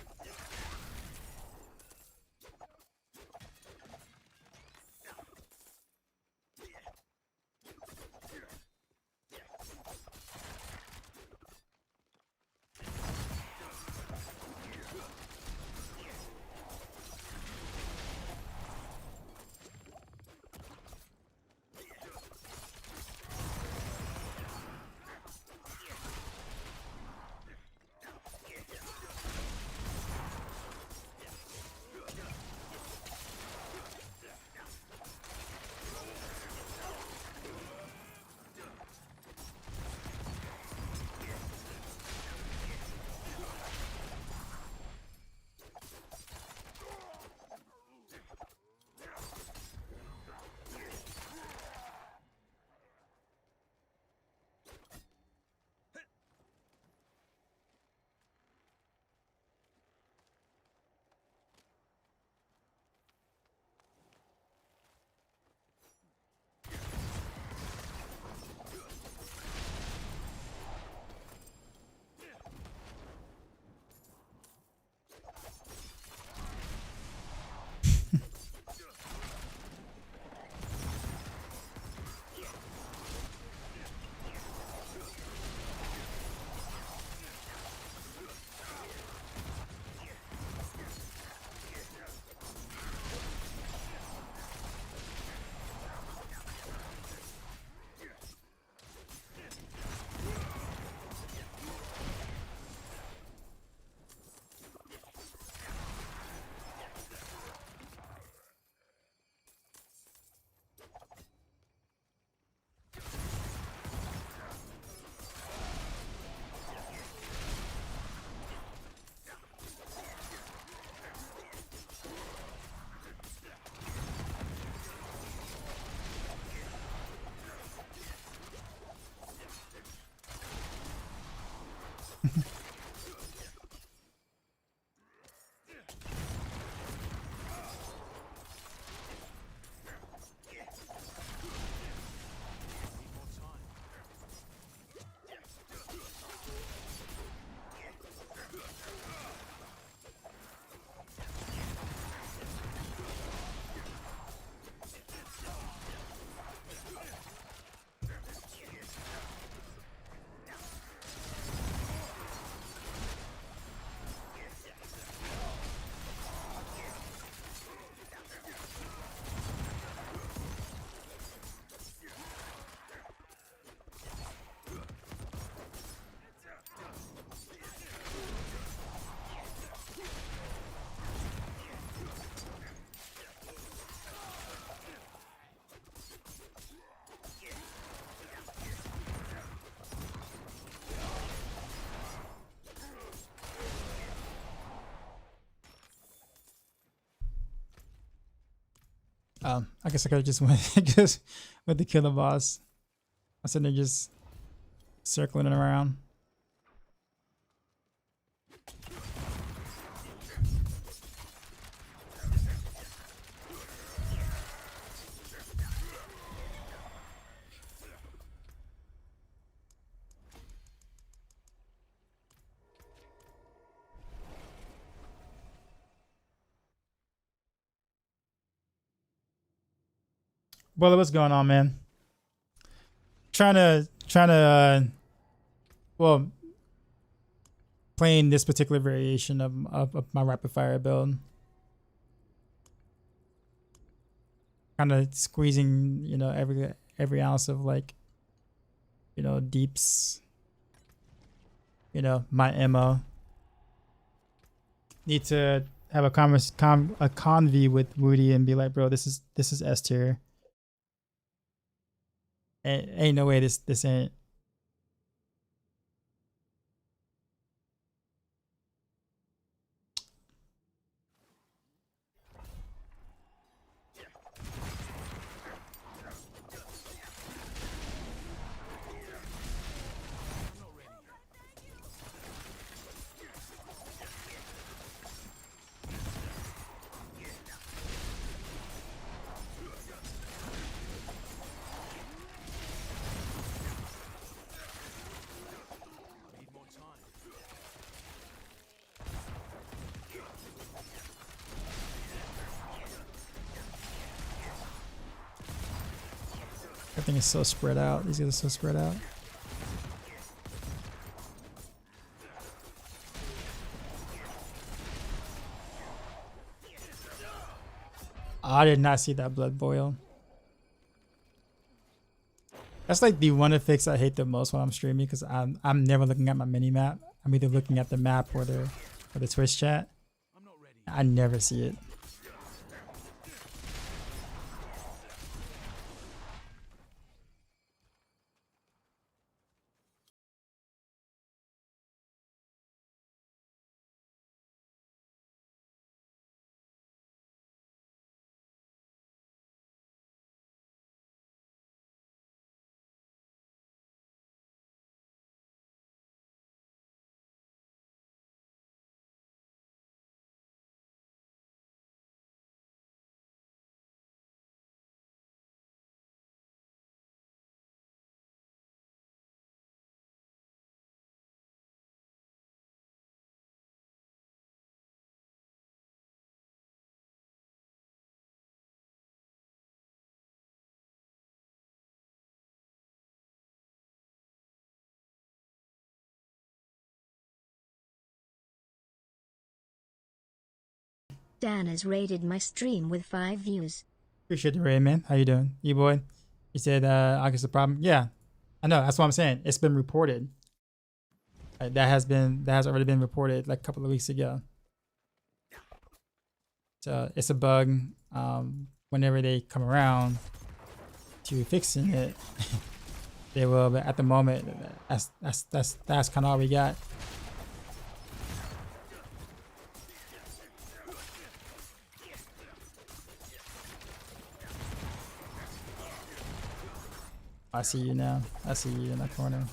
Speaker 2: I guess I could have just went to kill the boss. I was sitting there just circling it around. Brother, what's going on, man? Well, playing this particular variation of my rapid fire build. Kind of squeezing, you know, every ounce of like, you know, deeps. You know, my ammo. Need to have a conv with Woody and be like, bro, this is S tier. Ain't no way this ain't.
Speaker 4: Need more time.
Speaker 2: Everything is so spread out. These guys are so spread out. I did not see that blood boil. That's like the one fix I hate the most when I'm streaming because I'm never looking at my mini map. I'm either looking at the map or the Twitch chat.
Speaker 4: I'm not ready.
Speaker 2: I never see it.
Speaker 1: Dan has raided my stream with 5 views.
Speaker 2: Appreciate the raid, man. How you doing, E-boy? You said August the problem. Yeah, I know. That's what I'm saying. It's been reported. That has already been reported like a couple of weeks ago. So it's a bug. Whenever they come around to fixing it, they will. But at the moment, that's kind of all we got. I see you now. I see you in that corner.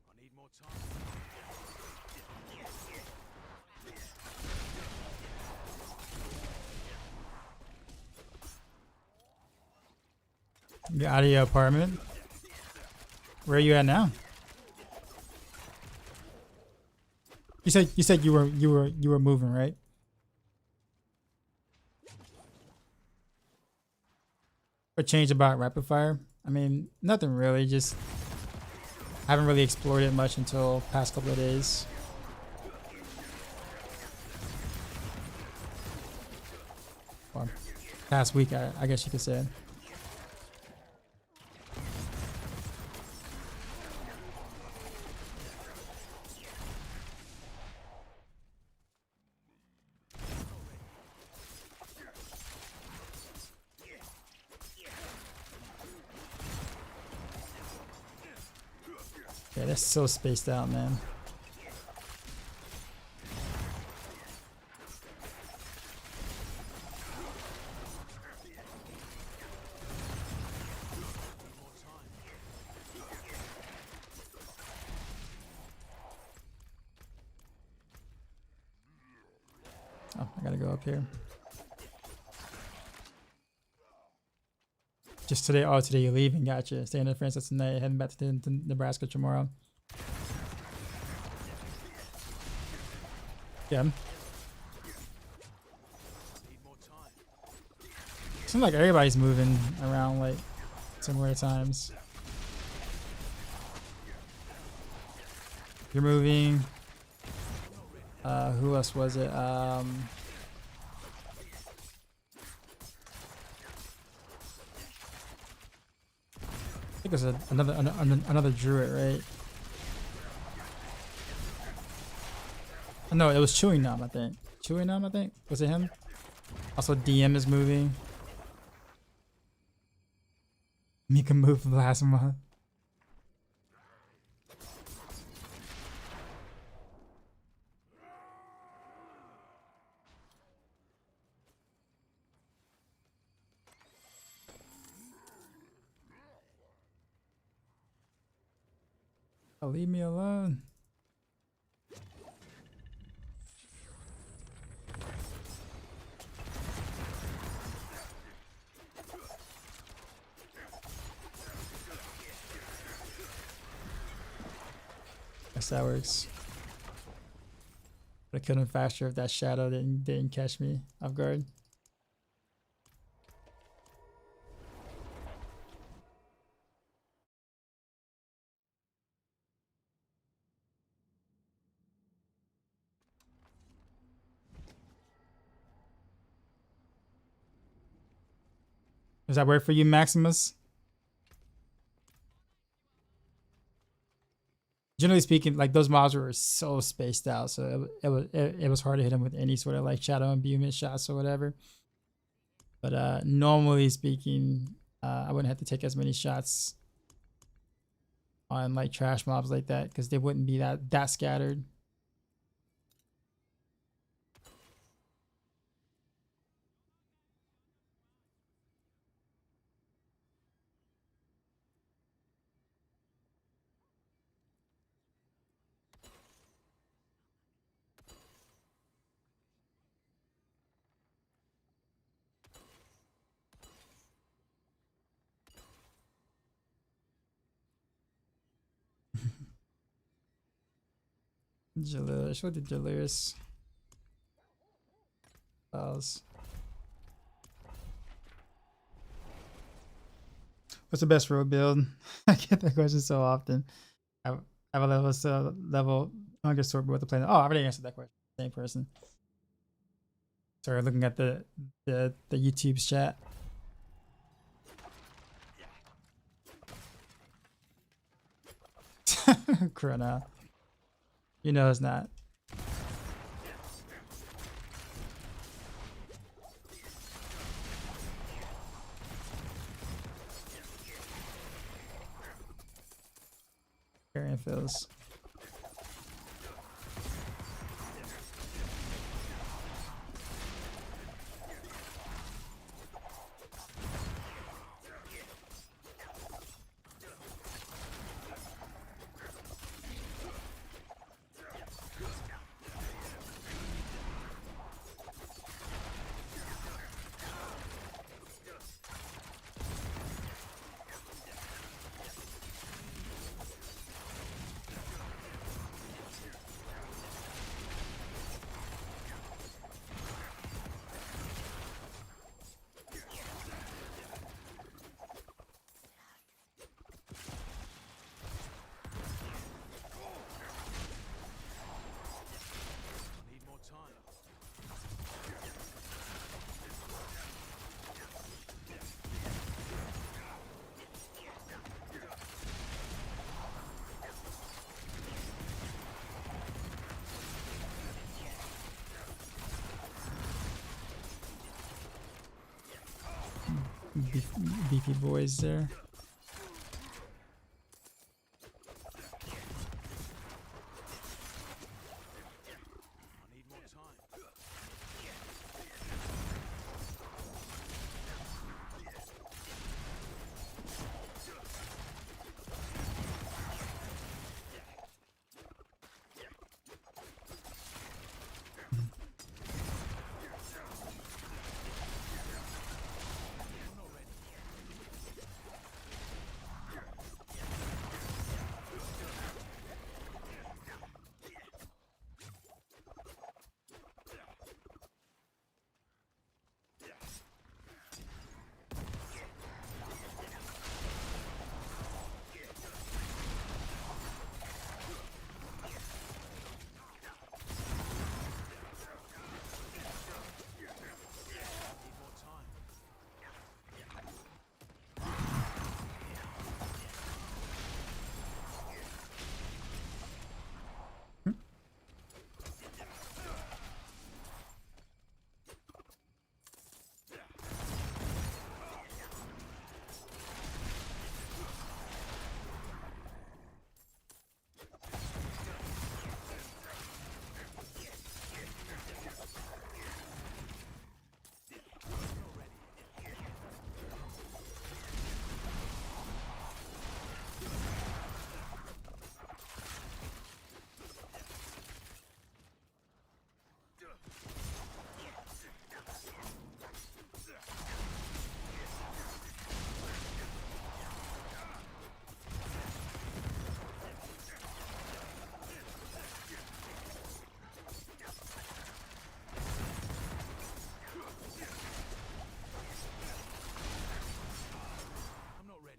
Speaker 4: I need more time.
Speaker 2: You're out of your apartment. Where are you at now? You said you were moving, right? What changed about rapid fire? I mean, nothing really. Just haven't really explored it much until past couple of days. Well, past week, I guess you could say. Yeah, they're so spaced out, man. Oh, I gotta go up here. Just today. Oh, today you're leaving. Gotcha. Staying in France tonight. Heading back to Nebraska tomorrow. Yeah. Seems like everybody's moving around like similar times. You're moving. Who else was it? I think it was another druid, right? No, it was Chewing Nom, I think. Chewing Nom, I think. Was it him? Also, DM is moving. Mika moved last month. Oh, leave me alone. Guess that works. But I killed him faster if that shadow didn't catch me off guard. Does that work for you, Maximus? Generally speaking, like those mobs were so spaced out, so it was hard to hit them with any sort of like shadow imbuement shots or whatever. But normally speaking, I wouldn't have to take as many shots on like trash mobs like that because they wouldn't be that scattered. Jalilish, what did Jalilish files? What's the best road build? I get that question so often. I have a level hunger sword with the planet. Oh, I already answered that question. Same person. Sorry, looking at the YouTube chat. Corona. You know it's not. Carrying fills. beefy boys there.
Speaker 4: I need more time. I'm not ready.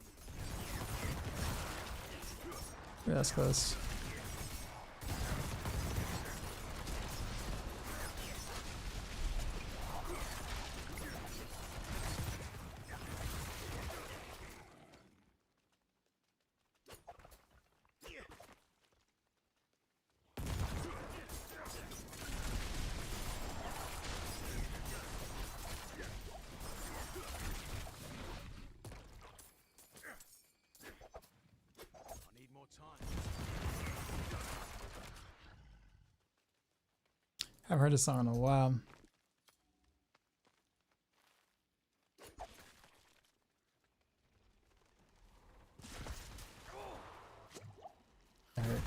Speaker 2: Yeah, that's close.
Speaker 4: I need more time.
Speaker 2: I've heard this song in a while. Alright.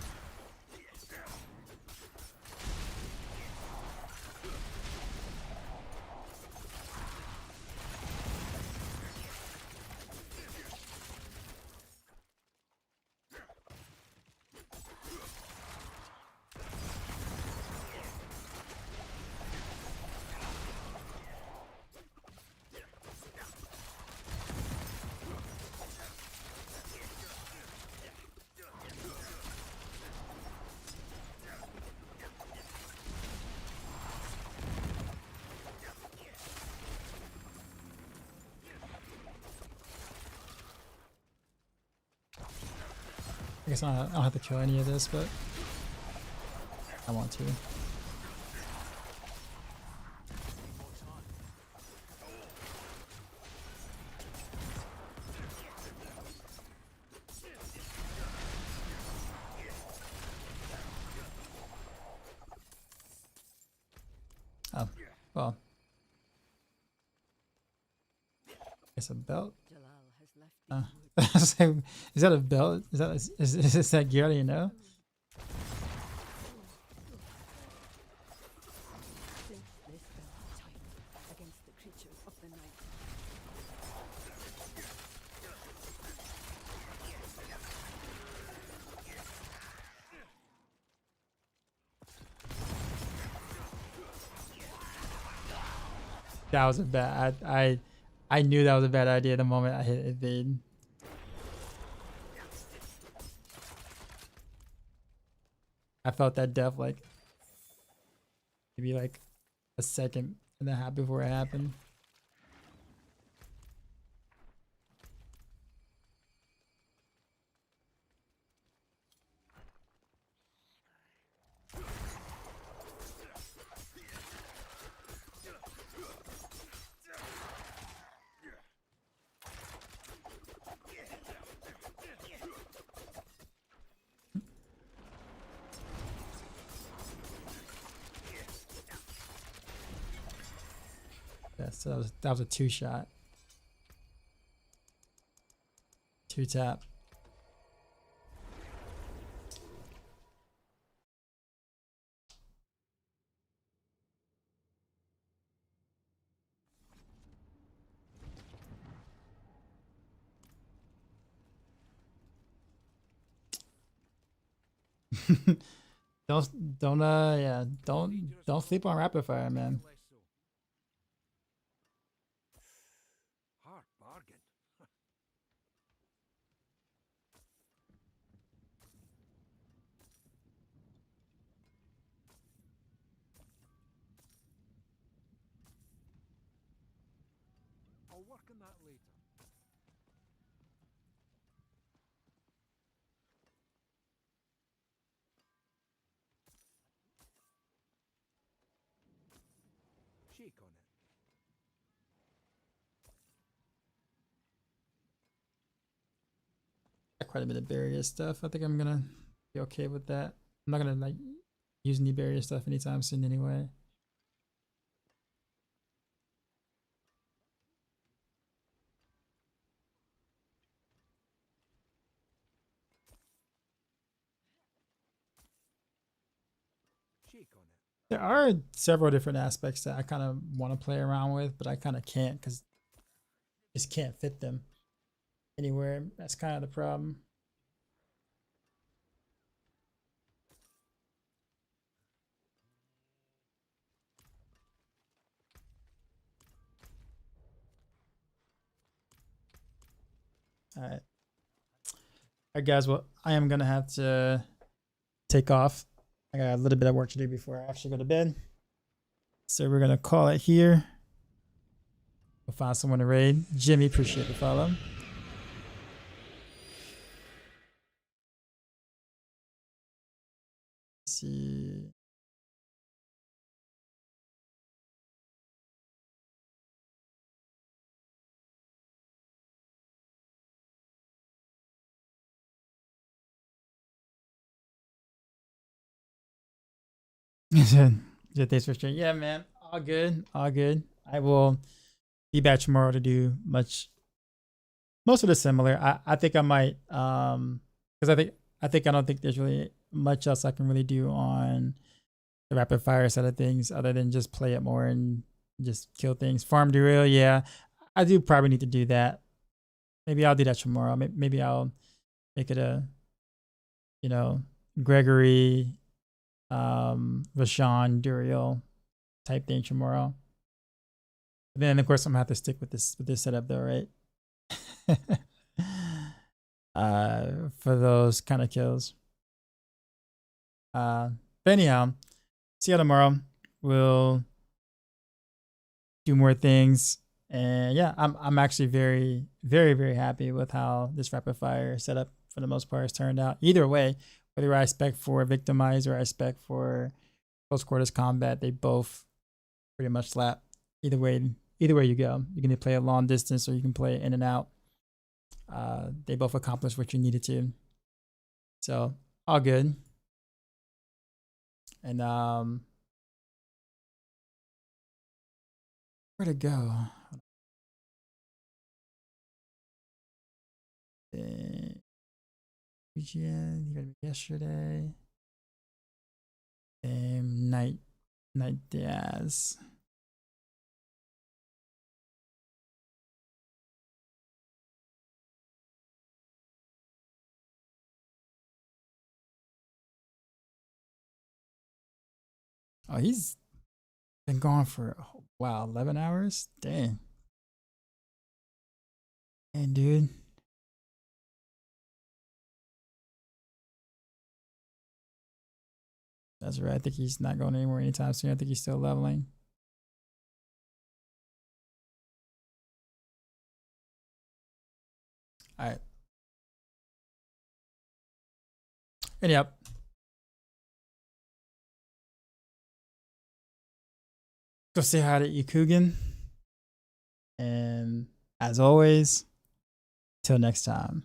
Speaker 2: I guess I don't have to kill any of this, but I want to. Oh, well. It's a belt. I was like, is that a belt? Is that gear? You know? That was a bad. I knew that was a bad idea the moment I hit evade. I felt that death like maybe like a second and a half before it happened. Yeah, so that was a 2-shot. 2-tap. don't sleep on rapid fire, man.
Speaker 6: Hard bargain. I'll work on that later. Shake on it.
Speaker 2: Got quite a bit of barrier stuff. I think I'm gonna be okay with that. I'm not gonna like use any barrier stuff anytime soon anyway.
Speaker 6: Shake on it.
Speaker 2: There are several different aspects that I kind of want to play around with, but I kind of can't because just can't fit them anywhere. That's kind of the problem. All right. All right, guys. Well, I am going to have to take off. I got a little bit of work to do before I actually go to bed. So we're going to call it here. We'll find someone to raid. Jimmy, appreciate the follow. Let's see. Yeah, thanks for sharing. Yeah, man. All good. All good. I will be back tomorrow to do most of the similar. I think I might because I don't think there's really much else I can really do on the rapid fire side of things other than just play it more and just kill things. Farm derail, yeah. I do probably need to do that. Maybe I'll do that tomorrow. Maybe I'll make it a Gregory Rashawn Duriel type thing tomorrow. But then of course I'm gonna have to stick with this setup though, right? For those kind of kills. But anyhow, see you tomorrow. We'll do more things. And yeah, I'm actually very, very, very happy with how this rapid fire setup for the most part has turned out. Either way, whether I spec for victimize or I spec for close quarters combat, they both pretty much slap. Either way you go. You can play a long distance or you can play in and out. They both accomplished what you needed to. So all good. And where'd it go? Yesterday. Night Daz. Oh, he's been gone for 11 hours. Dang. And dude. That's right. I think he's not going anywhere anytime soon. I think he's still leveling. All right. And yep. Go say hi to Ikugan. And as always, till next time.